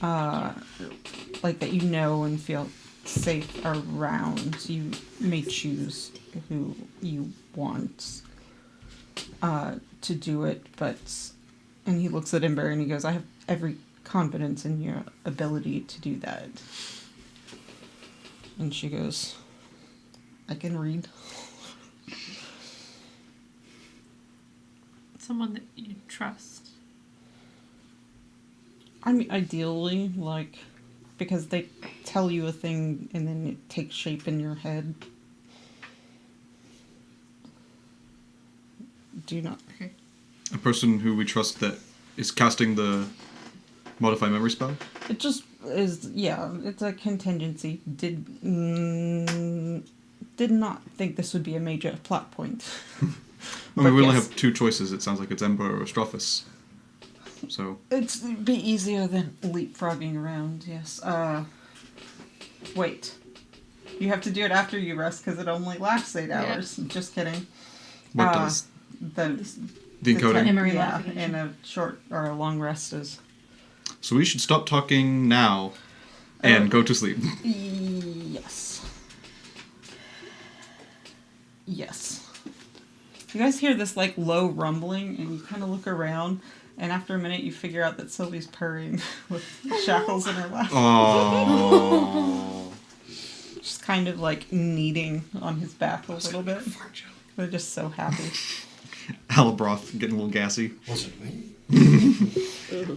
like that you know and feel safe around. You may choose who you want to do it, but... And he looks at Ember and he goes, I have every confidence in your ability to do that. And she goes, I can read. Someone that you trust. I mean, ideally, like, because they tell you a thing and then it takes shape in your head. Do you not? Okay. A person who we trust that is casting the modify memory spell? It just is, yeah, it's a contingency. Did not think this would be a major plot point. I mean, we only yes. have two choices. It sounds like it's Ember or Astrophus. So... It'd be easier than leapfrogging around, yes. Wait. You have to do it after you rest because it only lasts 8 hours. Yeah. Just kidding. What does? The encoding? Memory yeah, modification. and a short or a long rest is... So we should stop talking now and go to sleep. Yes. Yes. You guys hear this, like, low rumbling, and you kind of look around, and after a minute you figure out that Sylvie's purring with shackles in her lap. Oh. Just kind of, like, kneading on his back a little bit. They're just so happy. Alabroth getting a little gassy. Was it me?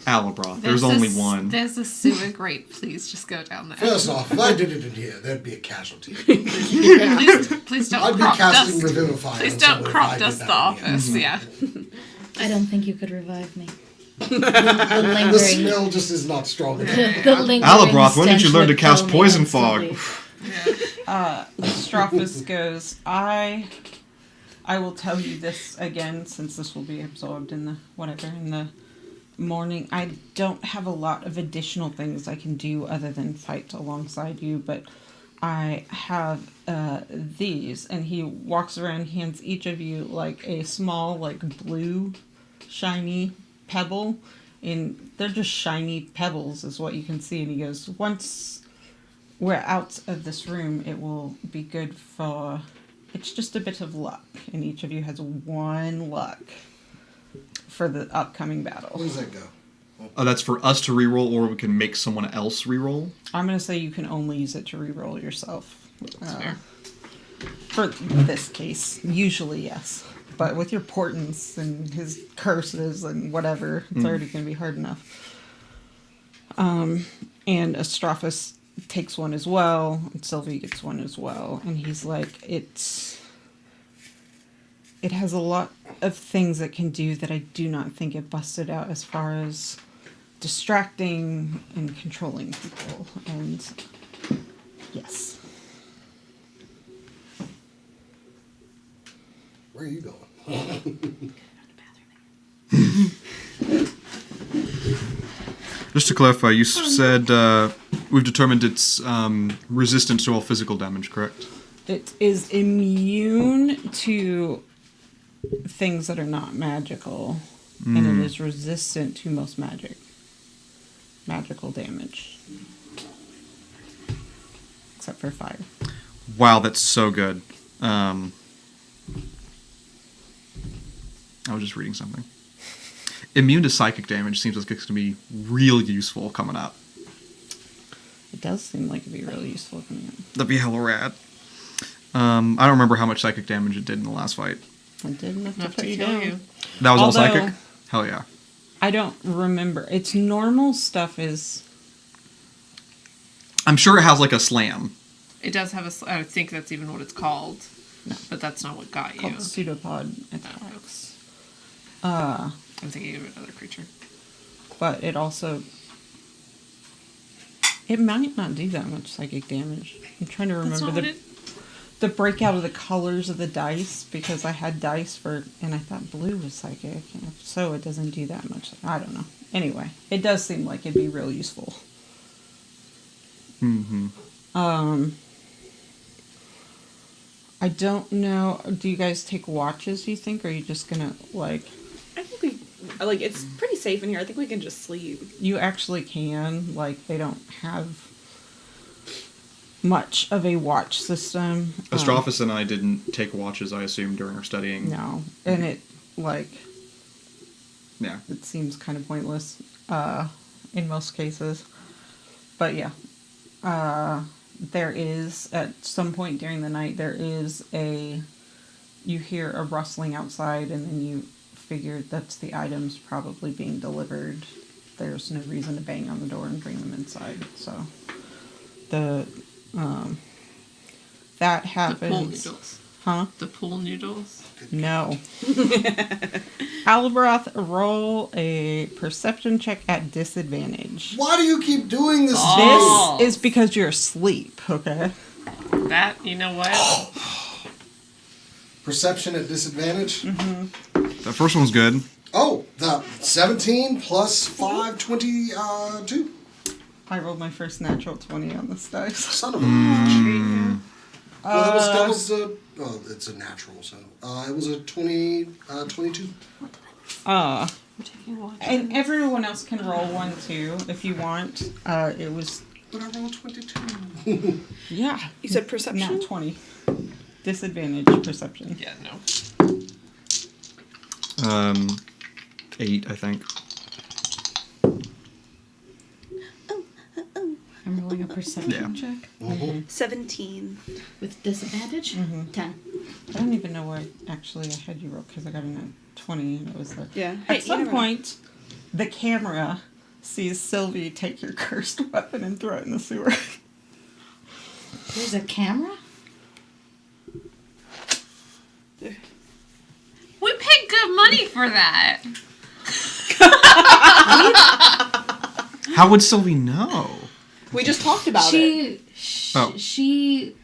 Alabroth. There's only one. There's a sewer grate. Please just go down there. First off, if I did it in here, there'd be a casualty. Please don't I'd be crop casting dust. Revivify. Please on don't someone if crop I did dust that the in here. office. Yeah. I don't think you could revive me. The The lingering, smell just is not strong enough. the lingering Alabroth, when did you stench learn to would cast kill me poison fog? instantly. Strophus goes, I will tell you this again, since this will be absorbed in the morning. I don't have a lot of additional things I can do other than fight alongside you, but I have these. And he walks around, hands each of you like a small, like blue, shiny pebble. And they're just shiny pebbles is what you can see. And he goes, once we're out of this room, it will be good for... It's just a bit of luck, and each of you has 1 luck for the upcoming battle. Where does that go? That's for us to reroll, or we can make someone else reroll. I'm gonna say you can only use it to reroll yourself. That's fair. For this case, usually yes. But with your portents and his curses and whatever, it's already gonna be hard enough. And Astrophus takes one as well, and Sylvie gets one as well. And he's like, it has a lot of things it can do that I do not think it busted out as far as distracting and controlling people. And yes. Where are you going? Just to clarify, you said we've determined it's resistant to all physical damage, correct? It is immune to things that are not magical, and it is resistant to most magical damage. Except for fire. Wow, that's so good. I was just reading something. Immune to psychic damage seems like it's going to be real useful coming up. It does seem like it'd be really useful coming up. That'd be hella rad. I don't remember how much psychic damage it did in the last fight. It did enough to Enough put to you kill down. you. That was all Although- psychic? Hell yeah. I don't remember. Its normal stuff is... I'm sure it has like a slam. It does have I think that's even what it's called. No. But that's not what got called you. pseudopod attacks. I'm thinking of another creature. But it also... It might not do that much psychic damage. I'm trying to That's remember not what the breakout of the colors of the dice, because I had dice for... And I thought blue was psychic. And if so, it doesn't do that much. I don't know. Anyway, it does seem like it'd be real useful. Mm-hmm. I don't know. Do you guys take watches, do you think? Or are you just gonna, like... I think it's pretty safe in here. I think we can just sleep. You actually can. Like, they don't have much of a watch system. Astrophus and I didn't take watches, I assume, during our studying. No. And it, like... Yeah. It seems kind of pointless in most cases. But yeah. There is, at some point during the night, you hear a rustling outside, and then you figure that's the items probably being delivered. There's no reason to bang on the door and bring them inside. So, that happens. The pool noodles. Huh? The pool noodles. No. Albroth, roll a perception check at disadvantage. Why do you keep doing this? Oh. This is because you're asleep, okay? That, you know what? Perception at disadvantage? That first one's good. Oh, the 17 plus 5, 22. I rolled my first natural 20 on this dice. Son of a bitch. Well, that was it's a natural, so it was a 22. And everyone else can roll one too if you want. It was But I rolled 22. yeah. You said perception? Nat 20. Disadvantage perception. Yeah, no. 8, I think. I'm rolling a perception Yeah. check 17. with disadvantage. 10. I don't even know why actually I had you roll because I got a nat 20 and it was there. Yeah. Hey, At you some never know. point, the camera sees Sylvie take your cursed weapon and throw it in the sewer. There's a camera? We paid good money for that. How would Sylvie know? We just talked about it. She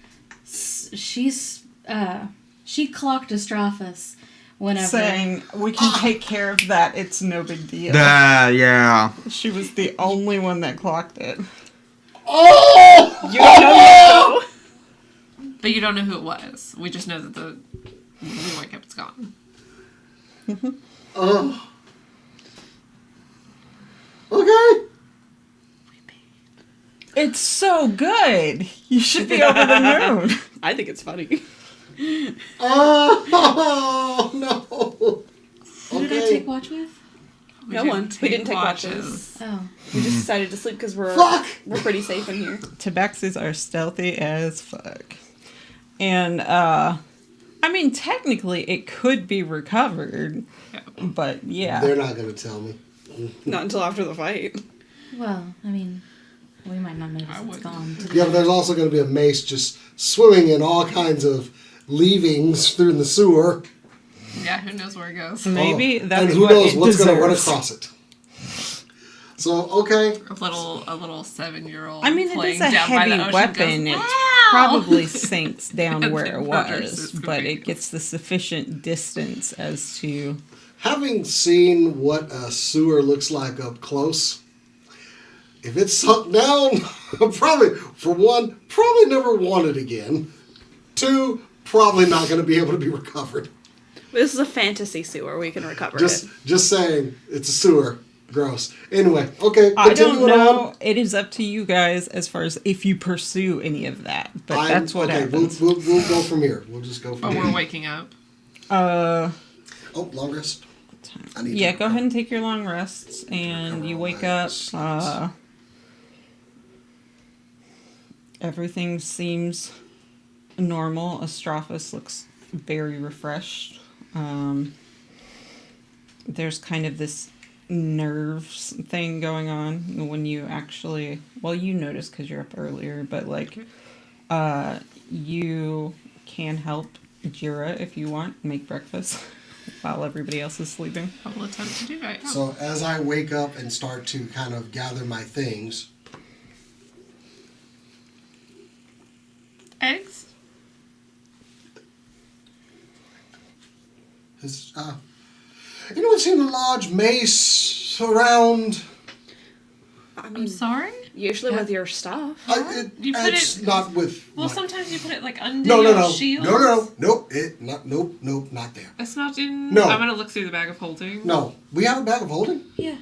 clocked Astrophus whenever. Saying, we can take care of that, it's no big deal. Yeah. She was the only one that clocked it. Oh! You don't know. But you don't know who it was. We just know that the white kept gone. Oh. Okay. It's so good. You should be over the moon. I think it's funny. Oh, no. Who did I Okay. take watch with? No one. We didn't take watches. Oh. We just decided to sleep because Fuck! we're pretty safe in here. Tabaxis are stealthy as fuck. And, I mean, technically it could be recovered, but yeah. They're not going to tell me. Not until after the fight. Well, I mean, we might not notice it's wouldn't. gone. Yeah, but there's also going to be a mace just swimming in all kinds of leavings through the sewer. Yeah, who knows where it goes. Maybe that's and who what knows it what's going to run deserves. across it. So, okay. A little 7-year-old. I mean, it playing is a down by the heavy ocean weapon. Goes, It "Wow!" probably sinks down And where then it murders was, its but it companions. gets the sufficient distance as to. Having seen what a sewer looks like up close, if it's sunk down, probably, for one, probably never want it again. Two, probably not going to be able to be recovered. This is a fantasy sewer. We can recover it. Just saying, it's a sewer. Gross. Anyway, okay. I don't continuing know. on. It is up to you guys as far as if you pursue any of that, but that's what happens. We'll go from here. We'll just go from Oh, here. we're waking up. Oh, long rest. I need Yeah, to go ahead and take your long rests, and Recover you all wake my up. sins. Everything seems normal. Astrophus looks very refreshed. There's kind of this nerves thing going on when you actually, well, you notice because you're up earlier, but like, you can help Jira if you want make breakfast while everybody else is sleeping. I will attempt to do that. So as I wake up and start to kind of gather my things, Eggs? has anyone seen a large mace around? I I'm mean, sorry? usually with your stuff. You put It's it- not with. Well, my- sometimes you put it like under no, your no, shield. nope, nope, not there. It's not in. No. I'm gonna look through the bag of holding. No, we have a bag of holding. Yeah.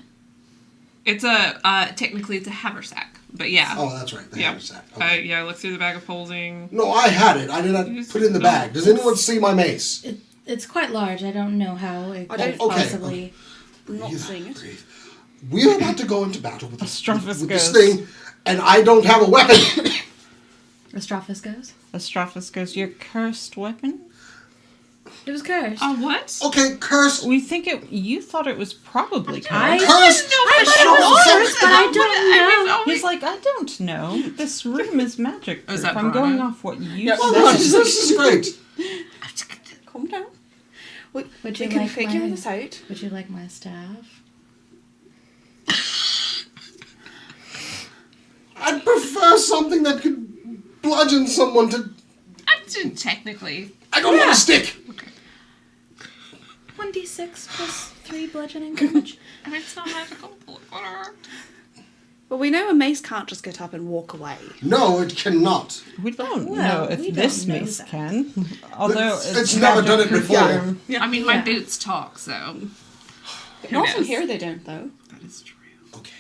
It's a technically it's a haversack, but yeah. Oh, that's right, the Yeah. haversack. Okay. Yeah, I looked through the bag of holding. No, I had it. I did not Yes. put it in the bag. Does anyone see my mace? It's quite large. I don't know how it I could don't- okay, possibly. I'm not Breathe, seeing it. breathe. We are about to go into battle with this, Astrophus with this goes. thing, and I don't have a weapon. Astrophus goes. Astrophus goes, your cursed weapon? It was cursed. What? Okay, curse. We think you thought it was probably cursed. I Cursed. I thought it was cursed, but I don't know. He's like, I don't know. This room is magic. Oh, is that I'm going Brana? off what you Yep. said. This is great. Calm down. We Would we you can like figure my- this out. Would you like my staff? I'd prefer something that could bludgeon someone to. Technically. I don't want a stick. 1d6 plus 3 bludgeoning damage. And it's not magical. Whatever. But we know a mace can't just get up and walk away. No, it cannot. We don't Well, know if we this don't know mace that. can. Although It's never done it before. confirmed. I mean, my boots talk, so. Who Not from knows? here, they don't, though. That is true. Okay.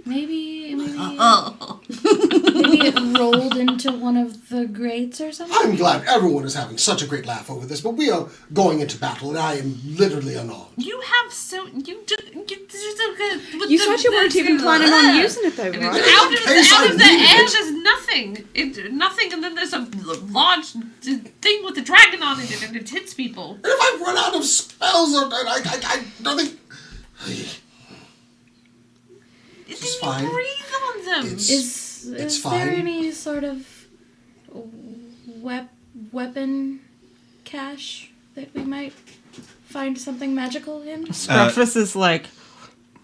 Maybe Oh. maybe it rolled into one of the grates or something. I'm glad everyone is having such a great laugh over this, but we are going into battle, and I am literally unarmed. You have so. You do. You're so good. with You the- said you weren't the- even planning on using it, though, And right? it's out of, case I out of the need air, it. there's nothing. Nothing, and then there's a large thing with a dragon on it, and it hits people. And if I run out of spells, or I nothing. It's It's fine. Breathe on them. It's Is It's there fine. any sort of weapon cache that we might find something magical in? Scruffus is like,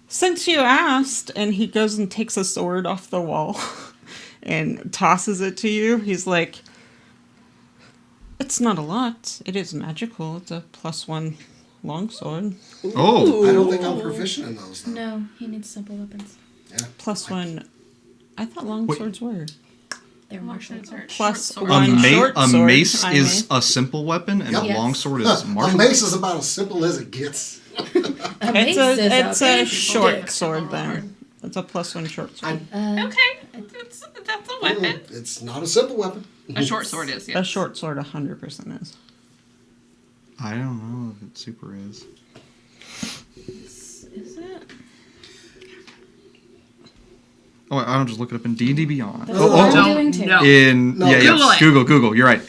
since you asked, and he goes and takes a sword off the wall and tosses it to you. He's like, it's not a lot. It is magical. It's a +1 longsword. Oh, I don't think I'm proficient in those. Though. No, he needs simple weapons. +1. I thought longswords were. They're martial. Plus Short sword. one short a sword, mace I is mean. a simple weapon, and a Yes. longsword Huh, is a martial. mace is about as simple as it gets. A mace is It's a big short stick. sword then. It's a +1 short sword. Okay, that's a weapon. It's not a simple weapon. A short sword is, yeah. A short sword 100% is. I don't know if it super is. Is it? Oh, I don't just look it up in D&D Beyond. That's Oh, what oh, I'm doing too. no. in No, yeah, Google yeah. it. Google. You're right.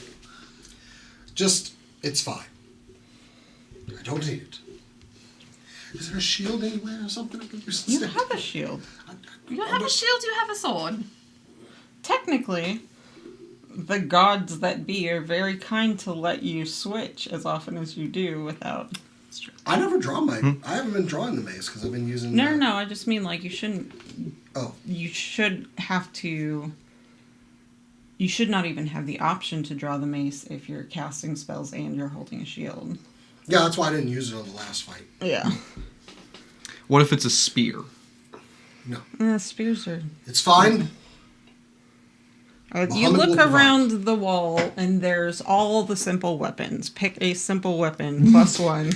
Just, it's fine. I don't need it. Is there a shield anywhere or something I can use You instead? have a shield. You don't have a shield, you have a sword. Technically, the gods that be are very kind to let you switch as often as you do without. I never draw my. I haven't been drawing the mace because I've been using. No. I just mean like you shouldn't. Oh, You should have to. You should not even have the option to draw the mace if you're casting spells and you're holding a shield. yeah, that's why I didn't use it on the last fight. Yeah. What if it's a spear? No, Spears are. it's fine. You Muhammad look will provide. around the wall and there's all the simple weapons. Pick a simple weapon plus one.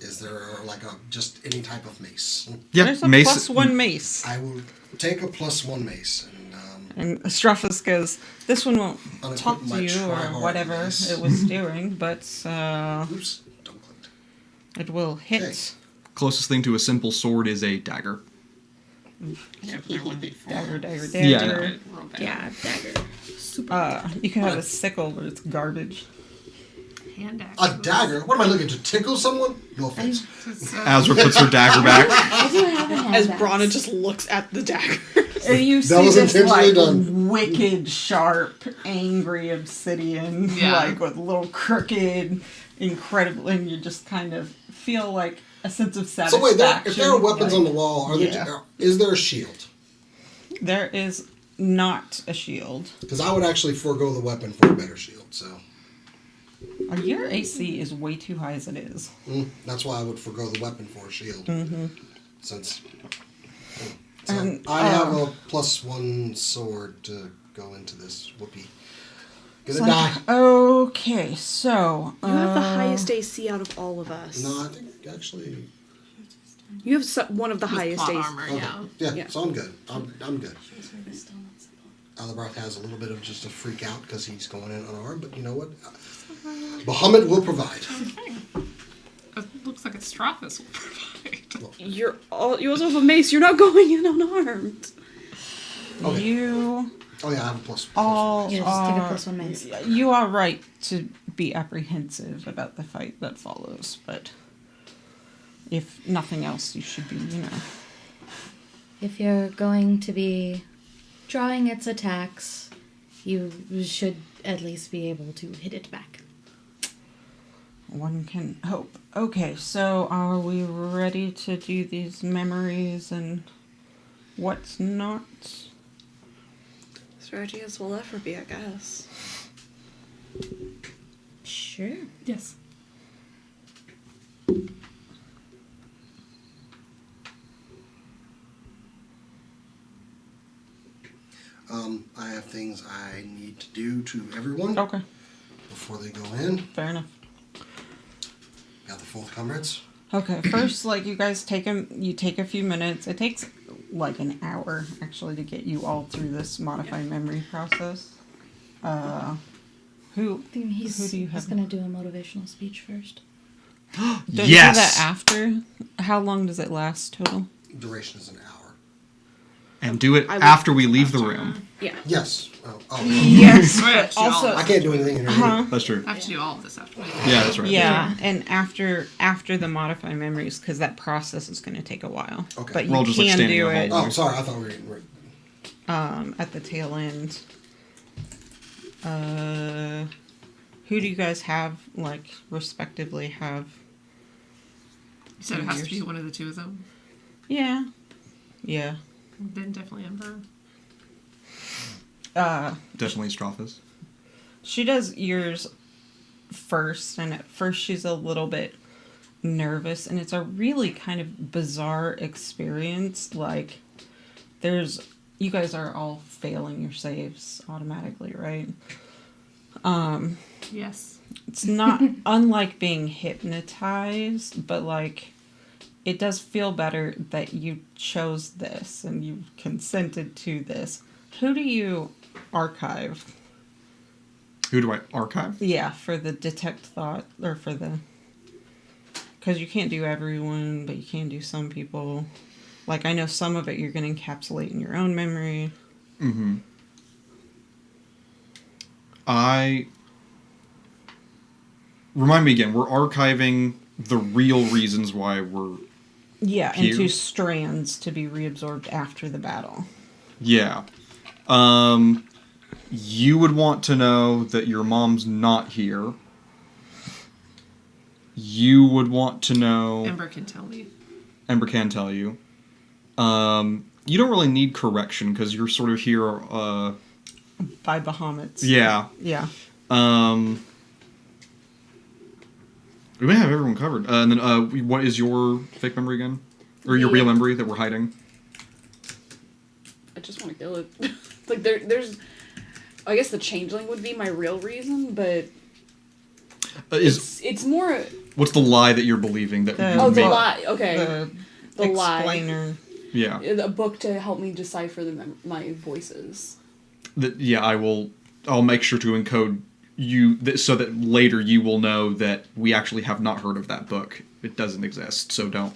Is there like a just any type of mace? Yeah, There's a mace. plus one mace. I will take a +1 mace and And Struffus goes, this one won't Unequip talk to my you or try-hard whatever mace. it was doing, but oops, don't click. it will hit. Okay. Closest thing to a simple sword is a dagger. Yeah, there would be four. Dagger. Yeah, I know. Real bad. Yeah, dagger. You can have a sickle, but it's garbage. Hand axe. A dagger? What am I looking to tickle someone? No offense. Azra puts her dagger back. I do have a hand As axe. Brana just looks at the dagger. And you That see was this intentionally like done. wicked, sharp, angry obsidian, Yeah. like with little crooked, incredible, and you just kind of feel like a sense of So satisfaction. wait, if there are weapons like- on the wall, are Yeah. there, is there a shield? There is not a shield. Because I would actually forego the weapon for a better shield. So Your AC is way too high as it is. that's why I would forego the weapon for a shield. Since so And, I have a +1 sword to go into this. Whoopee. Gonna die. Okay, so You have the highest AC out of all of us. No, I think actually. You have one of the With highest plot AC. armor, Okay. yeah. Yeah, Yeah. so I'm good. I'm good. Alabarth has a little bit of just a freak out because he's going in unarmed, but you know what? Bahamut will provide. It looks like it's Strathus will provide. You also have a mace. You're not going in unarmed. Okay. you Oh yeah, I have a plus. all Yeah, just take a are, +1 mace. you are right to be apprehensive about the fight that follows, but if nothing else, you should be, If you're going to be drawing its attacks, you should at least be able to hit it back. one can hope. Okay, so are we ready to do these memories and what's not? Strategy as will ever be, I guess. Sure. Yes. I have things I need to do to everyone Okay, before they go in. fair enough. Got the fourth comrades. Okay, first, you guys you take a few minutes. It takes like an hour actually to get you all through this modify memory process. Who I think he's do you have? going to do a motivational speech first. Don't you do Yes! that after? How long does it last total? Duration is an hour. And do it I would- after we leave the room. Yeah. Yes. Oh, Yes, I have to do all also- of I this. can't do anything in here. Huh? That's true. I have to do all of this after. Yeah, that's right. Yeah, and after the modify memories, because that process is going to take a while. Okay. But We're all you just, like, can standing do in the it hallway. Oh, sorry. I thought we were getting right. at the tail end. Who do you guys have, respectively have? You said it has to be one of the two of them. Yeah. Then definitely Ember. Definitely Strathus. She does yours first, and at first she's a little bit nervous, and it's a really kind of bizarre experience. You guys are all failing your saves automatically, right? Yes. It's not unlike being hypnotized, but it does feel better that you chose this and you consented to this. Who do you archive? Who do I archive? Yeah, for the detect thought, or because you can't do everyone, but you can do some people. Like, I know some of it you're going to encapsulate in your own memory. Mm-hmm. Remind me again, we're archiving the real reasons why we're... Yeah, Here? into strands to be reabsorbed after the battle. Yeah. You would want to know that your mom's not here. You would want to know... Ember can tell me. Ember can tell you. You don't really need correction, because you're sort of here, By Bahamut's. Yeah. Yeah. We may have everyone covered. And then, what is your fake memory again? Or your real memory that we're hiding? I just want to kill it. Like, there's... I guess the changeling would be my real reason, but... It's more... What's the lie that you're believing? That you Oh, the made? lie. Okay. The lie. explainer. Yeah. A book to help me decipher my voices. Yeah, I'll make sure to encode you so that later you will know that we actually have not heard of that book. It doesn't exist, so don't.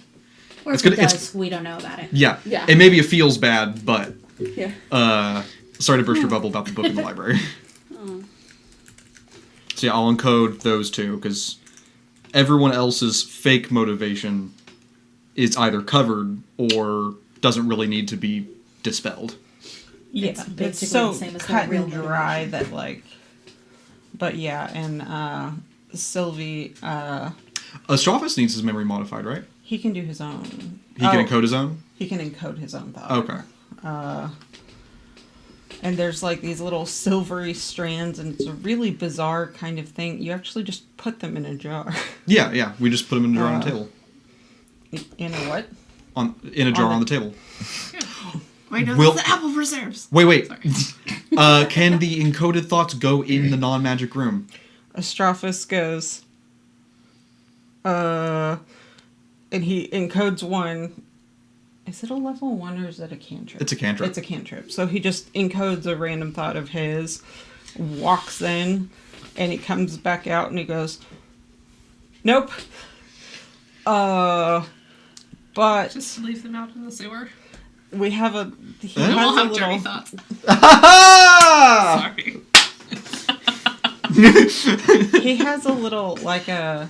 Or It's if it gonna- does, we don't know about it. Yeah. Yeah. And maybe it feels bad, but Yeah. sorry to burst your bubble about the book in the library. So yeah, I'll encode those two, because everyone else's fake motivation is either covered or doesn't really need to be dispelled. Yeah, It's it's basically so the same as the cut real and dry motivation. that, like... But yeah, and Sylvie, Astrophus needs his memory modified, right? he can do his own. He can encode his own? He can encode his own thought. Okay. And there's like these little silvery strands, and it's a really bizarre kind of thing. You actually just put them in a jar. Yeah. We just put them in a jar on the table. In a what? In a jar On on the- the table. Wait, no, Will- that's the apple preserves. Wait. Sorry. Can the encoded thoughts go in the non-magic room? Astrophus goes, and he encodes one. Is it a level 1 or is it a cantrip? It's a cantrip. It's a cantrip. So he just encodes a random thought of his, walks in, and he comes back out and he goes, nope. But Just leave them out in the sewer. we have a... He Huh? We'll has a have dirty little... thoughts. Ah! Sorry. He has a little, like an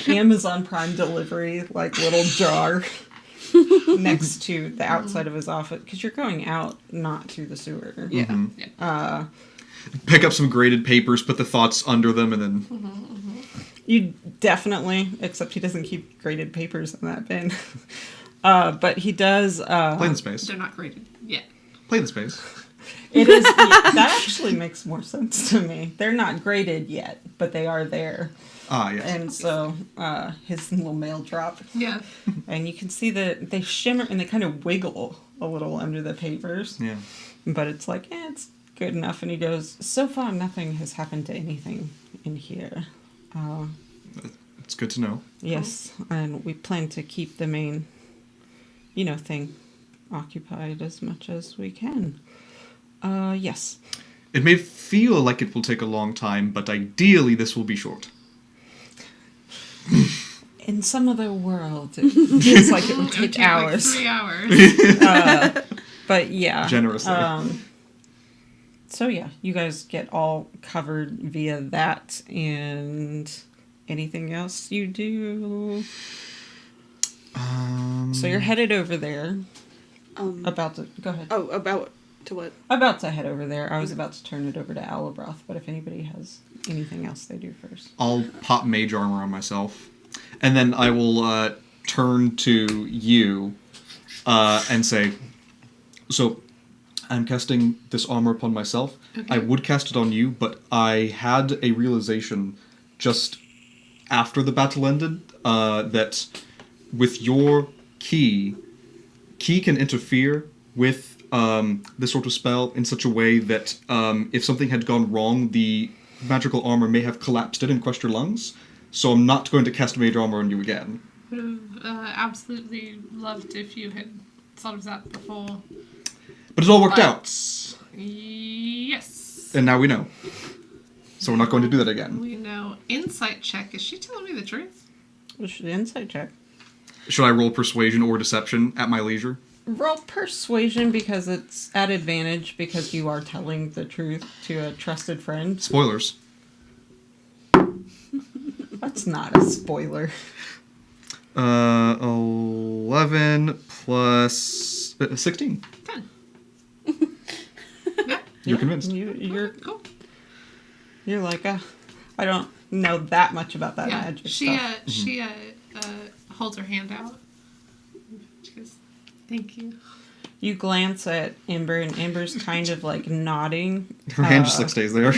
Amazon Prime delivery, like, little jar next to the outside of his office, because you're going out, not through the sewer. Yeah. Mhm. Yeah. Pick up some graded papers, put the thoughts under them, and then... You definitely, except he doesn't keep graded papers in that bin. But he does... Play in the space. They're not graded yet. Play in the space. It is... that actually makes more sense to me. They're not graded yet, but they are there. Ah, yes. And so, his little mail drop. Yeah. And you can see that they shimmer and they kind of wiggle a little under the papers. Yeah. But it's like, it's good enough. And he goes, so far nothing has happened to anything in here. It's good to know. Yes, and we plan to keep the main, thing occupied as much as we can. Yes. It may feel like it will take a long time, but ideally this will be short. In some other world, it feels like it would It would take hours. Like 3 hours. But yeah. Generously. So yeah, you guys get all covered via that, and anything else you do? So you're headed over there. About to go ahead. Oh, about to what? About to head over there. I was about to turn it over to Alabroth, but if anybody has anything else they do first. I'll pop mage armor on myself. And then I will turn to you and say, so I'm casting this armor upon myself. Okay. I would cast it on you, but I had a realization just after the battle ended that with your key can interfere with this sort of spell in such a way that if something had gone wrong, the magical armor may have collapsed it and crushed your lungs. So I'm not going to cast mage armor on you again. Would have absolutely loved if you had thought of that before. But it all worked out, Yes. and now we know. So we're not going to do that again. We know. Insight check. Is she telling me the truth? Which is the insight check. Should I roll persuasion or deception at my leisure? Roll persuasion because it's at advantage because you are telling the truth to a trusted friend. Spoilers. That's not a spoiler. 11 plus 16. 10. You're convinced. You're Cool. you're like, I don't know that much about that Yeah. magic She stuff. she holds her hand out. She goes, "Thank you." You glance at Amber, and Amber's kind of like nodding. Her hand just like stays there.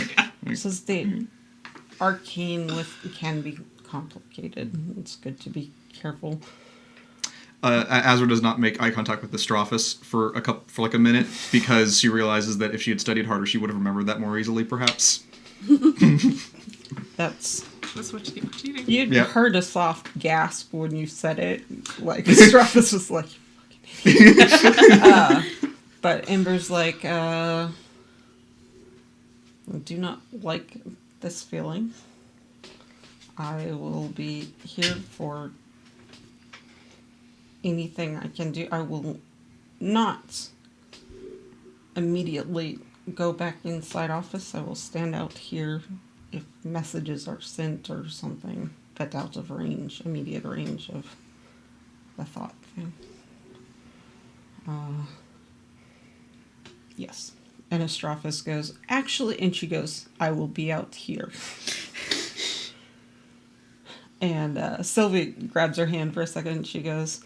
Says the arcane can be complicated. It's good to be careful. Azra does not make eye contact with the Strophus for like a minute because she realizes that if she had studied harder, she would have remembered that more easily, perhaps. That's what you cheating. you heard a soft gasp when you said it. Like Strophus was like, "You fucking idiot." But Amber's like, I do not like this feeling. I will be here for anything I can do. I will not immediately go back inside office. I will stand out here if messages are sent or something, but out of range, immediate range of the thought thing. Yes. And Astrophis goes, actually, and she goes, I will be out here. And Sylvie grabs her hand for a second and she goes,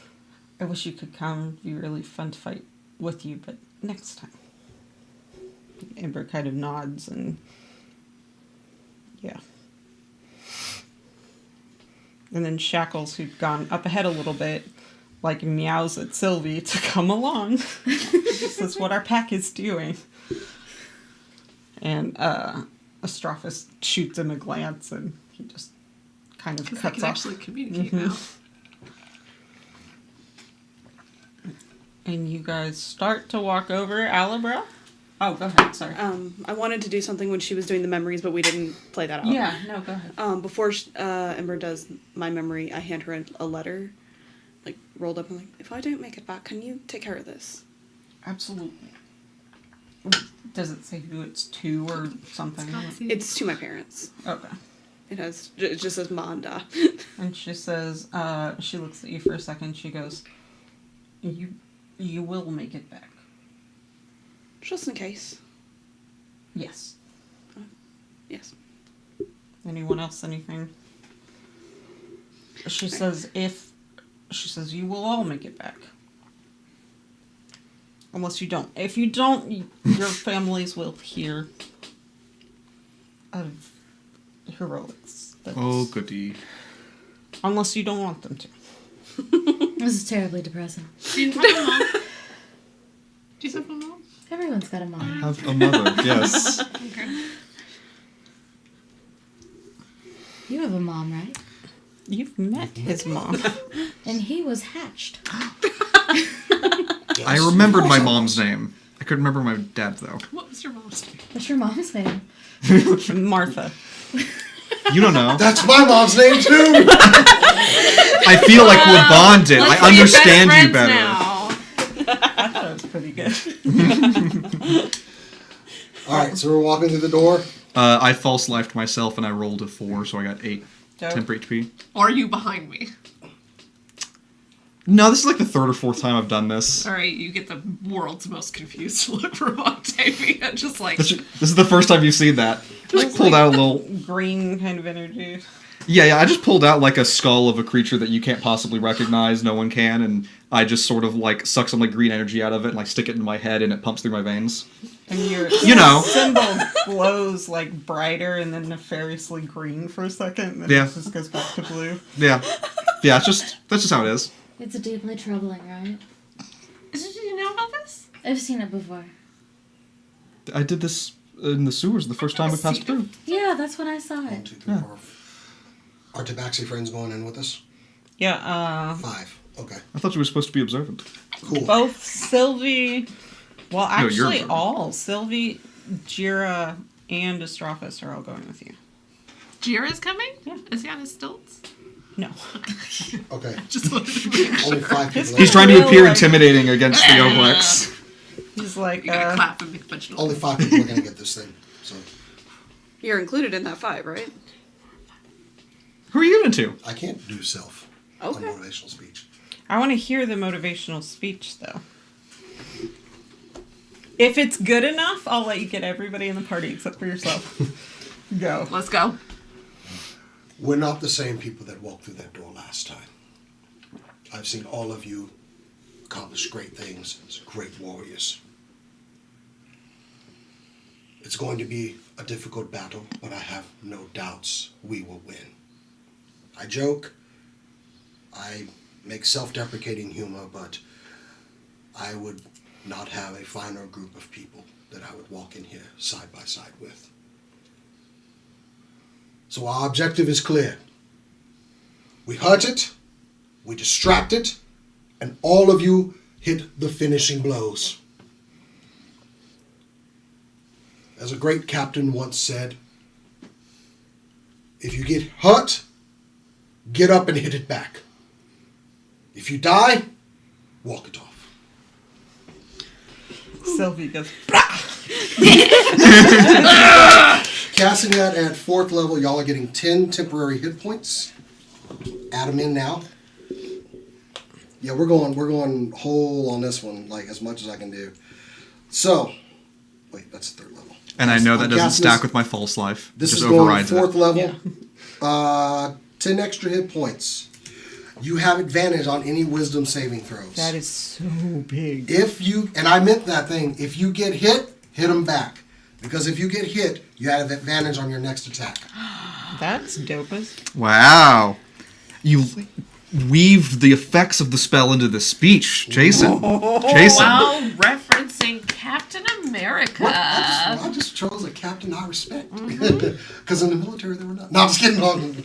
I wish you could come. It'd be really fun to fight with you, but next time. Amber kind of nods and yeah. And then Shackles, who'd gone up ahead a little bit, like meows at Sylvie to come along. This is what our pack is doing. And Astrophis shoots him a glance and he just kind of Because I cuts can off. actually communicate now. And you guys start to walk over Alabra. Oh, go ahead. Sorry. I wanted to do something when she was doing the memories, but we didn't play that out. Yeah, no, go ahead. Before Ember does my memory, I hand her a letter, like rolled up. I'm like, if I don't make it back, can you take care of this? Absolutely. Does it say who it's to or something? It's to my parents. Okay. It just says Manda. And she says, she looks at you for a second. She goes, you will make it back. Just in case. Yes. Yes. Anyone else? Anything? She says, you will all make it back. Unless you don't. If you don't, your families will hear of heroics. Oh, goody. Unless you don't want them to. This is terribly depressing. Do you have a mom? Do you have a mom? Everyone's got a mom. Have a mother, yes. Okay. You have a mom, right? You've met his mom. And he was hatched. I remembered my mom's name. I couldn't remember my dad's, though. What was your mom's name? What's your mom's name? Martha. You don't know. That's my mom's name too. I feel like we're bonded. Let's I be best understand you friends better. now. I thought it was pretty good. All right, so we're walking through the door. I false lifed myself and I rolled a 4, so I got 8 Dope. temper HP. Or are you behind me? No, this is like the 3rd or 4th time I've done this. All right, you get the world's most confused look from Octavia, just like... This is the first time you've seen that. Just pulled out a little... Green kind of energy. Yeah, I just pulled out like a skull of a creature that you can't possibly recognize, no one can, and I just sort of like suck some like green energy out of it and like stick it in my head and it pumps through my veins. And your You know. symbol glows like brighter and then nefariously green for a second, and then Yeah. it just goes back to blue. Yeah. Yeah, that's just how it is. It's deeply troubling, right? Did you know about this? I've seen it before. I did this in the sewers the first time we passed through. Yeah, that's when I saw 1, it. 2, 3, 4. Our Tabaxi friends going in with us? Yeah, 5. Okay. I thought you were supposed to be observant. Cool. both Sylvie, well, No, you're actually observant. all, Sylvie, Jira, and Astrophis are all going with you. Jira's coming? Yeah. Is he on his stilts? No. Okay. Just wanted to make sure. Only 5 people. He's trying to Real appear life. intimidating against the Oblex. He's like, You gotta clap and make a bunch of Only 5 people are going to get this thing. So You're included in that 5, right? Who are you into? I can't do self Okay. on motivational speech. I want to hear the motivational speech, though. If it's good enough, I'll let you get everybody in the party except for yourself. Go. Let's go. We're not the same people that walked through that door last time. I've seen all of you accomplish great things as great warriors. It's going to be a difficult battle, but I have no doubts we will win. I joke, I make self-deprecating humor, but I would not have a finer group of people that I would walk in here side by side with. So our objective is clear. We hurt it, we distract it, and all of you hit the finishing blows. As a great captain once said, if you get hurt, get up and hit it back. If you die, walk it off. Sylvie goes, Casting that at 4th level, y'all are getting 10 temporary hit points. Add them in now. Yeah, we're going whole on this one, like as much as I can do. So, wait, that's 3rd level. And I know that I'm doesn't casting stack with my false life. This Just is going overrides 4th it. level. 10 extra hit points. You have advantage on any wisdom saving throws. that is so big. If you, and I meant that thing, if you get hit them back. Because if you get hit, you have advantage on your next attack. That's dopest. Wow. You weave the effects of the spell into the speech, Jason. Jason. While referencing Captain America. What? I just chose a captain I respect. Because in the military, they were not. No, I'm just kidding.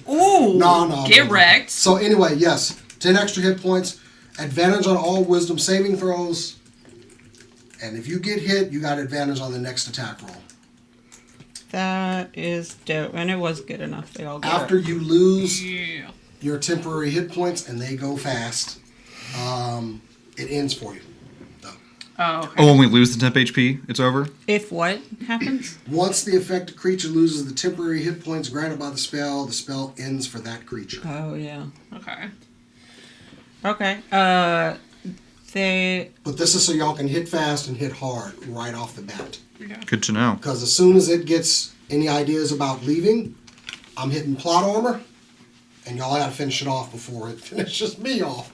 Ooh. No. Get wrecked. So anyway, yes, 10 extra hit points, advantage on all wisdom saving throws, and if you get hit, you got advantage on the next attack roll. That is dope. And it was good enough. They all got After it. you lose Yeah. your temporary hit points, and they go fast, it ends for you. though. Oh, okay. Oh, when we lose the temp HP, it's over? If what happens? Once the affected creature loses the temporary hit points granted by the spell ends for that creature. Oh, yeah. Okay. Okay. They... But this is so y'all can hit fast and hit hard right off the bat. Yeah. Good to know. Because as soon as it gets any ideas about leaving, I'm hitting plot armor, and y'all gotta finish it off before it finishes me off.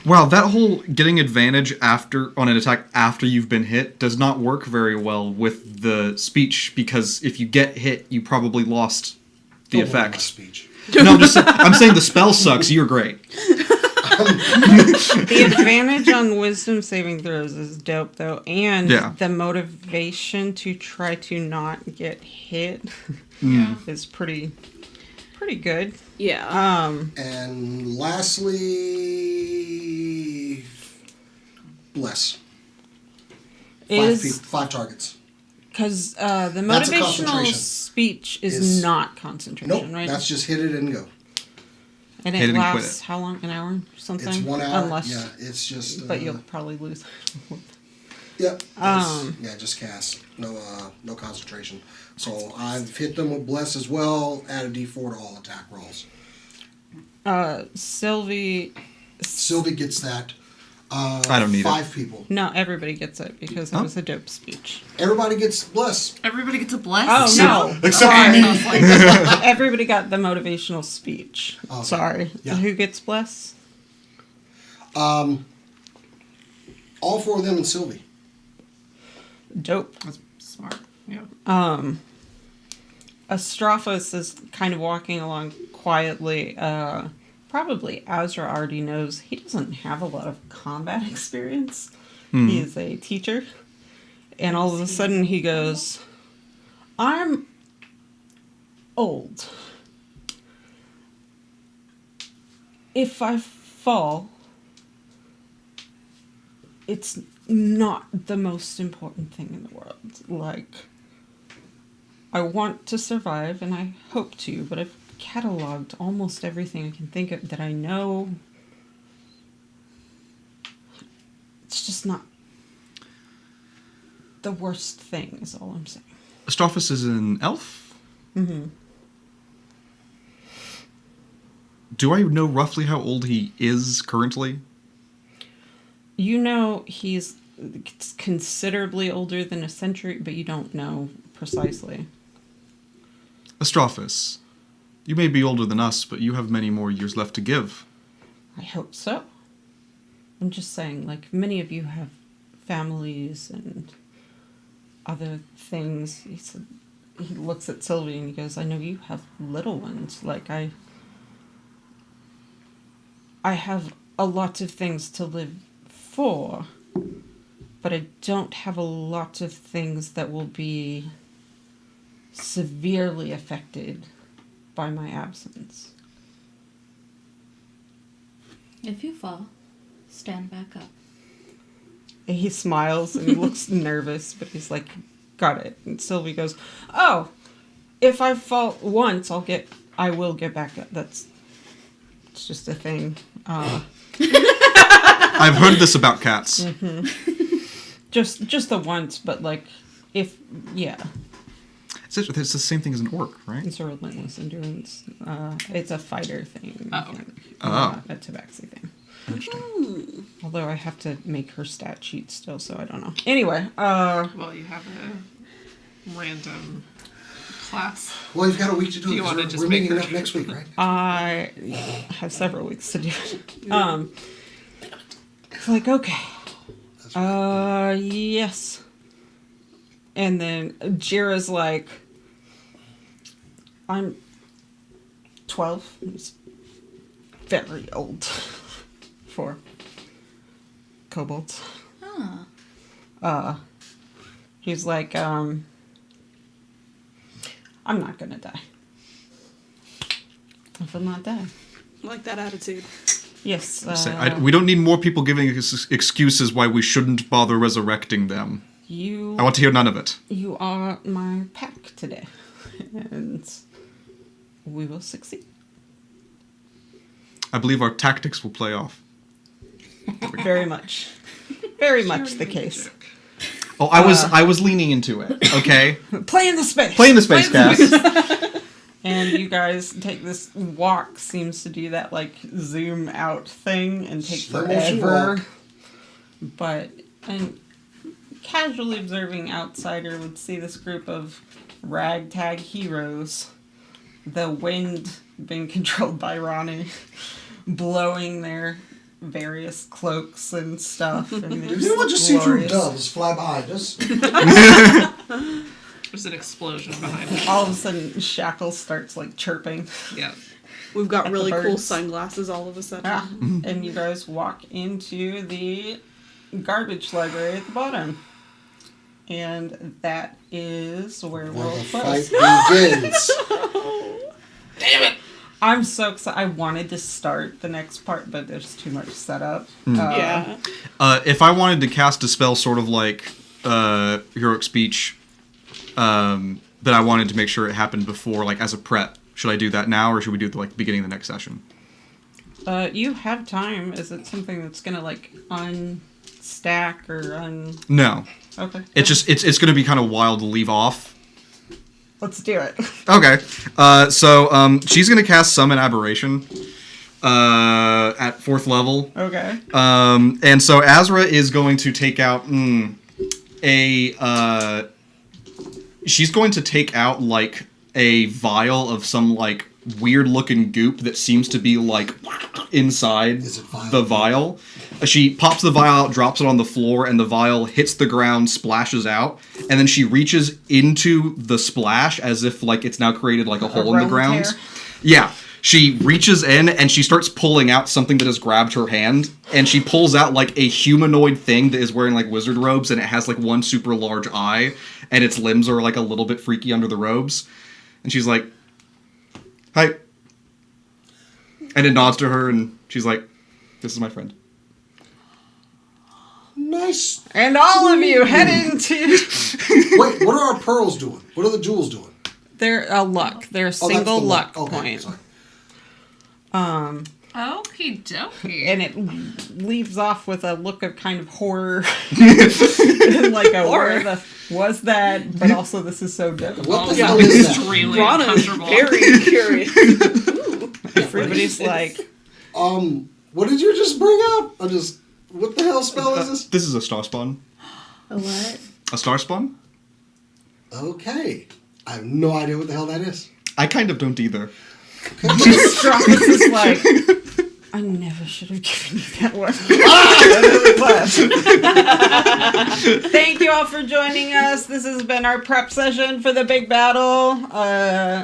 Wow, that whole getting advantage on an attack after you've been hit does not work very well with the speech, because if you get hit, you probably lost the Don't worry about effect. speech. No, I'm saying the spell sucks. You're great. The advantage on wisdom saving throws is dope, though, and Yeah. the motivation to try to not get hit is pretty good. Yeah. And lastly, bless. Is 5 targets. because the That's a motivational concentration. speech is Is- not Nope, concentration, right? that's just hit it and go. And hit it it and quit lasts it. how long? An hour? or Something? It's 1 hour. Unless, Yeah, it's just. but you'll probably lose. Yep. Um, Yeah, just cast. No concentration. So I've hit them with bless as well. Add a D4 to all attack rolls. Sylvie. Sylvie gets that. I don't need 5 people. No, everybody gets it because it Huh? was a dope speech. Everybody gets bless. Everybody gets a bless. Oh no! Except Sorry. for me. Everybody got the motivational speech. Okay. Sorry. Yeah. Who gets bless? All 4 of them and Sylvie. Dope. That's smart. Yeah. Astrophos is kind of walking along quietly. Probably Azra already knows he doesn't have a lot of combat experience. He is a teacher. And all of a sudden he goes, I'm old. If I fall, it's not the most important thing in the world. Like, I want to survive and I hope to, but if cataloged almost everything I can think of that I know. It's just not the worst thing, is all I'm saying. Astrophus is an elf? Mm-hmm. Do I know roughly how old he is currently? You know he's considerably older than a century, but you don't know precisely. Astrophus, you may be older than us, but you have many more years left to give. I hope so. I'm just saying, like, many of you have families and other things. He looks at Sylvie and he goes, I know you have little ones. Like, I have a lot of things to live for, but I don't have a lot of things that will be severely affected by my absence. If you fall, stand back up. And he smiles and he looks nervous, but he's like, got it. And Sylvie goes, oh, if I fall once, I will get back up. It's just a thing. I've heard this about cats. Mm-hmm. Just the once, but like, yeah. It's the same thing as an orc, right? It's a relentless endurance. It's a fighter thing. Oh, okay. Not a tabaxi thing. Interesting. Although I have to make her stat sheet still, so I don't know. Anyway, Well, you have a random class. Well, you've got a week to do Do you it. wanna 'Cause just we're make meeting her- up next week, right? I have several weeks to do it. It's like, okay. Yes. And then Jira's like, I'm 12. It's very old for kobolds. Ah. He's like, I'm not gonna die. If I'm not die. I like that attitude. Yes. We don't need more people giving us excuses why we shouldn't bother resurrecting them. I want to hear none of it. You are my pack today, and we will succeed. I believe our tactics will play off. Very much. Very much the case. Oh, I was leaning into it. Okay, Play in the space. play in the space cast. And you guys take this walk. Seems to do that like zoom out thing and take Slow motion forever. walk. But and casually observing outsider would see this group of ragtag heroes. The wind being controlled by Ronnie, blowing their various cloaks and stuff. And they're You know what? Just see two glorious. doves fly behind us. There's an explosion behind me. All of a sudden, Shackles starts like chirping. Yeah. We've got At the really cool birds. sunglasses all of a sudden. Yeah. And you guys walk into the garbage library at the bottom. And that is where Where we'll the close. fight begins. I'm so excited. I wanted to start the next part, but there's too much setup. Yeah. If I wanted to cast a spell sort of like heroic speech, that I wanted to make sure it happened before, like as a prep, should I do that now, or should we do it like the beginning of the next session? You have time. Is it something that's gonna like unstack or No, Okay. it's going to be kind of wild to leave off. Let's do it. Okay, so she's going to cast Summon Aberration at 4th level. Okay. And so Azra is going to take out she's going to take out like a vial of some like weird looking goop that seems to be like inside Is it vial? the vial. She pops the vial out, drops it on the floor, and the vial hits the ground, splashes out, and then she reaches into the splash as if like it's now created like a hole in the realm ground. tear? Yeah. She reaches in and she starts pulling out something that has grabbed her hand, and she pulls out like a humanoid thing that is wearing like wizard robes, and it has like one super large eye, and its limbs are like a little bit freaky under the robes. And she's like, "Hi." And it nods to her, and she's like, "This is my friend." Nice. And all of you head into. Wait, what are our pearls doing? What are the jewels doing? They're a luck. They're a Oh, that's single the luck Okay, point. sorry. Okie dokie. And it leaves off with a look of kind of horror. Like a where the was that? But also this is so difficult. What the Yeah. hell is that? Extremely Ron is uncomfortable. very curious. Everybody's like, What did you just bring up? What the hell spell is this? This is a star spawn. A what? A star spawn? Okay. I have no idea what the hell that is. I kind of don't either. Stratus is like, I never should have given you that one. Thank you all for joining us. This has been our prep session for the big battle.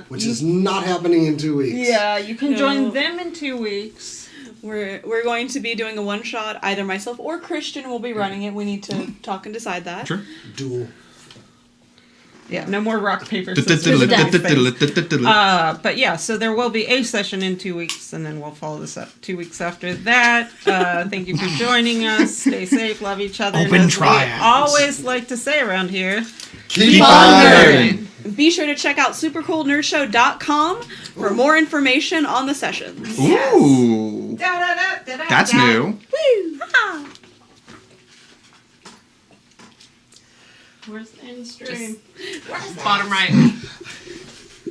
Which is not happening in 2 weeks. Yeah, you can No. join them in 2 weeks. We're going to be doing a one shot. Either myself or Christian will be running it. We need to talk and decide that. Sure. Duel. Yeah, no more rock, paper, scissors. But yeah, so there will be a session in 2 weeks, and then we'll follow this up 2 weeks after that. Thank you for joining us. Stay safe, love each other. Open and as we triads. always like to say around here, Keep on nerding. Be sure to check out supercoolnerdshow.com for more information on the sessions. Ooh. That's new. Ah. Where's the end stream? Bottom right. I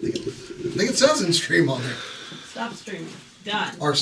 think it says in stream on there. Stop streaming. Done. Or stop.